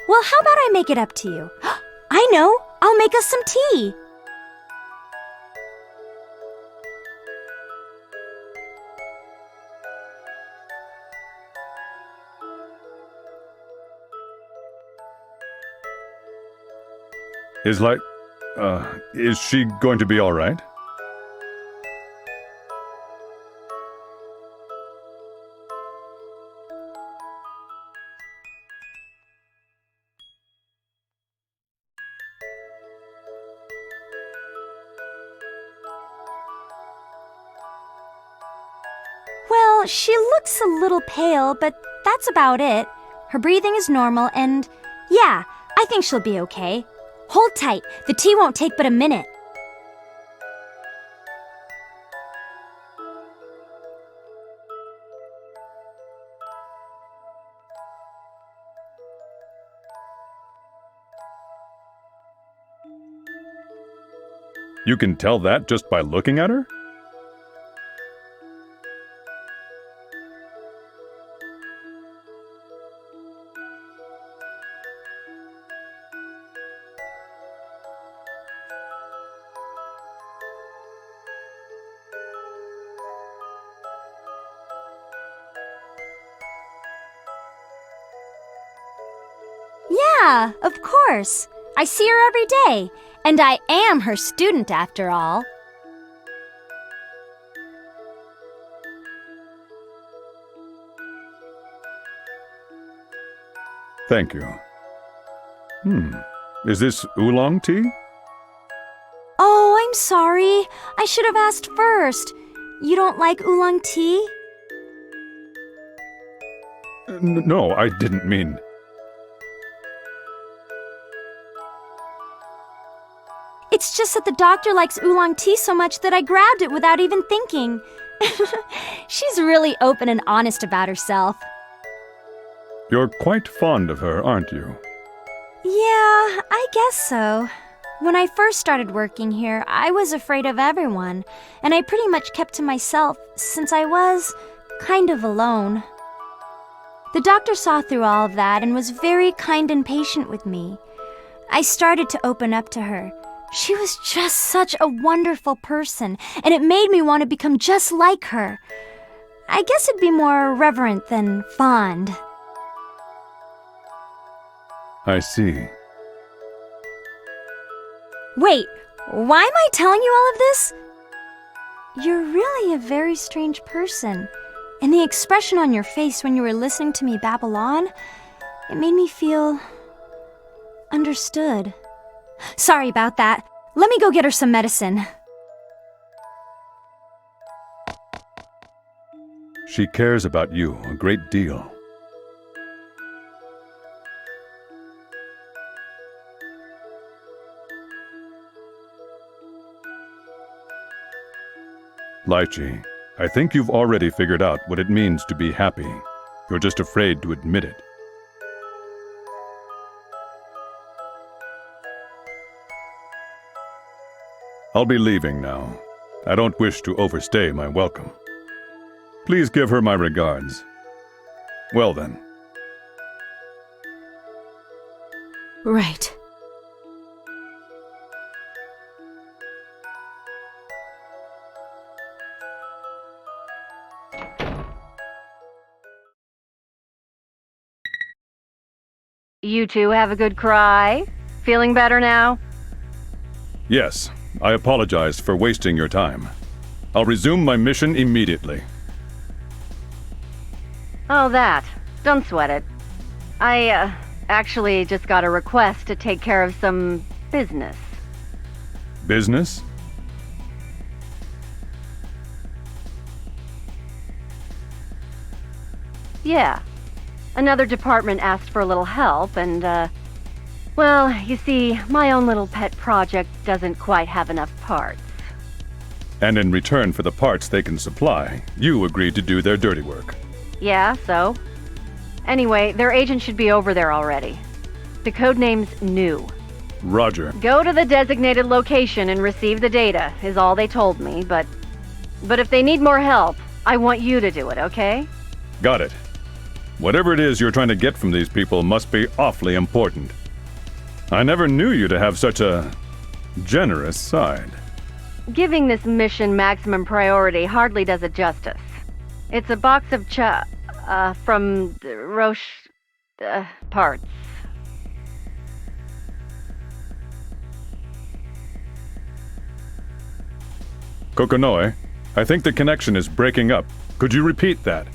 [SPEAKER 19] Well, how about I make it up to you? I know! I'll make us some tea!
[SPEAKER 17] Is she going to be all right?
[SPEAKER 19] Well, she looks a little pale, but that's about it. Her breathing is normal, and yeah, I think she'll be okay. Hold tight, the tea won't take but a minute.
[SPEAKER 17] You can tell that just by looking at her?
[SPEAKER 19] Yeah, of course. I see her every day, and I am her student after all.
[SPEAKER 17] Thank you. Is this oolong tea?
[SPEAKER 19] Oh, I'm sorry. I should have asked first. You don't like oolong tea?
[SPEAKER 17] No, I didn't mean...
[SPEAKER 19] It's just that the doctor likes oolong tea so much that I grabbed it without even thinking. She's really open and honest about herself.
[SPEAKER 17] You're quite fond of her, aren't you?
[SPEAKER 19] Yeah, I guess so. When I first started working here, I was afraid of everyone, and I pretty much kept to myself since I was kind of alone. The doctor saw through all of that and was very kind and patient with me. I started to open up to her. She was just such a wonderful person, and it made me want to become just like her. I guess it'd be more reverent than fond.
[SPEAKER 17] I see.
[SPEAKER 19] Wait, why am I telling you all of this? You're really a very strange person, and the expression on your face when you were listening to me babble on, it made me feel understood. Sorry about that. Let me go get her some medicine.
[SPEAKER 17] She cares about you a great deal. Lychee, I think you've already figured out what it means to be happy. You're just afraid to admit it. I'll be leaving now. I don't wish to overstay my welcome. Please give her my regards. Well then.
[SPEAKER 15] Right.
[SPEAKER 18] You two have a good cry? Feeling better now?
[SPEAKER 17] Yes, I apologize for wasting your time. I'll resume my mission immediately.
[SPEAKER 18] Oh, that. Don't sweat it. I, actually just got a request to take care of some business.
[SPEAKER 17] Business?
[SPEAKER 18] Yeah. Another department asked for a little help, and, well, you see, my own little pet project doesn't quite have enough parts.
[SPEAKER 17] And in return for the parts they can supply, you agreed to do their dirty work.
[SPEAKER 18] Yeah, so? Anyway, their agent should be over there already. The codename's New.
[SPEAKER 17] Roger.
[SPEAKER 18] Go to the designated location and receive the data, is all they told me, but if they need more help, I want you to do it, okay?
[SPEAKER 17] Got it. Whatever it is you're trying to get from these people must be awfully important. I never knew you to have such a generous side.
[SPEAKER 18] Giving this mission maximum priority hardly does it justice. It's a box of from the Roche parts.
[SPEAKER 17] Kokonoe, I think the connection is breaking up. Could you repeat that?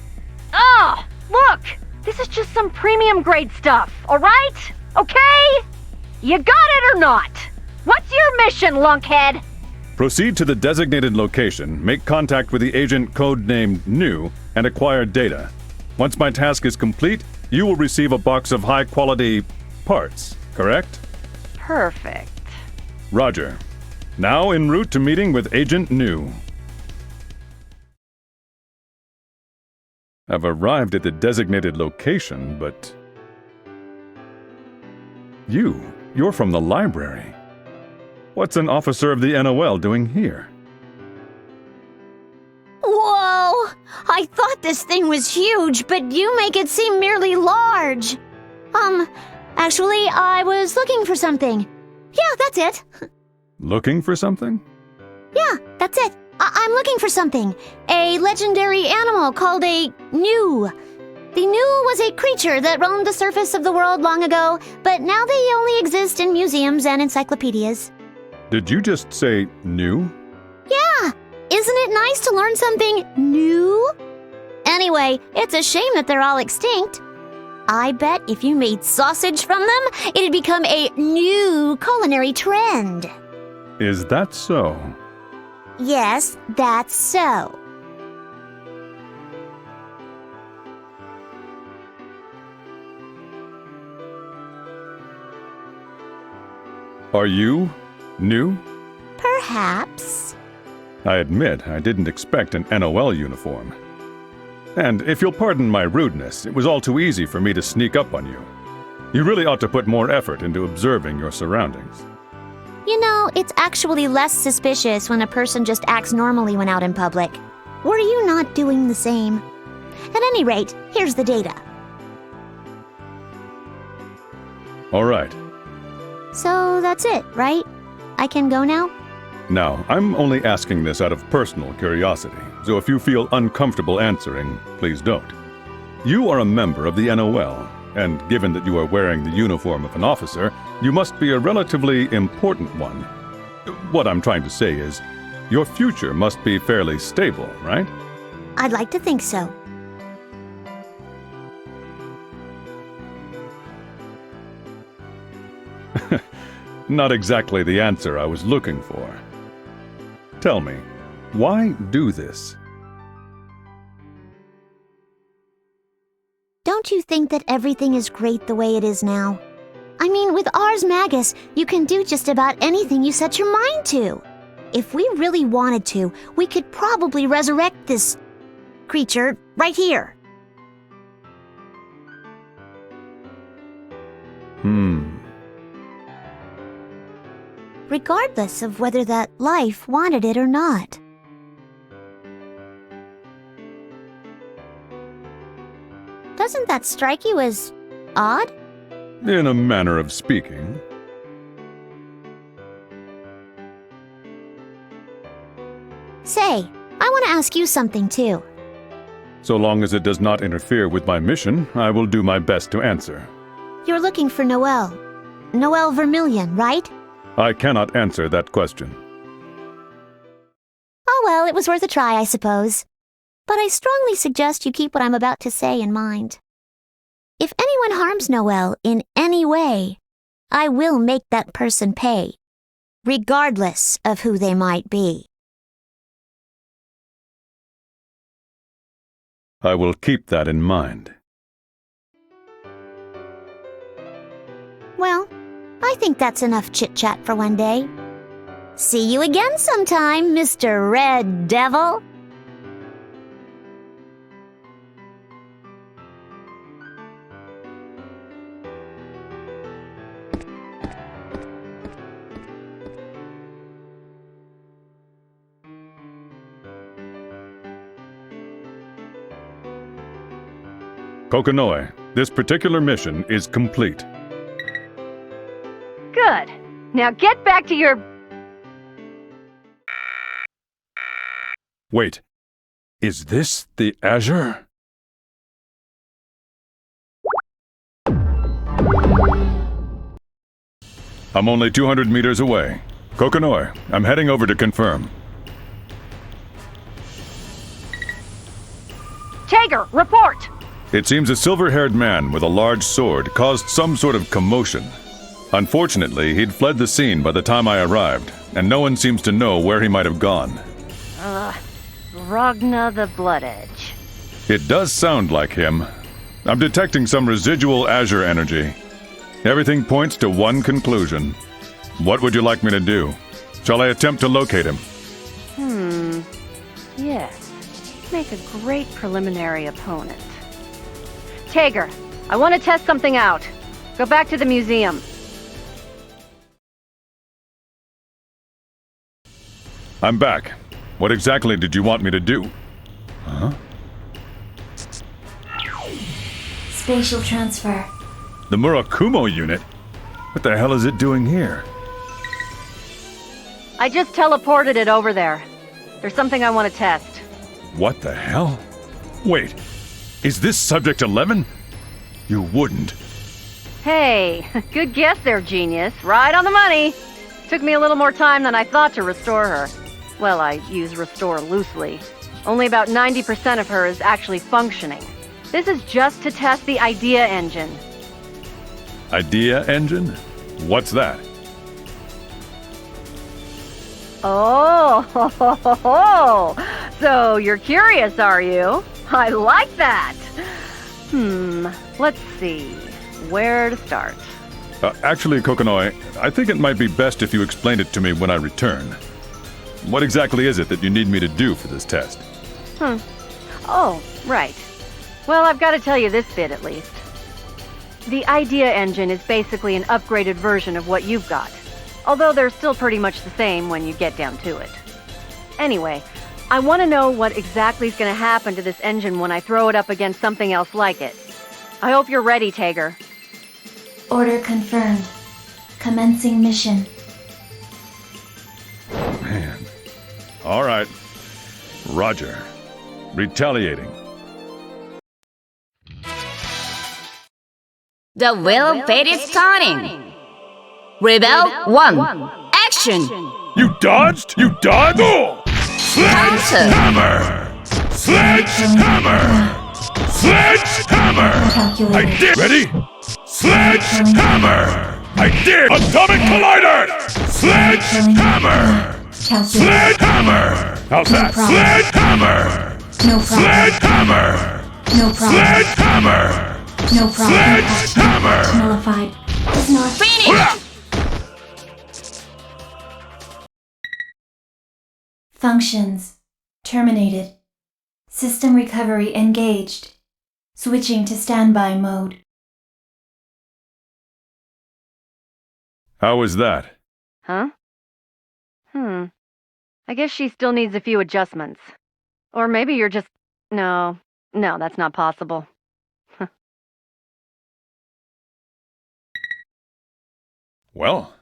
[SPEAKER 18] Oh, look! This is just some premium grade stuff, alright? Okay? You got it or not? What's your mission, lunkhead?
[SPEAKER 17] Proceed to the designated location, make contact with the agent codenamed New, and acquire data. Once my task is complete, you will receive a box of high-quality parts, correct?
[SPEAKER 18] Perfect.
[SPEAKER 17] Roger. Now en route to meeting with Agent New. I've arrived at the designated location, but... You're from the library. What's an officer of the NOL doing here?
[SPEAKER 7] Whoa! I thought this thing was huge, but you make it seem merely large. Actually, I was looking for something. Yeah, that's it.
[SPEAKER 17] Looking for something?
[SPEAKER 7] Yeah, that's it. I'm looking for something. A legendary animal called a New. The New was a creature that roamed the surface of the world long ago, but now they only exist in museums and encyclopedias.
[SPEAKER 17] Did you just say new?
[SPEAKER 7] Yeah! Isn't it nice to learn something new? Anyway, it's a shame that they're all extinct. I bet if you made sausage from them, it'd become a new culinary trend.
[SPEAKER 17] Is that so?
[SPEAKER 7] Yes, that's so.
[SPEAKER 17] Are you new?
[SPEAKER 7] Perhaps.
[SPEAKER 17] I admit I didn't expect an NOL uniform. And if you'll pardon my rudeness, it was all too easy for me to sneak up on you. You really ought to put more effort into observing your surroundings.
[SPEAKER 7] You know, it's actually less suspicious when a person just acts normally when out in public. Were you not doing the same? At any rate, here's the data.
[SPEAKER 17] All right.
[SPEAKER 7] So that's it, right? I can go now?
[SPEAKER 17] Now, I'm only asking this out of personal curiosity, so if you feel uncomfortable answering, please don't. You are a member of the NOL, and given that you are wearing the uniform of an officer, you must be a relatively important one. What I'm trying to say is, your future must be fairly stable, right?
[SPEAKER 7] I'd like to think so.
[SPEAKER 17] Not exactly the answer I was looking for. Tell me, why do this?
[SPEAKER 7] Don't you think that everything is great the way it is now? I mean, with Ars Magus, you can do just about anything you set your mind to. If we really wanted to, we could probably resurrect this creature right here. Regardless of whether that life wanted it or not. Doesn't that strike you as odd?
[SPEAKER 17] In a manner of speaking.
[SPEAKER 7] Say, I want to ask you something too.
[SPEAKER 17] So long as it does not interfere with my mission, I will do my best to answer.
[SPEAKER 7] You're looking for Noelle. Noelle Vermilion, right?
[SPEAKER 17] I cannot answer that question.
[SPEAKER 7] Oh well, it was worth a try, I suppose. But I strongly suggest you keep what I'm about to say in mind. If anyone harms Noelle in any way, I will make that person pay, regardless of who they might be.
[SPEAKER 17] I will keep that in mind.
[SPEAKER 7] Well, I think that's enough chit-chat for one day. See you again sometime, Mr. Red Devil.
[SPEAKER 17] Kokonoi, this particular mission is complete.
[SPEAKER 18] Good. Now get back to your...
[SPEAKER 17] Wait, is this the Azure? I'm only 200 meters away. Kokonoi, I'm heading over to confirm.
[SPEAKER 18] Tager, report!
[SPEAKER 17] It seems a silver-haired man with a large sword caused some sort of commotion. Unfortunately, he'd fled the scene by the time I arrived, and no one seems to know where he might have gone.
[SPEAKER 18] Ragna the Blood Edge.
[SPEAKER 17] It does sound like him. I'm detecting some residual Azure energy. Everything points to one conclusion. What would you like me to do? Shall I attempt to locate him?
[SPEAKER 18] Yes. Make a great preliminary opponent. Tager, I want to test something out. Go back to the museum.
[SPEAKER 17] I'm back. What exactly did you want me to do? Huh?
[SPEAKER 20] Spatial transfer.
[SPEAKER 17] The Murakumo unit? What the hell is it doing here?
[SPEAKER 18] I just teleported it over there. There's something I want to test.
[SPEAKER 17] What the hell? Wait, is this Subject 11? You wouldn't.
[SPEAKER 18] Hey, good guess there, genius. Right on the money. Took me a little more time than I thought to restore her. Well, I use restore loosely. Only about 90% of her is actually functioning. This is just to test the idea engine.
[SPEAKER 17] Idea engine? What's that?
[SPEAKER 18] Oh, so you're curious, are you? I like that. Let's see. Where to start?
[SPEAKER 17] Actually, Kokonoi, I think it might be best if you explain it to me when I return. What exactly is it that you need me to do for this test?
[SPEAKER 18] Oh, right. Well, I've got to tell you this bit at least. The idea engine is basically an upgraded version of what you've got. Although they're still pretty much the same when you get down to it. Anyway, I want to know what exactly is going to happen to this engine when I throw it up against something else like it. I hope you're ready, Tager.
[SPEAKER 20] Order confirmed. Commencing mission.
[SPEAKER 17] Man. All right. Roger. Retaliating.
[SPEAKER 6] The wheel of fate is starting. Rebel 1. Action!
[SPEAKER 17] You dodged? You dodged? Oh!
[SPEAKER 6] Sledgehammer!
[SPEAKER 17] Sledgehammer! Sledgehammer! I did! Ready? Sledgehammer! I did! Atomic Collider! Sledgehammer! Sledgehammer! How's that? Sledgehammer!
[SPEAKER 20] No problem.
[SPEAKER 17] Sledgehammer!
[SPEAKER 20] No problem.
[SPEAKER 17] Sledgehammer!
[SPEAKER 20] No problem.
[SPEAKER 17] Sledgehammer!
[SPEAKER 20] Nullified. Ignore.
[SPEAKER 6] Finish!
[SPEAKER 20] Functions. Terminated. System recovery engaged. Switching to standby mode.
[SPEAKER 17] How was that?
[SPEAKER 18] Huh? I guess she still needs a few adjustments. Or maybe you're just... No, that's not possible.
[SPEAKER 17] Well,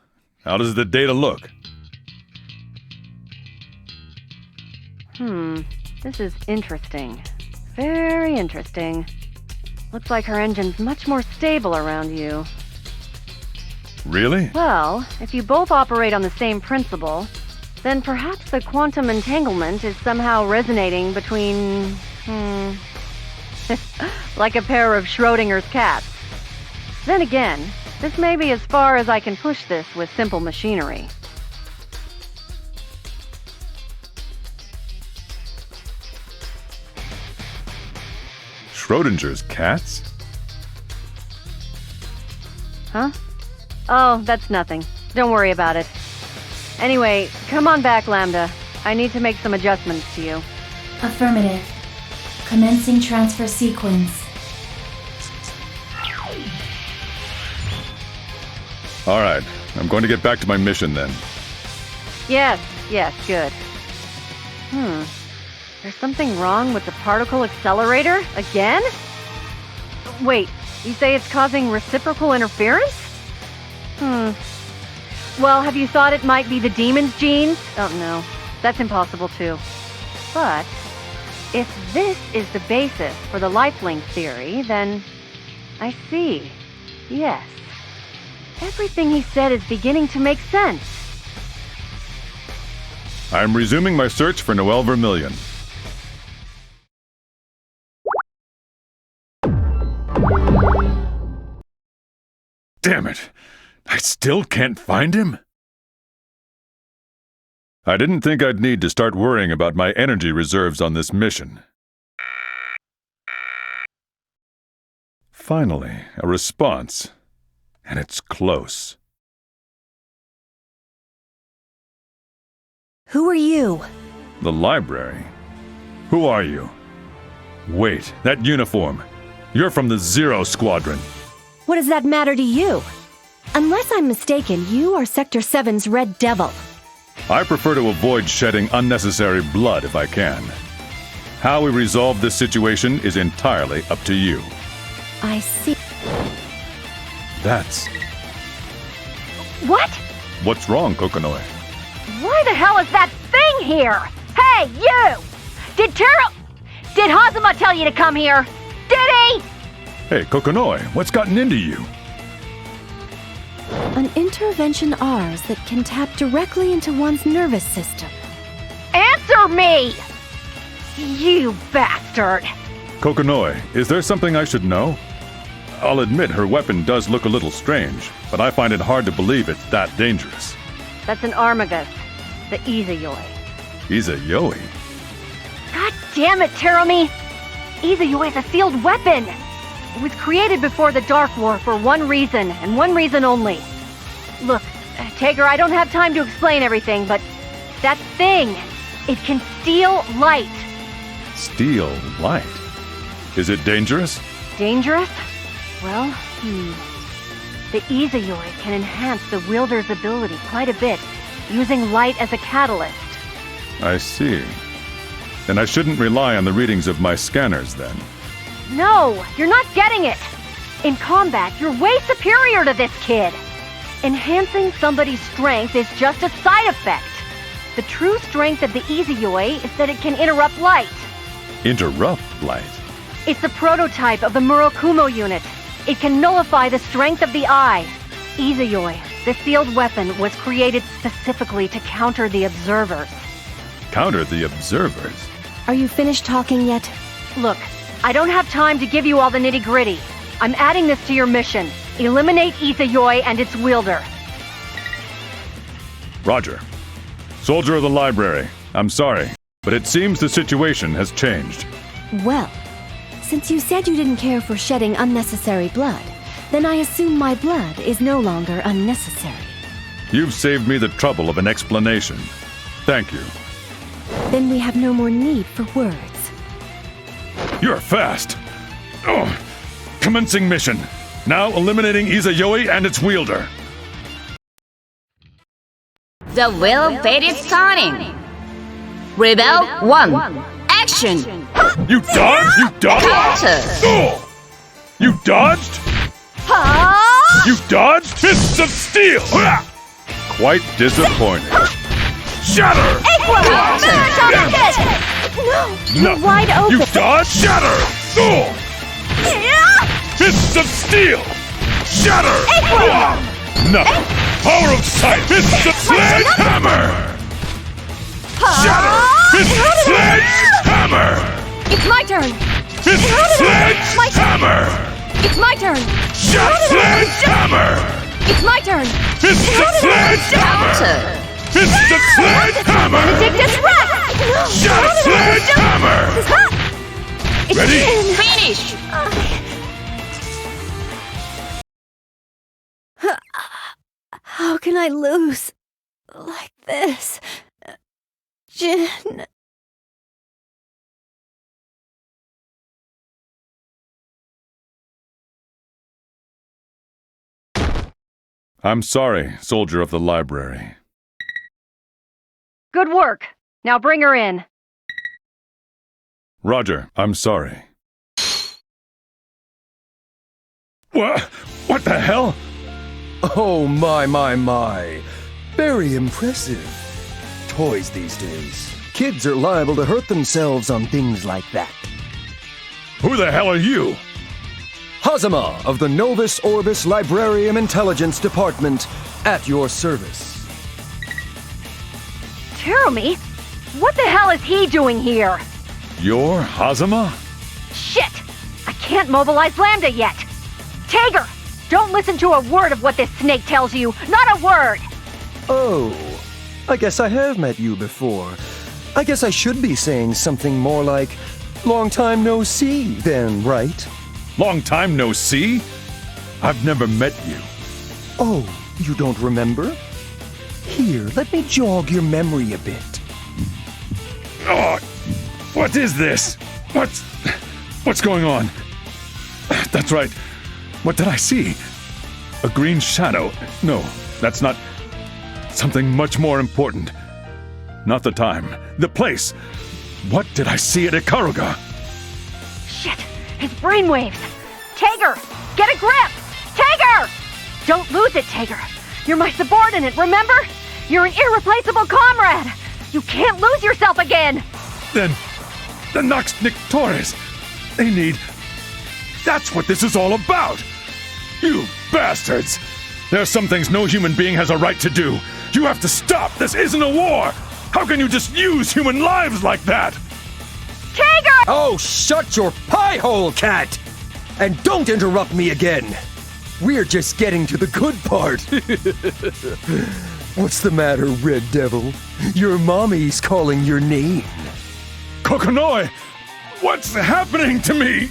[SPEAKER 17] how does the data look?
[SPEAKER 18] This is interesting. Very interesting. Looks like her engine's much more stable around you.
[SPEAKER 17] Really?
[SPEAKER 18] Well, if you both operate on the same principle, then perhaps the quantum entanglement is somehow resonating between... like a pair of Schrodinger's cats. Then again, this may be as far as I can push this with simple machinery.
[SPEAKER 17] Schrodinger's cats?
[SPEAKER 18] Huh? Oh, that's nothing. Don't worry about it. Anyway, come on back, Lambda. I need to make some adjustments to you.
[SPEAKER 20] Affirmative. Commencing transfer sequence.
[SPEAKER 17] All right, I'm going to get back to my mission then.
[SPEAKER 18] Yes, good. There's something wrong with the particle accelerator? Again? Wait, you say it's causing reciprocal interference? Well, have you thought it might be the demon's genes? Oh no, that's impossible too. But if this is the basis for the lifelink theory, then I see. Yes. Everything he said is beginning to make sense.
[SPEAKER 17] I'm resuming my search for Noelle Vermillion. Damn it! I still can't find him? I didn't think I'd need to start worrying about my energy reserves on this mission. Finally, a response. And it's close.
[SPEAKER 2] Who are you?
[SPEAKER 17] The library? Who are you? Wait, that uniform. You're from the Zero Squadron.
[SPEAKER 2] What does that matter to you? Unless I'm mistaken, you are Sector 7's Red Devil.
[SPEAKER 17] I prefer to avoid shedding unnecessary blood if I can. How we resolve this situation is entirely up to you.
[SPEAKER 2] I see.
[SPEAKER 17] That's...
[SPEAKER 18] What?
[SPEAKER 17] What's wrong, Kokonoi?
[SPEAKER 18] Why the hell is that thing here? Hey, you! Did Hazama tell you to come here? Did he?
[SPEAKER 17] Hey, Kokonoi, what's gotten into you?
[SPEAKER 2] An intervention Rs that can tap directly into one's nervous system.
[SPEAKER 18] Answer me! You bastard!
[SPEAKER 17] Kokonoi, is there something I should know? I'll admit her weapon does look a little strange, but I find it hard to believe it's that dangerous.
[SPEAKER 18] That's an Armagus, the Izayoi.
[SPEAKER 17] Izayoi?
[SPEAKER 18] God damn it, Terumi! Izayoi is a sealed weapon! It was created before the Dark War for one reason, and one reason only. Look, Tager, I don't have time to explain everything, but that thing, it can steal light.
[SPEAKER 17] Steal light? Is it dangerous?
[SPEAKER 18] Dangerous? Well, The Izayoi can enhance the wielder's ability quite a bit, using light as a catalyst.
[SPEAKER 17] I see. Then I shouldn't rely on the readings of my scanners, then.
[SPEAKER 18] No, you're not getting it! In combat, you're way superior to this kid! Enhancing somebody's strength is just a side effect. The true strength of the Izayoi is that it can interrupt light.
[SPEAKER 17] Interrupt light?
[SPEAKER 18] It's a prototype of the Murakumo unit. It can nullify the strength of the eye. Izayoi, the sealed weapon, was created specifically to counter the observers.
[SPEAKER 17] Counter the observers?
[SPEAKER 2] Are you finished talking yet?
[SPEAKER 18] Look, I don't have time to give you all the nitty-gritty. I'm adding this to your mission. Eliminate Izayoi and its wielder.
[SPEAKER 17] Roger. Soldier of the library, I'm sorry, but it seems the situation has changed.
[SPEAKER 2] Well, since you said you didn't care for shedding unnecessary blood, then I assume my blood is no longer unnecessary.
[SPEAKER 17] You've saved me the trouble of an explanation. Thank you.
[SPEAKER 2] Then we have no more need for words.
[SPEAKER 17] You're fast. Oh. Commencing mission. Now eliminating Izayoi and its wielder.
[SPEAKER 6] The will of fate is starting. Rebel 1. Action!
[SPEAKER 17] You dodged? You dodged?
[SPEAKER 6] Counter!
[SPEAKER 17] Oh. You dodged? You dodged? Fists of steel! Quite disappointing. Shatter!
[SPEAKER 2] No!
[SPEAKER 17] No!
[SPEAKER 2] You're wide open!
[SPEAKER 17] You dodged? Shatter! Oh. Fists of steel! Shatter! No! Power of sight! Fists of sledgehammer! Shatter! Fists of sledgehammer!
[SPEAKER 15] It's my turn!
[SPEAKER 17] Fists of sledgehammer!
[SPEAKER 15] It's my turn!
[SPEAKER 17] Sledgehammer!
[SPEAKER 15] It's my turn!
[SPEAKER 17] Fists of sledgehammer! Fists of sledgehammer!
[SPEAKER 15] Benedictus Rex!
[SPEAKER 17] Shatter sledgehammer!
[SPEAKER 15] It's
[SPEAKER 17] Ready?
[SPEAKER 6] Finish!
[SPEAKER 2] How can I lose like this? Jin...
[SPEAKER 17] I'm sorry, soldier of the library.
[SPEAKER 18] Good work. Now bring her in.
[SPEAKER 17] Roger, I'm sorry. What the hell?
[SPEAKER 3] Oh, my. Very impressive. Toys these days. Kids are liable to hurt themselves on things like that.
[SPEAKER 17] Who the hell are you?
[SPEAKER 3] Hazama of the Novus Orbis Librarium Intelligence Department, at your service.
[SPEAKER 18] Jeremy? What the hell is he doing here?
[SPEAKER 17] You're Hazama?
[SPEAKER 18] Shit! I can't mobilize Lambda yet! Tager! Don't listen to a word of what this snake tells you! Not a word!
[SPEAKER 3] Oh, I guess I have met you before. I guess I should be saying something more like, long time no see, then, right?
[SPEAKER 17] Long time no see? I've never met you.
[SPEAKER 3] Oh, you don't remember? Here, let me jog your memory a bit.
[SPEAKER 17] Oh, what is this? What's going on? That's right. What did I see? A green shadow. No, that's not... Something much more important. Not the time. The place. What did I see at Ikaruga?
[SPEAKER 18] Shit! His brainwaves! Tager! Get a grip! Tager! Don't lose it, Tager! You're my subordinate, remember? You're an irreplaceable comrade! You can't lose yourself again!
[SPEAKER 17] Then... the Nox Nictores. They need... That's what this is all about! You bastards! There are some things no human being has a right to do. You have to stop! This isn't a war! How can you just use human lives like that?
[SPEAKER 18] Tager!
[SPEAKER 3] Oh, shut your pie hole, cat! And don't interrupt me again! We're just getting to the good part. What's the matter, Red Devil? Your mommy's calling your name.
[SPEAKER 17] Kokonoi! What's happening to me?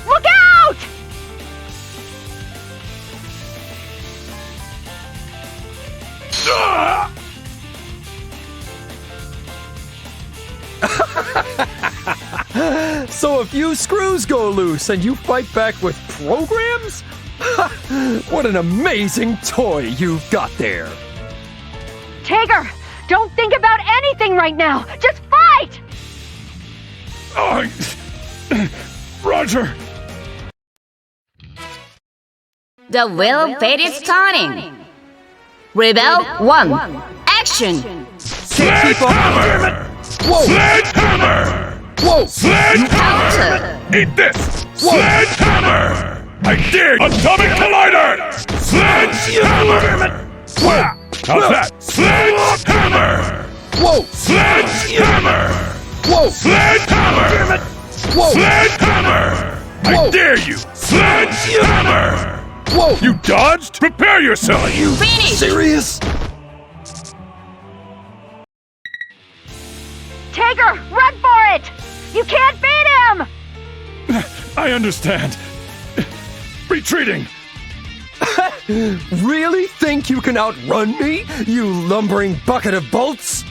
[SPEAKER 18] Look out!
[SPEAKER 17] Ah!
[SPEAKER 3] So a few screws go loose and you fight back with programs? What an amazing toy you've got there.
[SPEAKER 18] Tager! Don't think about anything right now! Just fight!
[SPEAKER 17] Roger!
[SPEAKER 6] The wheel of fate is turning. Rebel 1. Action!
[SPEAKER 17] Sledgehammer!
[SPEAKER 3] Whoa!
[SPEAKER 17] Sledgehammer!
[SPEAKER 3] Whoa!
[SPEAKER 17] Sledgehammer! Eat this! Sledgehammer! I dare you! Atomic Collider! Sledgehammer! Whoa! How's that? Sledgehammer!
[SPEAKER 3] Whoa!
[SPEAKER 17] Sledgehammer!
[SPEAKER 3] Whoa!
[SPEAKER 17] Sledgehammer!
[SPEAKER 3] Whoa!
[SPEAKER 17] Sledgehammer! I dare you! Sledgehammer!
[SPEAKER 3] Whoa!
[SPEAKER 17] You dodged? Prepare yourself! Are you
[SPEAKER 3] serious?
[SPEAKER 18] Tager, run for it! You can't beat him!
[SPEAKER 17] I understand. Retreating!
[SPEAKER 3] Really think you can outrun me, you lumbering bucket of bolts?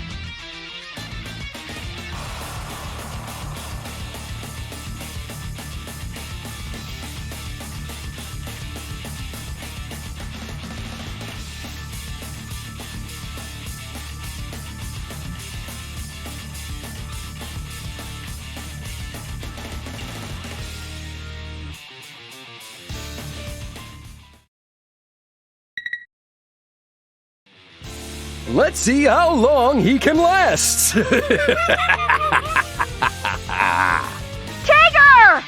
[SPEAKER 3] Let's see how long he can last!
[SPEAKER 18] Tager!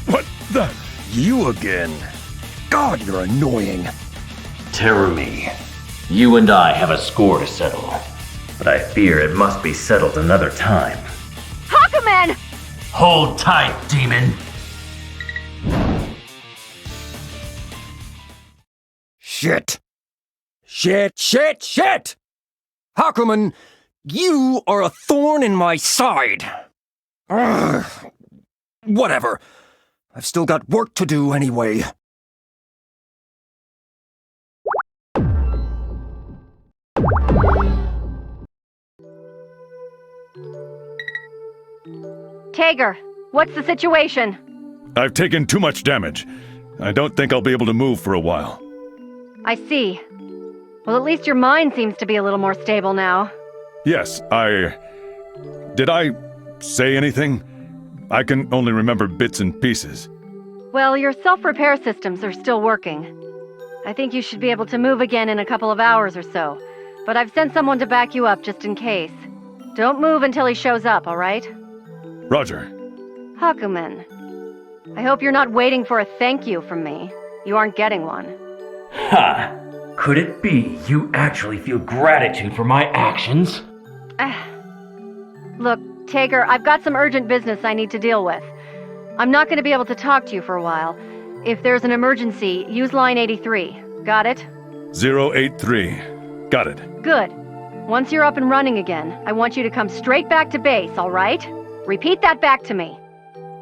[SPEAKER 17] What the?
[SPEAKER 3] You again. God, you're annoying.
[SPEAKER 11] Terumi, you and I have a score to settle. But I fear it must be settled another time.
[SPEAKER 18] Hakumen!
[SPEAKER 11] Hold tight, demon!
[SPEAKER 3] Shit! Shit! Hakumen, you are a thorn in my side! Ugh. Whatever. I've still got work to do anyway.
[SPEAKER 18] Tager, what's the situation?
[SPEAKER 17] I've taken too much damage. I don't think I'll be able to move for a while.
[SPEAKER 18] I see. Well, at least your mind seems to be a little more stable now.
[SPEAKER 17] Yes, Did I say anything? I can only remember bits and pieces.
[SPEAKER 18] Well, your self-repair systems are still working. I think you should be able to move again in a couple of hours or so. But I've sent someone to back you up just in case. Don't move until he shows up, alright?
[SPEAKER 17] Roger.
[SPEAKER 18] Hakumen. I hope you're not waiting for a thank you from me. You aren't getting one.
[SPEAKER 11] Ha! Could it be you actually feel gratitude for my actions?
[SPEAKER 18] Look, Taker, I've got some urgent business I need to deal with. I'm not going to be able to talk to you for a while. If there's an emergency, use line 83. Got it?
[SPEAKER 17] 083. Got it.
[SPEAKER 18] Good. Once you're up and running again, I want you to come straight back to base, all right? Repeat that back to me.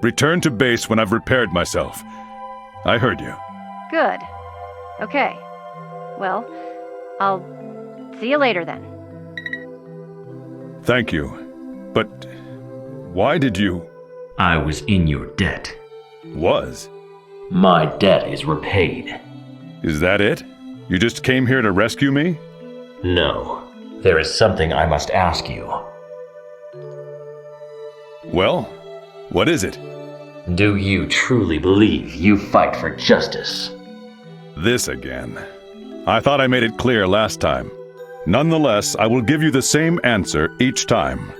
[SPEAKER 17] Return to base when I've repaired myself. I heard you.
[SPEAKER 18] Good. Okay. Well, I'll see you later then.
[SPEAKER 17] Thank you. But why did you...
[SPEAKER 11] I was in your debt.
[SPEAKER 17] Was?
[SPEAKER 11] My debt is repaid.
[SPEAKER 17] Is that it? You just came here to rescue me?
[SPEAKER 11] No. There is something I must ask you.
[SPEAKER 17] Well, what is it?
[SPEAKER 11] Do you truly believe you fight for justice?
[SPEAKER 17] This again. I thought I made it clear last time. Nonetheless, I will give you the same answer each time.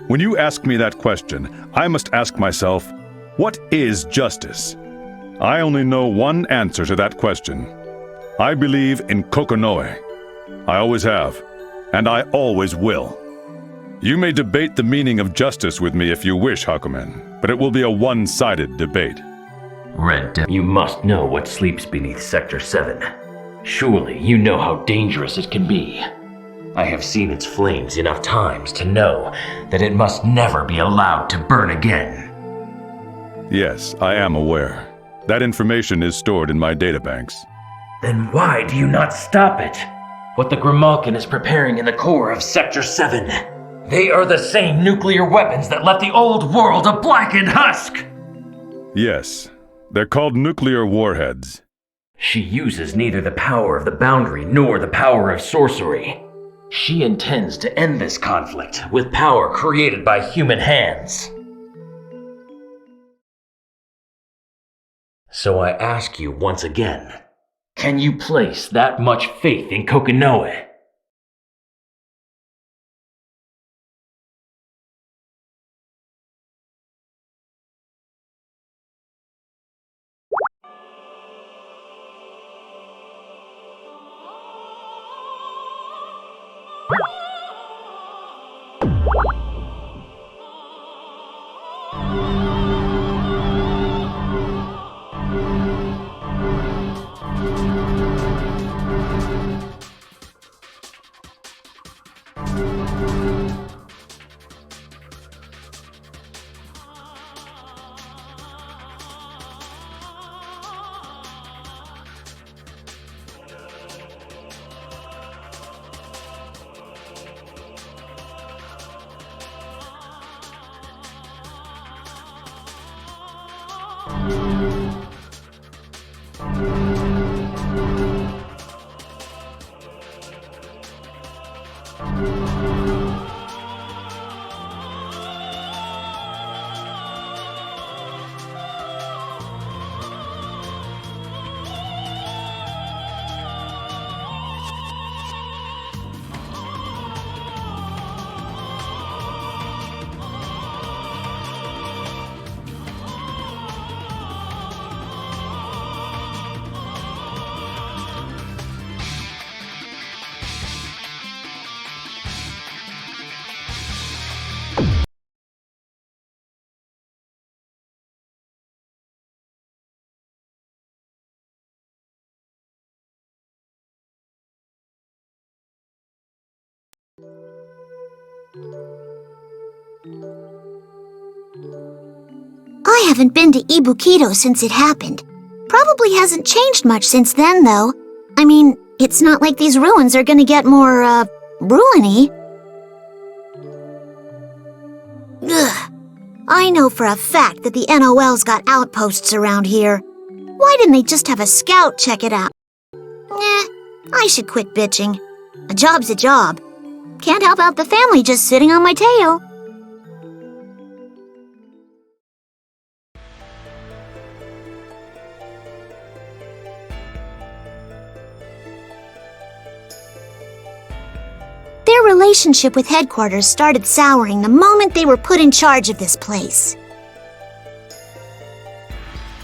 [SPEAKER 17] When you ask me that question, I must ask myself, what is justice? I only know one answer to that question. I believe in Kokonoe. I always have, and I always will. You may debate the meaning of justice with me if you wish, Hakumen, but it will be a one-sided debate.
[SPEAKER 11] Red Devil, you must know what sleeps beneath Sector 7. Surely you know how dangerous it can be. I have seen its flames enough times to know that it must never be allowed to burn again.
[SPEAKER 17] Yes, I am aware. That information is stored in my databanks.
[SPEAKER 11] Then why do you not stop it? What the Grimalkin is preparing in the core of Sector 7. They are the same nuclear weapons that left the old world a blackened husk!
[SPEAKER 17] Yes, they're called nuclear warheads.
[SPEAKER 11] She uses neither the power of the boundary nor the power of sorcery. She intends to end this conflict with power created by human hands. So I ask you once again, can you place that much faith in Kokonoe?
[SPEAKER 5] I haven't been to Ibukido since it happened. Probably hasn't changed much since then, though. I mean, it's not like these ruins are gonna get more, ruiny. Ugh. I know for a fact that the NOL's got outposts around here. Why didn't they just have a scout check it out? I should quit bitching. A job's a job. Can't help out the family just sitting on my tail. Their relationship with headquarters started souring the moment they were put in charge of this place.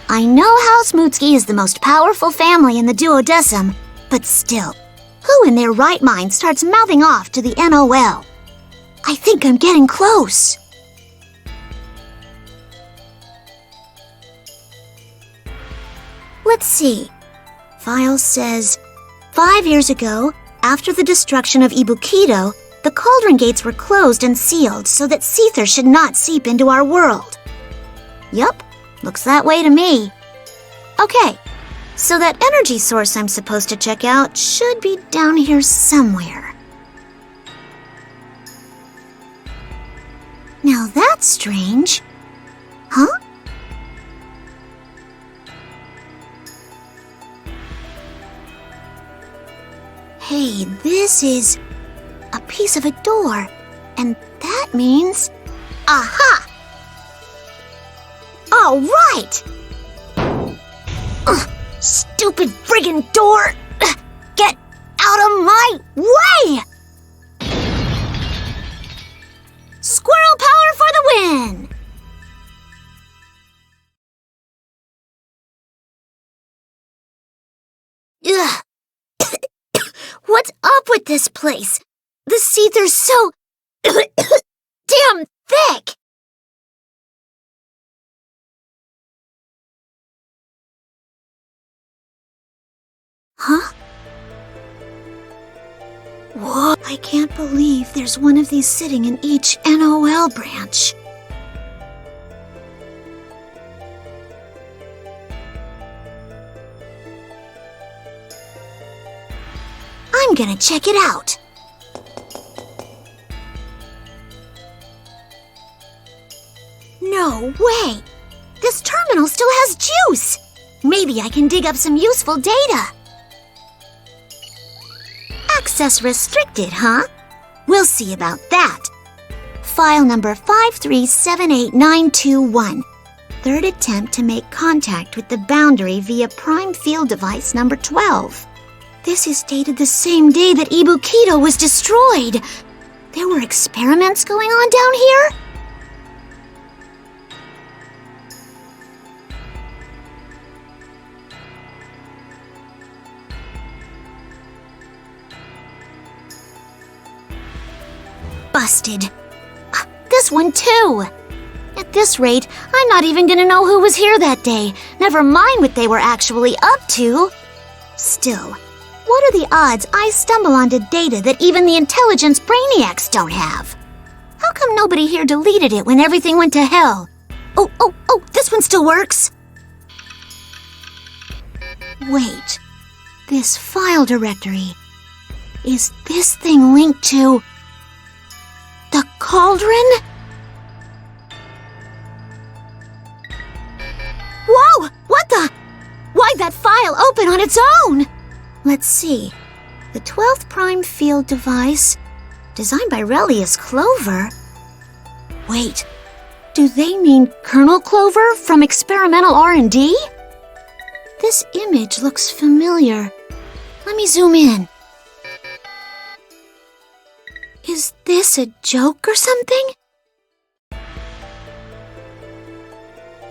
[SPEAKER 5] I know House Mutsuki is the most powerful family in the duodecim, but still, who in their right mind starts mouthing off to the NOL? I think I'm getting close. Let's see. File says, 5 years ago, after the destruction of Ibukido, the cauldron gates were closed and sealed so that Seether should not seep into our world. Yup, looks that way to me. Okay, so that energy source I'm supposed to check out should be down here somewhere. Now that's strange. Huh? Hey, this is a piece of a door, and that means... Aha! All right! Stupid friggin' door! Get out of my way! Squirrel power for the win! Ugh. What's up with this place? The Seether's so... damn thick! Huh? Whoa, I can't believe there's one of these sitting in each NOL branch. I'm gonna check it out. No way! This terminal still has juice! Maybe I can dig up some useful data. Access restricted, huh? We'll see about that. File number 5378921. Third attempt to make contact with the boundary via prime field device number 12. This is dated the same day that Ibukido was destroyed. There were experiments going on down here? Busted. This one too. At this rate, I'm not even gonna know who was here that day, never mind what they were actually up to. Still, what are the odds I stumble onto data that even the intelligence brainiacs don't have? How come nobody here deleted it when everything went to hell? Oh, this one still works. Wait, this file directory. Is this thing linked to... the cauldron? Whoa! What the? Why'd that file open on its own? Let's see. The 12th prime field device, designed by Relius Clover. Wait, do they mean Colonel Clover from Experimental R&D? This image looks familiar. Let me zoom in. Is this a joke or something?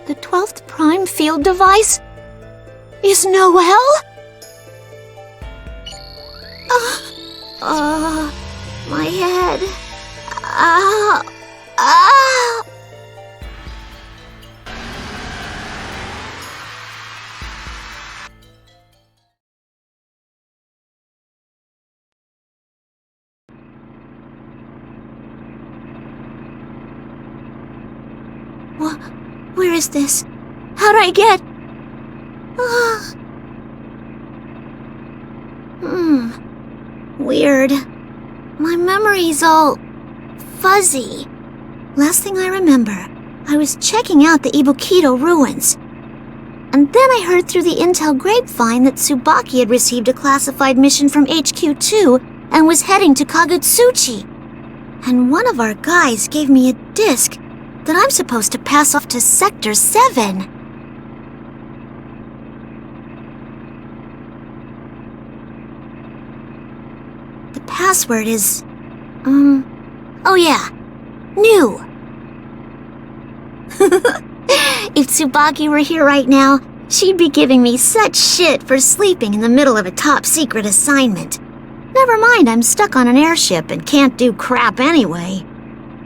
[SPEAKER 5] The 12th prime field device is Noel? My head. Where is this? How'd I get... Weird. My memory's all... fuzzy. Last thing I remember, I was checking out the Ibukido ruins. And then I heard through the intel grapevine that Tsubaki had received a classified mission from HQ2 and was heading to Kagutsuchi. And one of our guys gave me a disc that I'm supposed to pass off to Sector 7. The password is... oh yeah, new. If Tsubaki were here right now, she'd be giving me such shit for sleeping in the middle of a top-secret assignment. Never mind, I'm stuck on an airship and can't do crap anyway.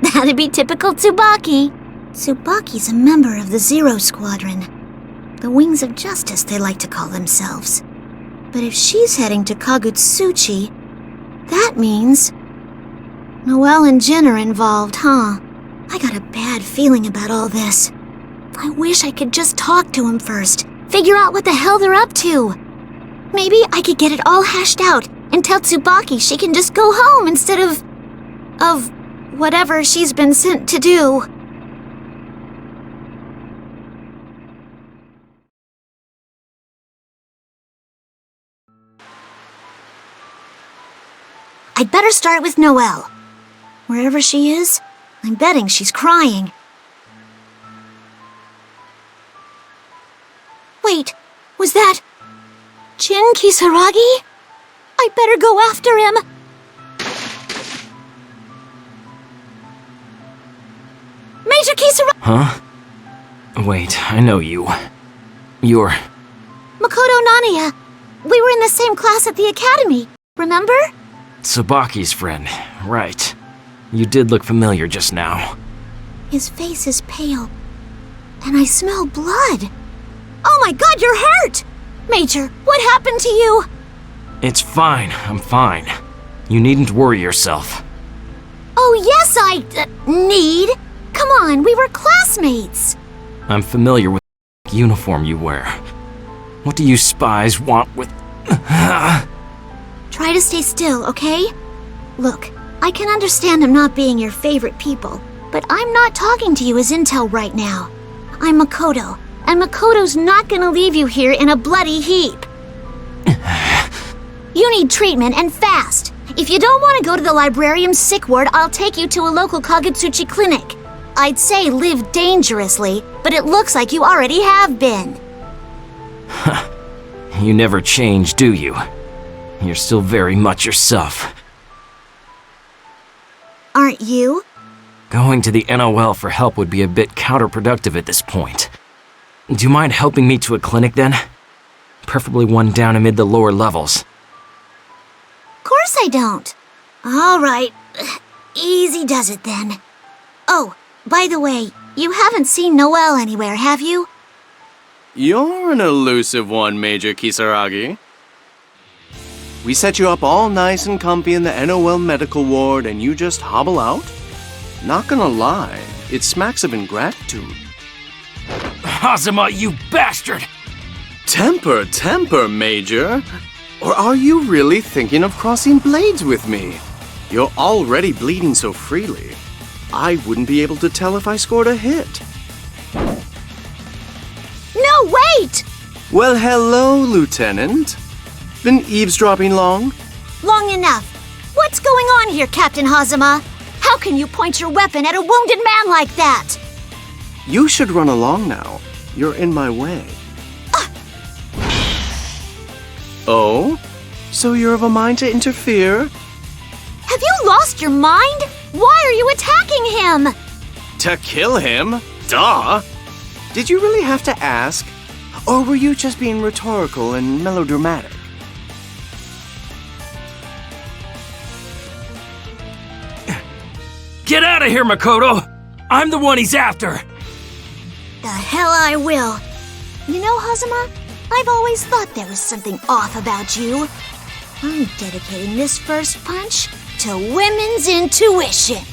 [SPEAKER 5] That'd be typical Tsubaki. Tsubaki's a member of the Zero Squadron. The Wings of Justice, they like to call themselves. But if she's heading to Kagutsuchi, that means... Noelle and Jin are involved, huh? I got a bad feeling about all this. I wish I could just talk to him first, figure out what the hell they're up to. Maybe I could get it all hashed out and tell Tsubaki she can just go home instead of whatever she's been sent to do. I'd better start with Noelle. Wherever she is, I'm betting she's crying. Wait, was that Jin Kisaragi? I better go after him. Major Kisaragi!
[SPEAKER 1] Huh? Wait, I know you. You're...
[SPEAKER 5] Makoto Naniya. We were in the same class at the academy, remember?
[SPEAKER 1] Tsubaki's friend, right. You did look familiar just now.
[SPEAKER 5] His face is pale, and I smell blood. Oh my god, you're hurt! Major, what happened to you?
[SPEAKER 1] It's fine, I'm fine. You needn't worry yourself.
[SPEAKER 5] Oh yes, I need. Come on, we were classmates.
[SPEAKER 1] I'm familiar with the uniform you wear. What do you spies want with...
[SPEAKER 5] Try to stay still, okay? Look, I can understand I'm not being your favorite people, but I'm not talking to you as intel right now. I'm Makoto, and Makoto's not gonna leave you here in a bloody heap. You need treatment, and fast. If you don't want to go to the librarian's sick ward, I'll take you to a local Kagutsuchi clinic. I'd say live dangerously, but it looks like you already have been.
[SPEAKER 1] You never change, do you? You're still very much yourself.
[SPEAKER 5] Aren't you?
[SPEAKER 1] Going to the NOL for help would be a bit counterproductive at this point. Do you mind helping me to a clinic then? Preferably one down amid the lower levels.
[SPEAKER 5] Of course I don't. All right. Easy does it then. Oh, by the way, you haven't seen Noelle anywhere, have you?
[SPEAKER 21] You're an elusive one, Major Kisaragi. We set you up all nice and comfy in the NOL medical ward and you just hobble out? Not gonna lie, it smacks of ingratitude.
[SPEAKER 11] Hazama, you bastard!
[SPEAKER 21] Temper, temper, Major. Or are you really thinking of crossing blades with me? You're already bleeding so freely. I wouldn't be able to tell if I scored a hit.
[SPEAKER 5] No, wait!
[SPEAKER 21] Well, hello, Lieutenant. Been eavesdropping long?
[SPEAKER 5] Long enough. What's going on here, Captain Hazama? How can you point your weapon at a wounded man like that?
[SPEAKER 21] You should run along now. You're in my way. Oh? So you're of a mind to interfere?
[SPEAKER 5] Have you lost your mind? Why are you attacking him?
[SPEAKER 21] To kill him? Duh! Did you really have to ask? Or were you just being rhetorical and melodramatic?
[SPEAKER 11] Get out of here, Makoto! I'm the one he's after!
[SPEAKER 5] The hell I will. You know, Hazama, I've always thought there was something off about you. I'm dedicating this first punch to women's intuition.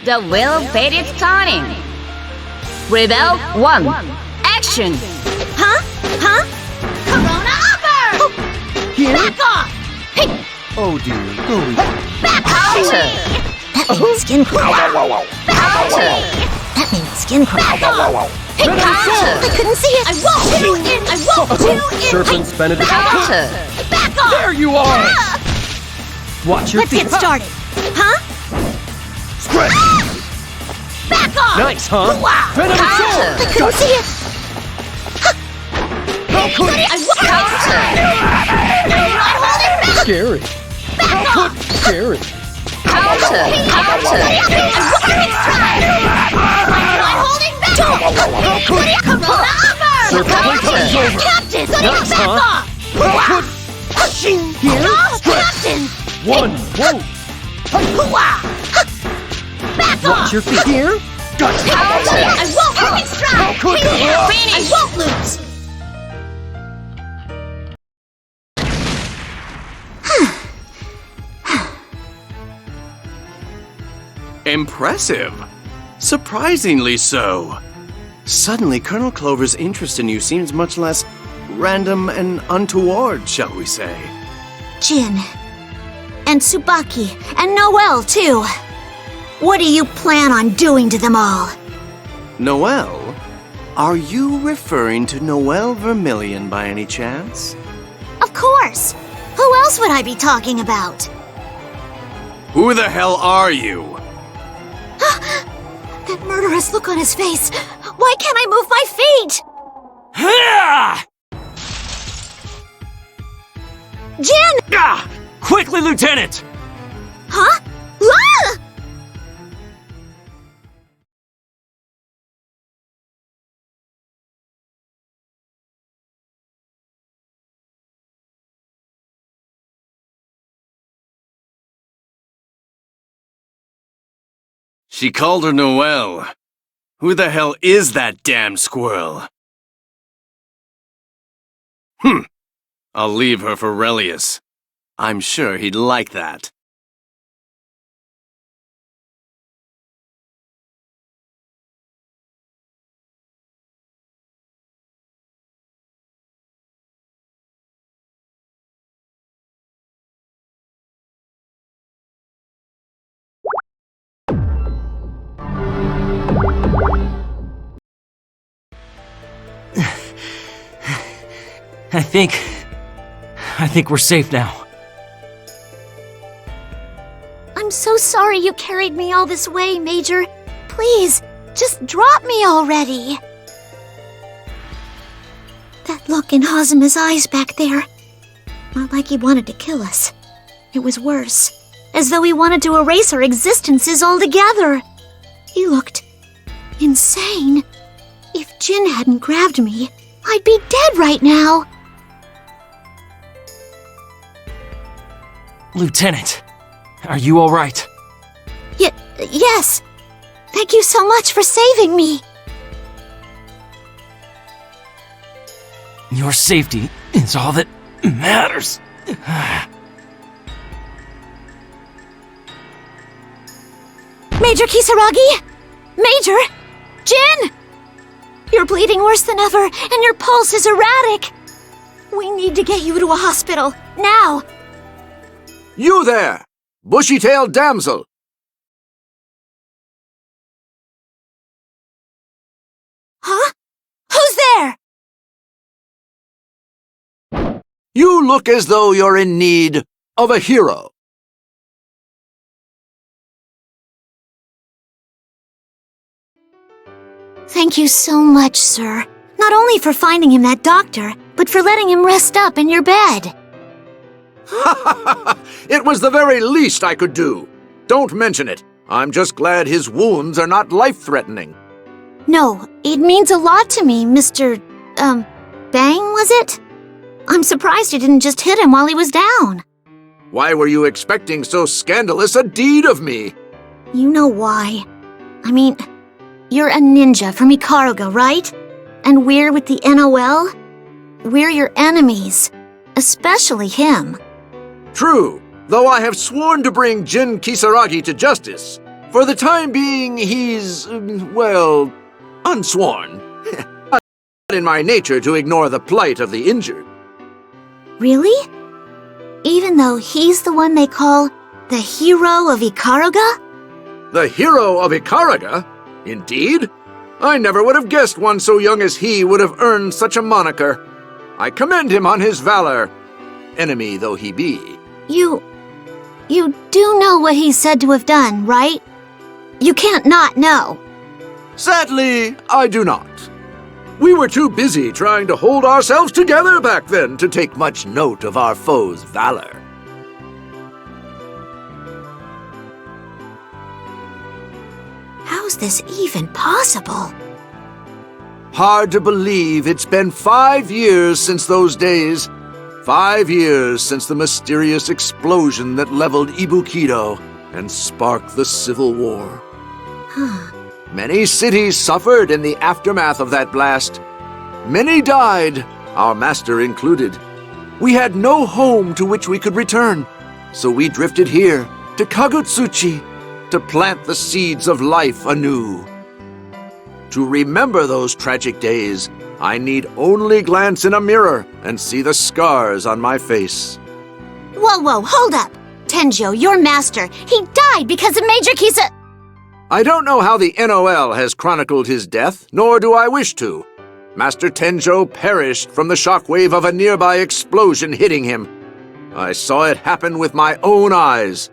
[SPEAKER 6] The wheel fate is turning. Rebel 1. Action!
[SPEAKER 5] Huh? Corona upper!
[SPEAKER 21] Here?
[SPEAKER 5] Back off! Hey!
[SPEAKER 21] Oh dear, go easy.
[SPEAKER 5] Back off!
[SPEAKER 6] Counter!
[SPEAKER 5] That means skin crawl.
[SPEAKER 6] Counter!
[SPEAKER 5] That made my skin crawl. Hey,
[SPEAKER 6] Counter.
[SPEAKER 5] I couldn't see it. I won't do it. I won't do it.
[SPEAKER 8] Serpent's Benedict.
[SPEAKER 6] Counter.
[SPEAKER 5] Back off.
[SPEAKER 8] There you are! Watch your
[SPEAKER 5] Let's
[SPEAKER 8] feet.
[SPEAKER 5] get started. Huh?
[SPEAKER 8] Stretch.
[SPEAKER 5] Back off.
[SPEAKER 8] Nice, huh?
[SPEAKER 5] Wow.
[SPEAKER 8] Venom sword.
[SPEAKER 5] I couldn't see it.
[SPEAKER 8] How could
[SPEAKER 5] I won't.
[SPEAKER 6] Counter.
[SPEAKER 5] Not holding back.
[SPEAKER 8] Scary.
[SPEAKER 5] Back off.
[SPEAKER 8] Scary.
[SPEAKER 6] Counter. Counter.
[SPEAKER 5] Not holding back. Corona armor.
[SPEAKER 8] Serpent over.
[SPEAKER 5] Captain,
[SPEAKER 8] Nice,
[SPEAKER 5] back
[SPEAKER 8] huh?
[SPEAKER 5] off.
[SPEAKER 8] How
[SPEAKER 5] Pushing.
[SPEAKER 8] Here.
[SPEAKER 5] No,
[SPEAKER 8] Stretch.
[SPEAKER 5] Captain.
[SPEAKER 8] One. Whoa.
[SPEAKER 5] Back off.
[SPEAKER 8] Watch your feet. Here. Gotcha.
[SPEAKER 5] I won't lose.
[SPEAKER 8] How could you?
[SPEAKER 5] I won't lose.
[SPEAKER 21] Impressive. Surprisingly so. Suddenly, Colonel Clover's interest in you seems much less random and untoward, shall we say.
[SPEAKER 5] Jin. And Tsubaki. And Noelle, too. What do you plan on doing to them all?
[SPEAKER 21] Noelle? Are you referring to Noelle Vermilion by any chance?
[SPEAKER 5] Of course. Who else would I be talking about?
[SPEAKER 21] Who the hell are you?
[SPEAKER 5] That murderous look on his face. Why can't I move my feet? Jin!
[SPEAKER 11] Ah! Quickly, Lieutenant!
[SPEAKER 5] Huh? Ah!
[SPEAKER 21] She called her Noelle. Who the hell is that damn squirrel? I'll leave her for Relius. I'm sure he'd like that.
[SPEAKER 11] I think we're safe now.
[SPEAKER 5] I'm so sorry you carried me all this way, Major. Please, just drop me already. That look in Hazuma's eyes back there. Not like he wanted to kill us. It was worse. As though he wanted to erase our existences altogether. He looked insane. If Jin hadn't grabbed me, I'd be dead right now.
[SPEAKER 11] Lieutenant, are you all right?
[SPEAKER 5] Yes. Thank you so much for saving me.
[SPEAKER 11] Your safety is all that matters.
[SPEAKER 5] Major Kisaragi! Major! Jin! You're bleeding worse than ever, and your pulse is erratic. We need to get you to a hospital, now.
[SPEAKER 9] You there! Bushy-tailed damsel!
[SPEAKER 5] Huh? Who's there?
[SPEAKER 9] You look as though you're in need of a hero.
[SPEAKER 5] Thank you so much, sir. Not only for finding him that doctor, but for letting him rest up in your bed.
[SPEAKER 9] It was the very least I could do. Don't mention it. I'm just glad his wounds are not life-threatening.
[SPEAKER 5] No, it means a lot to me, Mr. Bang, was it? I'm surprised you didn't just hit him while he was down.
[SPEAKER 9] Why were you expecting so scandalous a deed of me?
[SPEAKER 5] You know why. I mean, you're a ninja from Ikaruga, right? And we're with the NOL? We're your enemies. Especially him.
[SPEAKER 9] True, though I have sworn to bring Jin Kisaragi to justice. For the time being, he's, well, unsworn. Not in my nature to ignore the plight of the injured.
[SPEAKER 5] Really? Even though he's the one they call the hero of Ikaruga?
[SPEAKER 9] The hero of Ikaruga? Indeed? I never would have guessed one so young as he would have earned such a moniker. I commend him on his valor, enemy though he be.
[SPEAKER 5] You do know what he's said to have done, right? You can't not know.
[SPEAKER 9] Sadly, I do not. We were too busy trying to hold ourselves together back then to take much note of our foe's valor.
[SPEAKER 5] How's this even possible?
[SPEAKER 9] Hard to believe it's been 5 years since those days. 5 years since the mysterious explosion that leveled Ibukido and sparked the Civil War. Many cities suffered in the aftermath of that blast. Many died, our master included. We had no home to which we could return, so we drifted here to Kagutsuchi to plant the seeds of life anew. To remember those tragic days, I need only glance in a mirror and see the scars on my face.
[SPEAKER 5] Whoa, hold up! Tenjo, your master, he died because of Major Kisa...
[SPEAKER 9] I don't know how the NOL has chronicled his death, nor do I wish to. Master Tenjo perished from the shockwave of a nearby explosion hitting him. I saw it happen with my own eyes.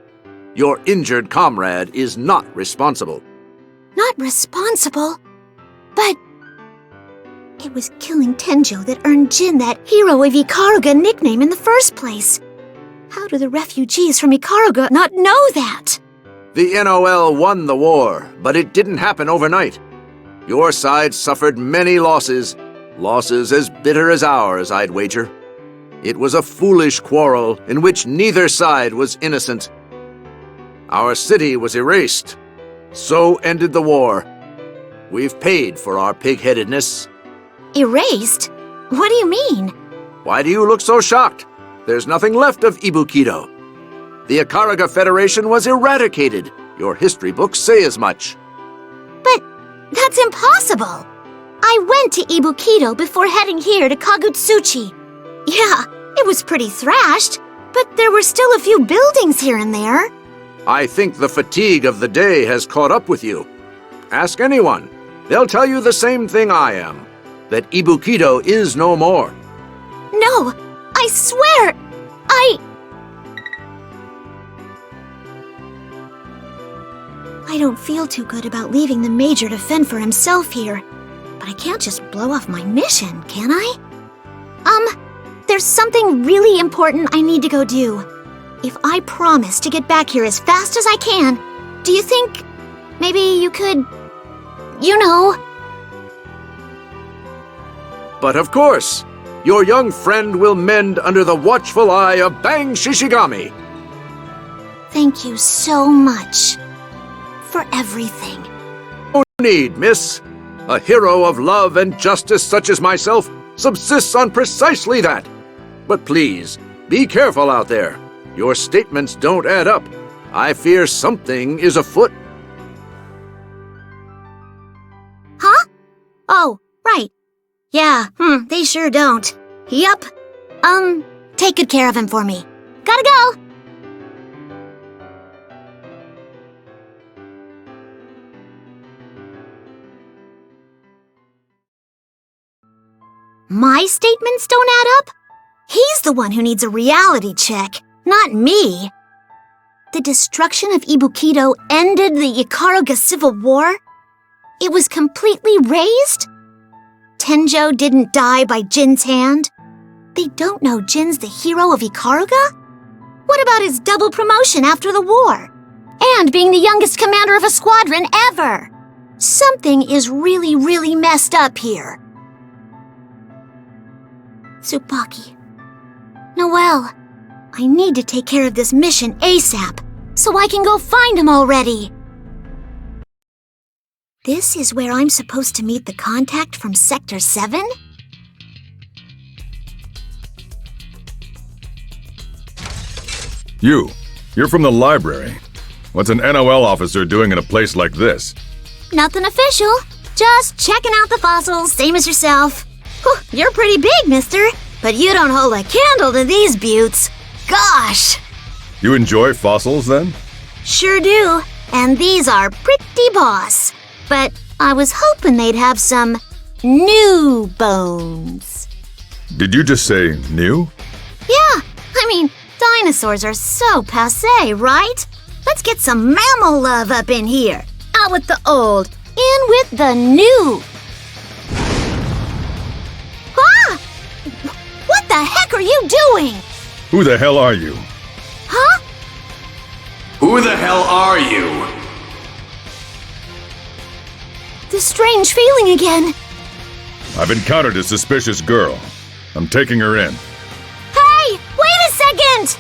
[SPEAKER 9] Your injured comrade is not responsible.
[SPEAKER 5] Not responsible? But... it was killing Tenjo that earned Jin that Hero of Ikaruga nickname in the first place. How do the refugees from Ikaruga not know that?
[SPEAKER 9] The NOL won the war, but it didn't happen overnight. Your side suffered many losses, losses as bitter as ours, I'd wager. It was a foolish quarrel in which neither side was innocent. Our city was erased. So ended the war. We've paid for our pig-headedness.
[SPEAKER 5] Erased? What do you mean?
[SPEAKER 9] Why do you look so shocked? There's nothing left of Ibukido. The Ikaruga Federation was eradicated. Your history books say as much.
[SPEAKER 5] But that's impossible. I went to Ibukido before heading here to Kagutsuchi. Yeah, it was pretty thrashed, but there were still a few buildings here and there.
[SPEAKER 9] I think the fatigue of the day has caught up with you. Ask anyone. They'll tell you the same thing I am, that Ibukido is no more.
[SPEAKER 5] No, I swear, I don't feel too good about leaving the Major to fend for himself here, but I can't just blow off my mission, can I? There's something really important I need to go do. If I promise to get back here as fast as I can, do you think maybe you could, you know...
[SPEAKER 9] But of course, your young friend will mend under the watchful eye of Bang Shishigami.
[SPEAKER 5] Thank you so much for everything.
[SPEAKER 9] No need, miss. A hero of love and justice such as myself subsists on precisely that. But please, be careful out there. Your statements don't add up. I fear something is afoot.
[SPEAKER 5] Huh? Oh, right. Yeah, they sure don't. Yup. Take good care of him for me. Gotta go! My statements don't add up? He's the one who needs a reality check, not me. The destruction of Ibukido ended the Ikaruga Civil War? It was completely razed? Tenjo didn't die by Jin's hand? They don't know Jin's the hero of Ikaruga? What about his double promotion after the war? And being the youngest commander of a squadron ever? Something is really, really messed up here. Tsubaki. Noelle, I need to take care of this mission ASAP, so I can go find him already. This is where I'm supposed to meet the contact from Sector 7?
[SPEAKER 17] You're from the library. What's an NOL officer doing in a place like this?
[SPEAKER 5] Nothing official. Just checking out the fossils, same as yourself. Whew, you're pretty big, mister, but you don't hold a candle to these buttes. Gosh!
[SPEAKER 17] You enjoy fossils, then?
[SPEAKER 5] Sure do, and these are pretty boss. But I was hoping they'd have some new bones.
[SPEAKER 17] Did you just say new?
[SPEAKER 5] Yeah, I mean, dinosaurs are so passé, right? Let's get some mammal love up in here. Out with the old, in with the new. Ah! What the heck are you doing?
[SPEAKER 17] Who the hell are you?
[SPEAKER 5] Huh?
[SPEAKER 21] Who the hell are you?
[SPEAKER 5] The strange feeling again.
[SPEAKER 17] I've encountered a suspicious girl. I'm taking her in.
[SPEAKER 5] Hey, wait a second!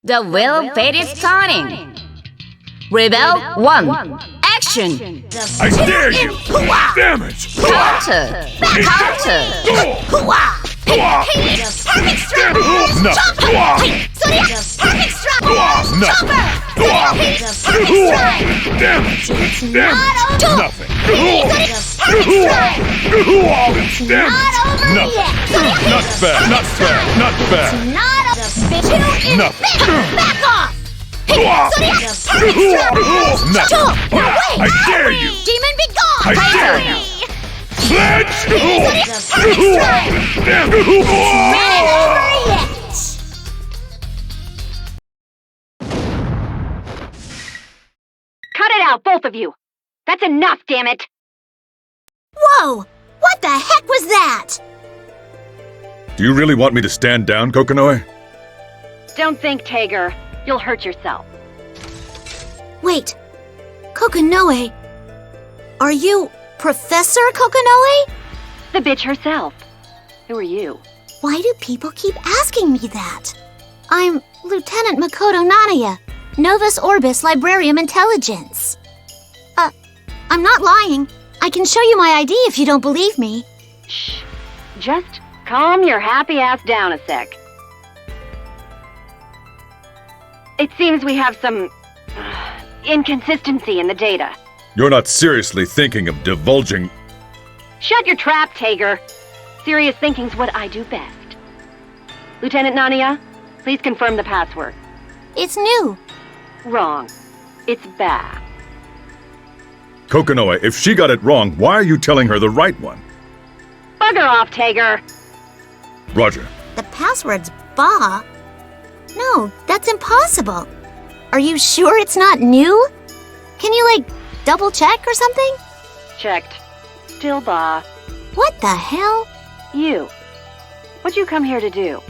[SPEAKER 6] The wheel fate is turning. Rebel 1. Action!
[SPEAKER 17] I dare you! Damn it!
[SPEAKER 6] Counter! Counter!
[SPEAKER 5] Perfect strike!
[SPEAKER 17] No!
[SPEAKER 5] Zodiac! Perfect strike!
[SPEAKER 17] No!
[SPEAKER 5] Perfect strike!
[SPEAKER 17] Damn it! Nothing! Damn it! Nothing! Not fair! Not fair! Not fair!
[SPEAKER 5] No! Back off! Zodiac! Perfect strike!
[SPEAKER 17] No! I dare you!
[SPEAKER 5] Demon be gone!
[SPEAKER 17] I dare you! Sledge! Damn it!
[SPEAKER 18] Cut it out, both of you! That's enough, damn it!
[SPEAKER 5] Whoa! What the heck was that?
[SPEAKER 17] Do you really want me to stand down, Kokonoi?
[SPEAKER 18] Don't think, Tager. You'll hurt yourself.
[SPEAKER 5] Wait. Kokonoe. Are you Professor Kokonoe?
[SPEAKER 18] The bitch herself. Who are you?
[SPEAKER 5] Why do people keep asking me that? I'm Lieutenant Makoto Nanaya, Novus Orbis Librarium Intelligence. I'm not lying. I can show you my ID if you don't believe me.
[SPEAKER 18] Shh. Just calm your happy ass down a sec. It seems we have some inconsistency in the data.
[SPEAKER 17] You're not seriously thinking of divulging...
[SPEAKER 18] Shut your trap, Tager. Serious thinking's what I do best. Lieutenant Nanaya, please confirm the password.
[SPEAKER 5] It's new.
[SPEAKER 18] Wrong. It's back.
[SPEAKER 17] Kokonoi, if she got it wrong, why are you telling her the right one?
[SPEAKER 18] Bugger off, Tager.
[SPEAKER 17] Roger.
[SPEAKER 5] The password's Ba. No, that's impossible. Are you sure it's not new? Can you, double check or something?
[SPEAKER 18] Checked. Still Ba.
[SPEAKER 5] What the hell?
[SPEAKER 18] You. What'd you come here to do?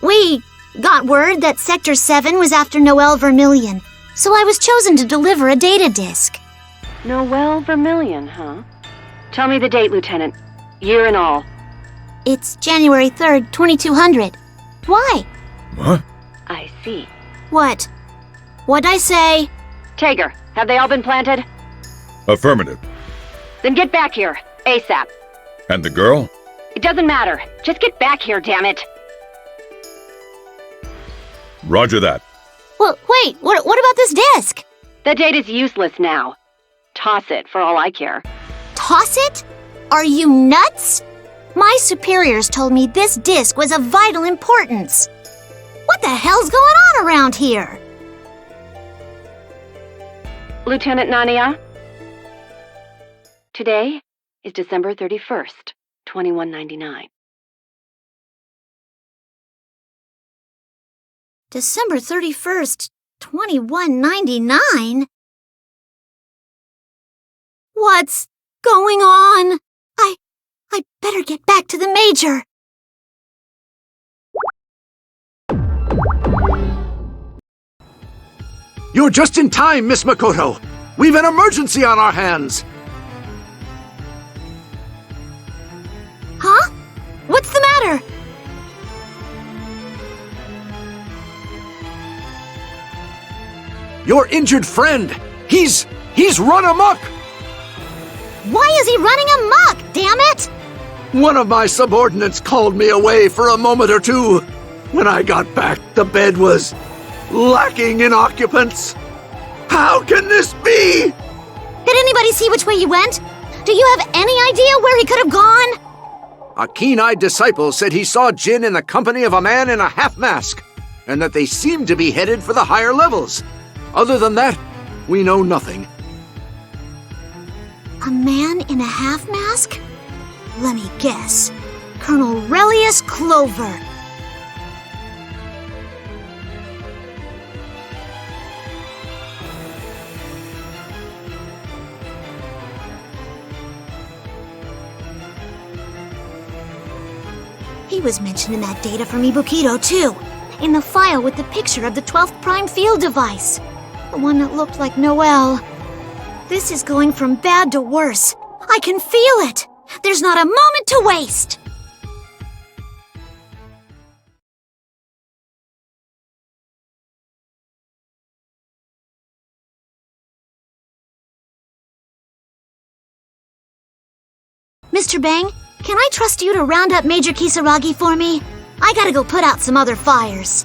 [SPEAKER 5] We got word that Sector 7 was after Noelle Vermillion, so I was chosen to deliver a data disk.
[SPEAKER 18] Noelle Vermillion, huh? Tell me the date, Lieutenant. Year and all.
[SPEAKER 5] It's January 3rd, 2200. Why?
[SPEAKER 17] What?
[SPEAKER 18] I see.
[SPEAKER 5] What? What'd I say?
[SPEAKER 18] Tager, have they all been planted?
[SPEAKER 17] Affirmative.
[SPEAKER 18] Then get back here, ASAP.
[SPEAKER 17] And the girl?
[SPEAKER 18] It doesn't matter. Just get back here, damn it.
[SPEAKER 17] Roger that.
[SPEAKER 5] Well, wait, what about this disk?
[SPEAKER 18] That data's useless now. Toss it, for all I care.
[SPEAKER 5] Toss it? Are you nuts? My superiors told me this disk was of vital importance. What the hell's going on around here?
[SPEAKER 18] Lieutenant Nanaya? Today is December 31st, 2199.
[SPEAKER 5] December 31st, 2199? What's going on? I better get back to the Major.
[SPEAKER 9] You're just in time, Miss Makoto. We've an emergency on our hands.
[SPEAKER 5] Huh? What's the matter?
[SPEAKER 9] Your injured friend. He's run amok.
[SPEAKER 5] Why is he running amok, damn it?
[SPEAKER 9] One of my subordinates called me away for a moment or two. When I got back, the bed was lacking in occupants. How can this be?
[SPEAKER 5] Did anybody see which way he went? Do you have any idea where he could have gone?
[SPEAKER 9] A keen-eyed disciple said he saw Jin in the company of a man in a half-mask, and that they seemed to be headed for the higher levels. Other than that, we know nothing.
[SPEAKER 5] A man in a half-mask? Let me guess. Colonel Relius Clover. He was mentioned in that data from Ibukido, too. In the file with the picture of the 12th Prime Field device. The one that looked like Noelle. This is going from bad to worse. I can feel it. There's not a moment to waste. Mr. Bang, can I trust you to round up Major Kisaragi for me? I gotta go put out some other fires.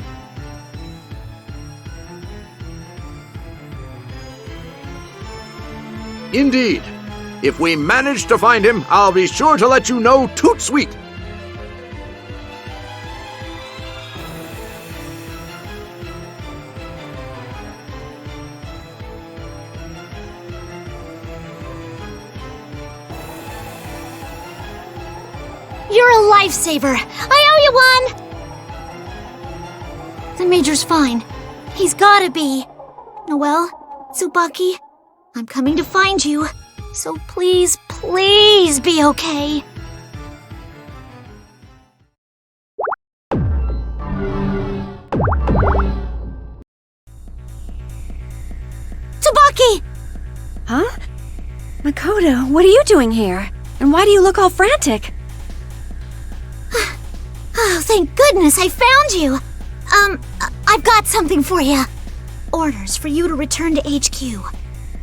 [SPEAKER 9] Indeed. If we manage to find him, I'll be sure to let you know toot sweet.
[SPEAKER 5] You're a lifesaver. I owe you one. The Major's fine. He's gotta be. Noelle, Tsubaki, I'm coming to find you. So please, please be okay. Tsubaki!
[SPEAKER 15] Huh? Makoto, what are you doing here? And why do you look all frantic?
[SPEAKER 5] Oh, thank goodness I found you. I've got something for you. Orders for you to return to HQ.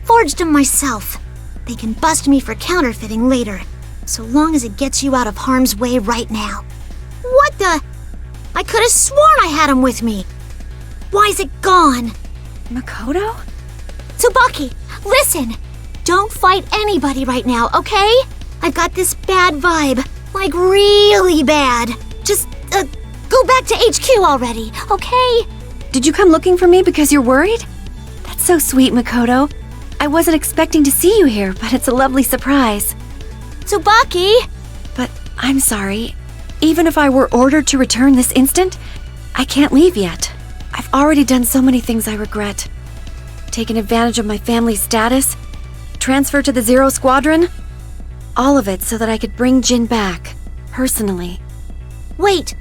[SPEAKER 5] Forged them myself. They can bust me for counterfeiting later, so long as it gets you out of harm's way right now. What the? I could have sworn I had him with me. Why's it gone?
[SPEAKER 15] Makoto?
[SPEAKER 5] Tsubaki, listen! Don't fight anybody right now, okay? I've got this bad vibe, like really bad. Just, go back to HQ already, okay?
[SPEAKER 15] Did you come looking for me because you're worried? That's so sweet, Makoto. I wasn't expecting to see you here, but it's a lovely surprise.
[SPEAKER 5] Tsubaki!
[SPEAKER 15] But I'm sorry. Even if I were ordered to return this instant, I can't leave yet. I've already done so many things I regret. Taken advantage of my family's status, transferred to the Zero Squadron, all of it so that I could bring Jin back, personally.
[SPEAKER 5] Wait,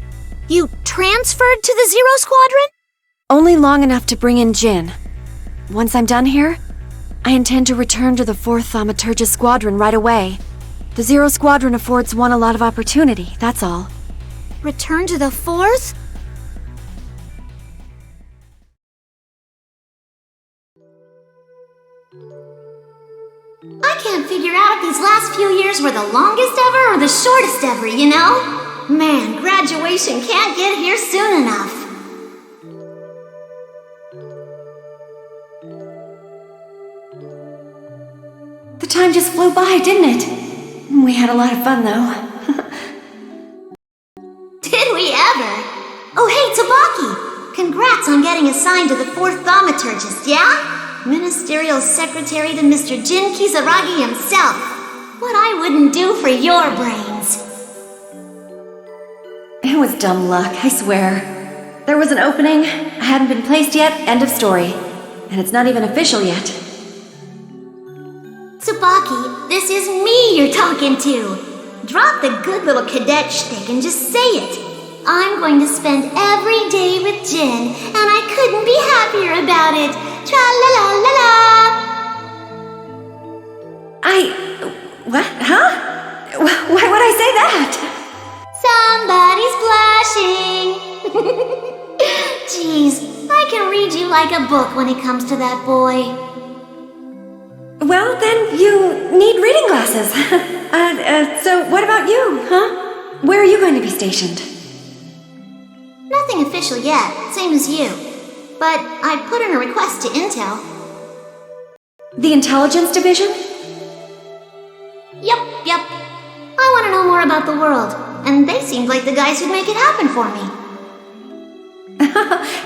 [SPEAKER 5] you transferred to the Zero Squadron?
[SPEAKER 15] Only long enough to bring in Jin. Once I'm done here, I intend to return to the 4th Thaumaturgus Squadron right away. The Zero Squadron affords one a lot of opportunity, that's all.
[SPEAKER 5] Return to the 4th? I can't figure out if these last few years were the longest ever or the shortest ever, you know? Man, graduation can't get here soon enough.
[SPEAKER 15] The time just flew by, didn't it? We had a lot of fun, though.
[SPEAKER 5] Did we ever? Oh, hey, Tsubaki! Congrats on getting assigned to the 4th Thaumaturgist, yeah? Ministerial Secretary to Mr. Jin Kisaragi himself. What I wouldn't do for your brains.
[SPEAKER 15] It was dumb luck, I swear. There was an opening, I hadn't been placed yet, end of story. And it's not even official yet.
[SPEAKER 5] Tsubaki, this is me you're talking to. Drop the good little cadet shtick and just say it. I'm going to spend every day with Jin, and I couldn't be happier about it. Tra-la-la-la-la!
[SPEAKER 15] What? Huh? Why would I say that?
[SPEAKER 5] Somebody's blushing. Jeez, I can read you like a book when it comes to that boy.
[SPEAKER 15] Well, then you need reading glasses. So what about you, huh? Where are you going to be stationed?
[SPEAKER 5] Nothing official yet, same as you. But I put in a request to Intel.
[SPEAKER 15] The Intelligence Division?
[SPEAKER 5] Yep. I want to know more about the world. and they seemed like the guys who'd make it happen for me.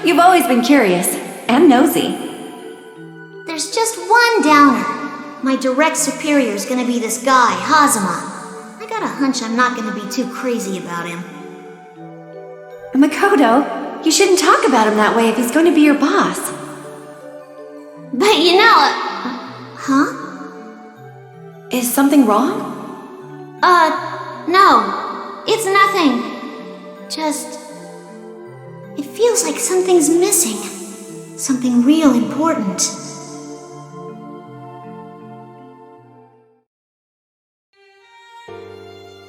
[SPEAKER 15] You've always been curious and nosy.
[SPEAKER 5] There's just one downer. My direct superior's gonna be this guy, Hazama. I got a hunch I'm not gonna be too crazy about him.
[SPEAKER 15] Makoto, you shouldn't talk about him that way if he's going to be your boss.
[SPEAKER 5] But you know... Huh?
[SPEAKER 15] Is something wrong?
[SPEAKER 5] No. It's nothing. Just... It feels like something's missing. Something real important.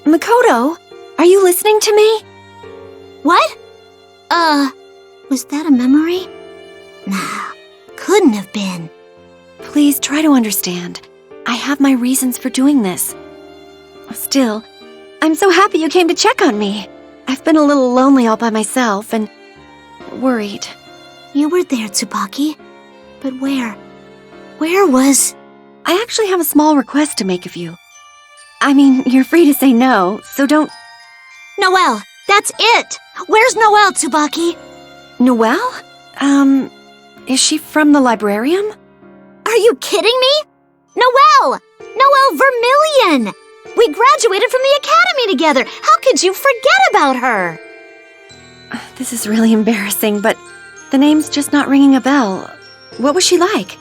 [SPEAKER 15] Makoto, are you listening to me?
[SPEAKER 5] What? Was that a memory? Nah, couldn't have been.
[SPEAKER 15] Please try to understand. I have my reasons for doing this. Still, I'm so happy you came to check on me. I've been a little lonely all by myself and worried.
[SPEAKER 5] You were there, Tsubaki. But where? Where was...
[SPEAKER 15] I actually have a small request to make of you. I mean, you're free to say no, so don't...
[SPEAKER 5] Noelle, that's it! Where's Noelle, Tsubaki?
[SPEAKER 15] Noelle? Is she from the librarium?
[SPEAKER 5] Are you kidding me? Noelle! Noelle Vermillion! We graduated from the academy together! How could you forget about her?
[SPEAKER 15] This is really embarrassing, but the name's just not ringing a bell. What was she like?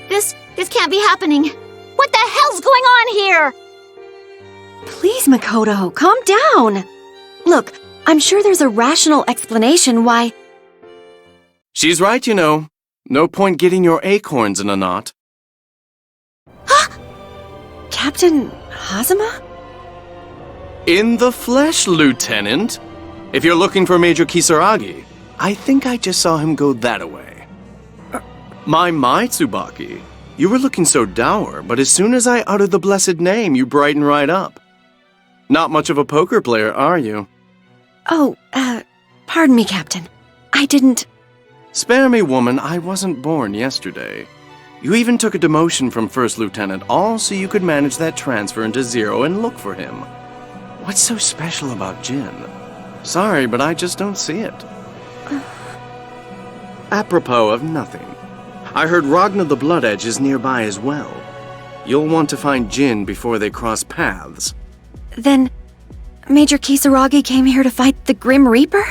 [SPEAKER 5] This can't be happening. What the hell's going on here?
[SPEAKER 15] Please, Makoto, calm down. Look, I'm sure there's a rational explanation why...
[SPEAKER 21] She's right, you know. No point getting your acorns in a knot.
[SPEAKER 15] Captain Hazama?
[SPEAKER 21] In the flesh, Lieutenant. If you're looking for Major Kisaragi, I think I just saw him go that-a-way. My, Tsubaki. You were looking so dour, but as soon as I uttered the blessed name, you brighten right up. Not much of a poker player, are you?
[SPEAKER 15] Oh, pardon me, Captain. I didn't...
[SPEAKER 21] Spare me, woman, I wasn't born yesterday. You even took a demotion from First Lieutenant, all so you could manage that transfer into Zero and look for him. What's so special about Jin? Sorry, but I just don't see it. Apropos of nothing, I heard Ragna the Blood Edge is nearby as well. You'll want to find Jin before they cross paths.
[SPEAKER 15] Then, Major Kisaragi came here to fight the Grim Reaper?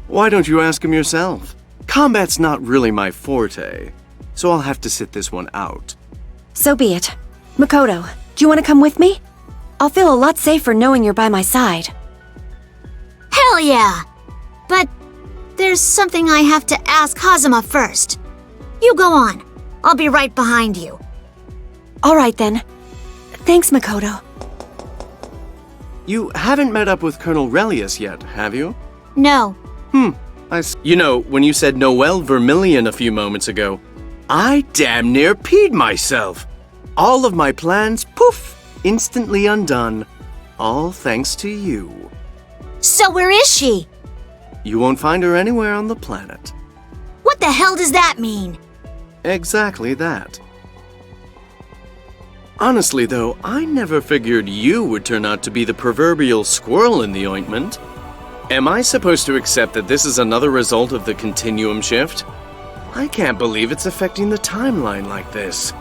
[SPEAKER 21] Why don't you ask him yourself? Combat's not really my forte, so I'll have to sit this one out.
[SPEAKER 15] So be it. Makoto, do you want to come with me? I'll feel a lot safer knowing you're by my side.
[SPEAKER 5] Hell yeah! But there's something I have to ask Hazama first. You go on. I'll be right behind you.
[SPEAKER 15] All right then. Thanks, Makoto.
[SPEAKER 21] You haven't met up with Colonel Relius yet, have you?
[SPEAKER 5] No.
[SPEAKER 21] You know, when you said Noelle Vermillion a few moments ago, I damn near peed myself. All of my plans, poof, instantly undone. All thanks to you.
[SPEAKER 5] So where is she?
[SPEAKER 21] You won't find her anywhere on the planet.
[SPEAKER 5] What the hell does that mean?
[SPEAKER 21] Exactly that. Honestly, though, I never figured you would turn out to be the proverbial squirrel in the ointment. Am I supposed to accept that this is another result of the Continuum shift? I can't believe it's affecting the timeline like this.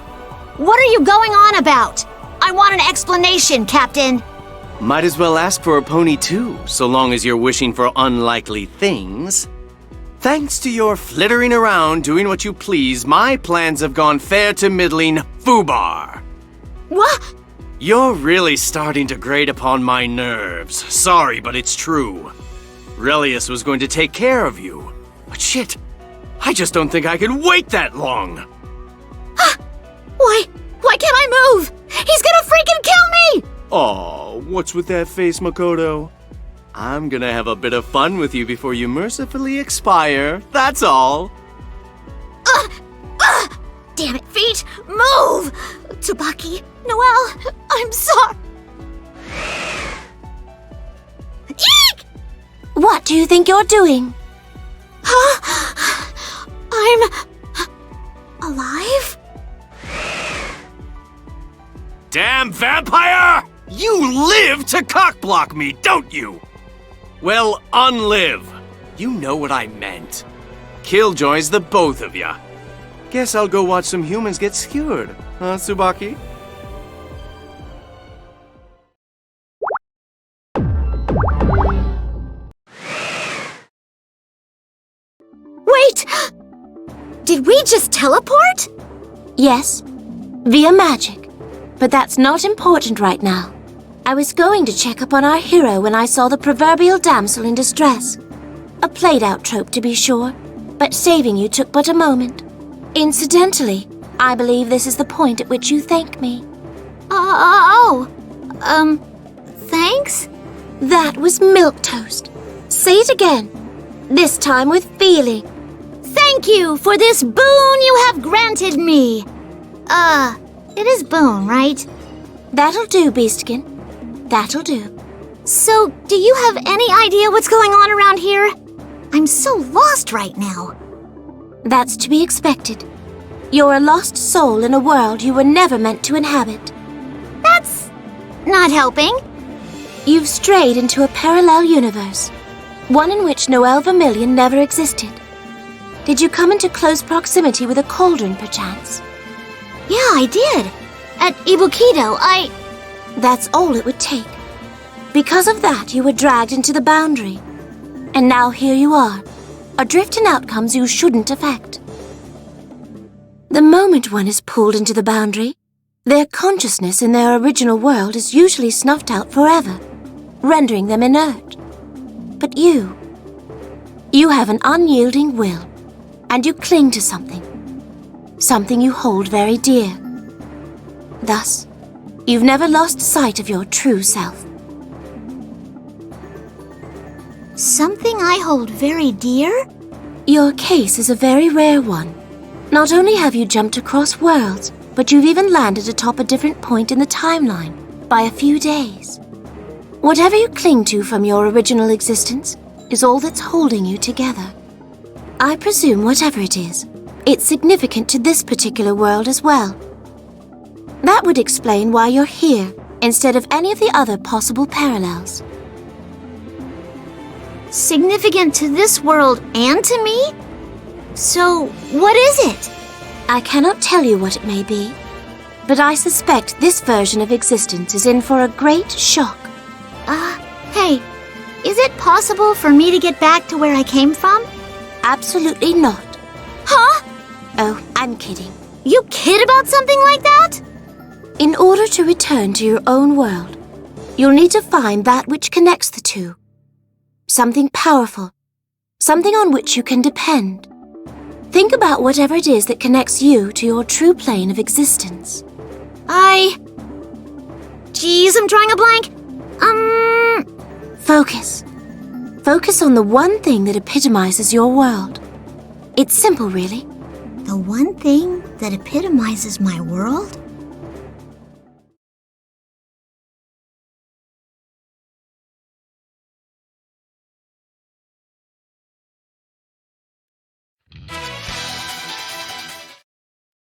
[SPEAKER 5] What are you going on about? I want an explanation, Captain.
[SPEAKER 21] Might as well ask for a pony too, so long as you're wishing for unlikely things. Thanks to your flittering around doing what you please, my plans have gone fair to middling foobar.
[SPEAKER 5] What?
[SPEAKER 21] You're really starting to grate upon my nerves. Sorry, but it's true. Relius was going to take care of you. But shit, I just don't think I can wait that long.
[SPEAKER 5] Why can't I move? He's gonna freaking kill me!
[SPEAKER 21] Aw, what's with that face, Makoto? I'm gonna have a bit of fun with you before you mercifully expire, that's all.
[SPEAKER 5] Damn it, feet! Move! Tsubaki, Noelle, I'm sorry. Eek!
[SPEAKER 7] What do you think you're doing?
[SPEAKER 5] I'm... alive?
[SPEAKER 4] Damn vampire!
[SPEAKER 21] You live to cockblock me, don't you? Well, unlive. You know what I meant. Killjoys the both of ya. Guess I'll go watch some humans get skewered, huh, Tsubaki?
[SPEAKER 2] Wait! Did we just teleport? Yes, via magic. But that's not important right now. I was going to check up on our hero when I saw the proverbial damsel in distress. A played-out trope, to be sure, but saving you took but a moment. Incidentally, I believe this is the point at which you thank me. Thanks? That was milquetoast. Say it again, this time with feeling.
[SPEAKER 5] Thank you for this boon you have granted me. It is boon, right?
[SPEAKER 2] That'll do, Beastkin. That'll do.
[SPEAKER 5] So, do you have any idea what's going on around here? I'm so lost right now.
[SPEAKER 2] That's to be expected. You're a lost soul in a world you were never meant to inhabit.
[SPEAKER 5] That's not helping.
[SPEAKER 2] You've strayed into a parallel universe, one in which Noel Vermilion never existed. Did you come into close proximity with a cauldron, perchance?
[SPEAKER 5] Yeah, I did. At Ibukido,
[SPEAKER 2] That's all it would take. Because of that, you were dragged into the boundary. And now here you are, adrift in outcomes you shouldn't affect. The moment one is pulled into the boundary, their consciousness in their original world is usually snuffed out forever, rendering them inert. But you have an unyielding will, and you cling to something you hold very dear. Thus, you've never lost sight of your true self.
[SPEAKER 5] Something I hold very dear?
[SPEAKER 2] Your case is a very rare one. Not only have you jumped across worlds, but you've even landed atop a different point in the timeline by a few days. Whatever you cling to from your original existence is all that's holding you together. I presume whatever it is, it's significant to this particular world as well. That would explain why you're here instead of any of the other possible parallels.
[SPEAKER 5] Significant to this world and to me? So, what is it?
[SPEAKER 2] I cannot tell you what it may be, but I suspect this version of existence is in for a great shock.
[SPEAKER 5] Hey, is it possible for me to get back to where I came from?
[SPEAKER 2] Absolutely not.
[SPEAKER 5] Huh?
[SPEAKER 2] Oh, I'm kidding.
[SPEAKER 5] You kid about something like that?
[SPEAKER 2] In order to return to your own world, you'll need to find that which connects the two. Something powerful, something on which you can depend. Think about whatever it is that connects you to your true plane of existence.
[SPEAKER 5] Geez, I'm drawing a blank.
[SPEAKER 2] Focus. Focus on the one thing that epitomizes your world. It's simple, really.
[SPEAKER 5] The one thing that epitomizes my world?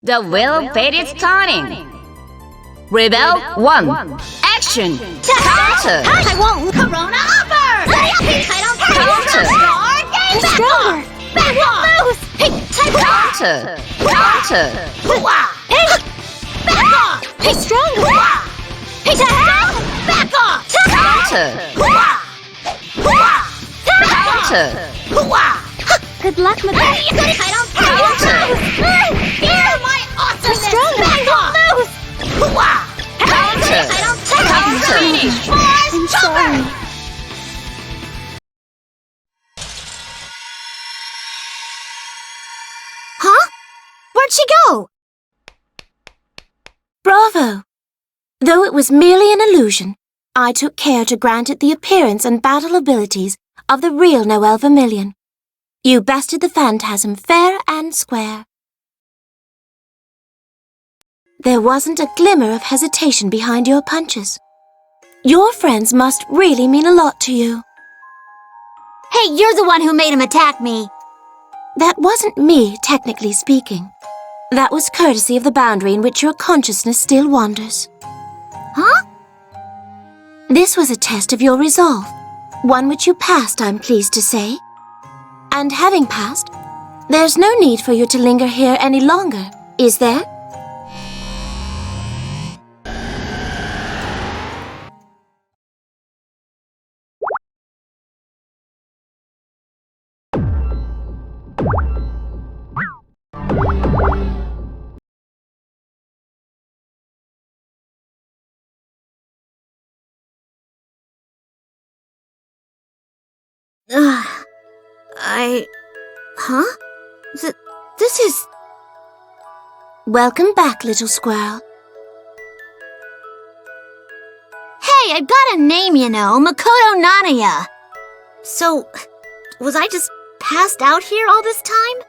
[SPEAKER 6] The wheel of fate is turning. Rebel 1. Action. Counter.
[SPEAKER 5] I won't Corona upper! I don't
[SPEAKER 6] Counter.
[SPEAKER 5] I'm stronger! Back off! Hey,
[SPEAKER 6] Counter. Counter.
[SPEAKER 5] Hey! Back off! Hey, stronger! Hey, back off!
[SPEAKER 6] Counter. Counter.
[SPEAKER 5] Good luck, Mother. I don't counter! Here's my awesomeness! Back off!
[SPEAKER 6] Counter.
[SPEAKER 5] I don't counter!
[SPEAKER 6] Finish.
[SPEAKER 5] I'm sorry. Huh? Where'd she go?
[SPEAKER 2] Bravo! Though it was merely an illusion, I took care to grant it the appearance and battle abilities of the real Noel Vermilion. You bested the phantasm fair and square. There wasn't a glimmer of hesitation behind your punches. Your friends must really mean a lot to you.
[SPEAKER 5] Hey, you're the one who made him attack me.
[SPEAKER 2] That wasn't me, technically speaking. That was courtesy of the boundary in which your consciousness still wanders.
[SPEAKER 5] Huh?
[SPEAKER 2] This was a test of your resolve, one which you passed, I'm pleased to say. And having passed, there's no need for you to linger here any longer, is there? Huh? This is... Welcome back, little squirrel.
[SPEAKER 5] Hey, I've got a name, you know, Makoto Nanaya. So, was I just passed out here all this time?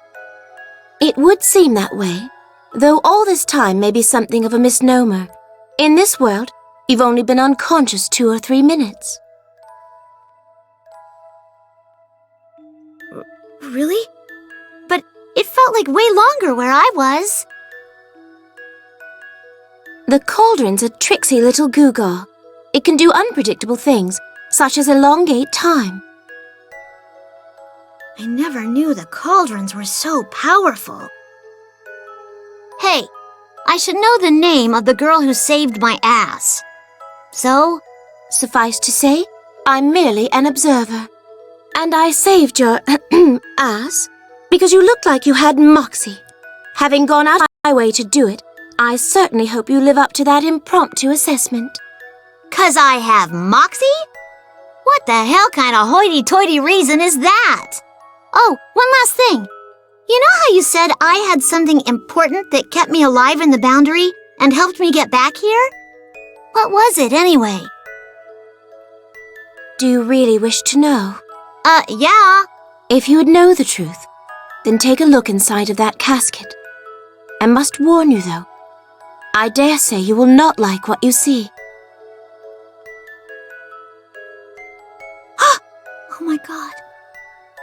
[SPEAKER 2] It would seem that way, though all this time may be something of a misnomer. In this world, you've only been unconscious 2 or 3 minutes.
[SPEAKER 5] Really? But it felt like way longer where I was.
[SPEAKER 2] The cauldron's a tricksy little gewgaw. It can do unpredictable things, such as elongate time.
[SPEAKER 5] I never knew the cauldrons were so powerful. Hey, I should know the name of the girl who saved my ass. So?
[SPEAKER 2] Suffice to say, I'm merely an observer. And I saved your ass because you looked like you had moxie. Having gone out of my way to do it, I certainly hope you live up to that impromptu assessment.
[SPEAKER 5] 'Cause I have moxie? What the hell kind of hoity-toity reason is that? Oh, one last thing. You know how you said I had something important that kept me alive in the boundary and helped me get back here? What was it anyway?
[SPEAKER 2] Do you really wish to know?
[SPEAKER 5] Yeah.
[SPEAKER 2] If you would know the truth, then take a look inside of that casket. I must warn you, though, I dare say you will not like what you see.
[SPEAKER 5] Oh my God.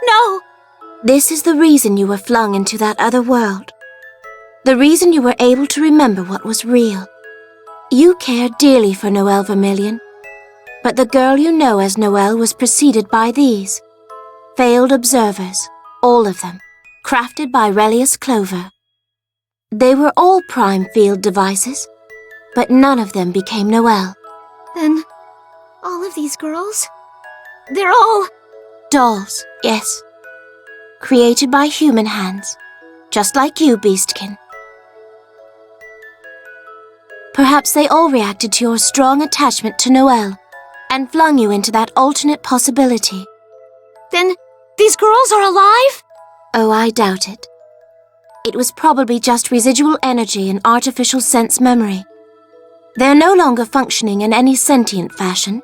[SPEAKER 5] No!
[SPEAKER 2] This is the reason you were flung into that other world. The reason you were able to remember what was real. You care dearly for Noelle Vermillion, but the girl you know as Noelle was preceded by these. Failed observers, all of them, crafted by Relius Clover. They were all prime field devices, but none of them became Noelle.
[SPEAKER 5] Then, all of these girls? They're all...
[SPEAKER 2] Dolls, yes. Created by human hands, just like you, Beastkin. Perhaps they all reacted to your strong attachment to Noelle and flung you into that alternate possibility.
[SPEAKER 5] Then, these girls are alive?
[SPEAKER 2] Oh, I doubt it. It was probably just residual energy and artificial sense memory. They're no longer functioning in any sentient fashion.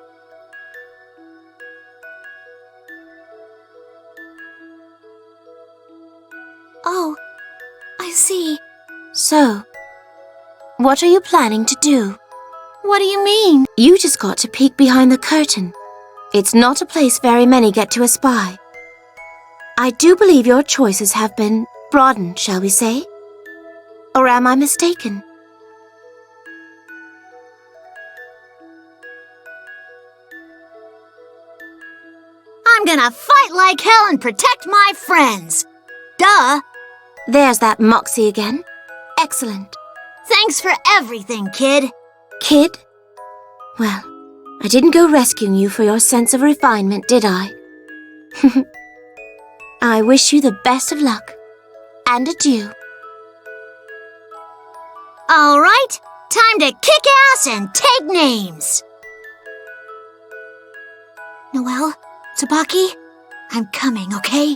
[SPEAKER 5] Oh, I see.
[SPEAKER 2] So, what are you planning to do?
[SPEAKER 5] What do you mean?
[SPEAKER 2] You just got to peek behind the curtain. It's not a place very many get to espy. I do believe your choices have been broadened, shall we say? Or am I mistaken?
[SPEAKER 5] I'm gonna fight like hell and protect my friends. Duh.
[SPEAKER 2] There's that moxie again. Excellent.
[SPEAKER 5] Thanks for everything, kid.
[SPEAKER 2] Kid? Well, I didn't go rescuing you for your sense of refinement, did I? I wish you the best of luck. And adieu.
[SPEAKER 5] All right, time to kick ass and take names. Noelle, Tsubaki, I'm coming, okay?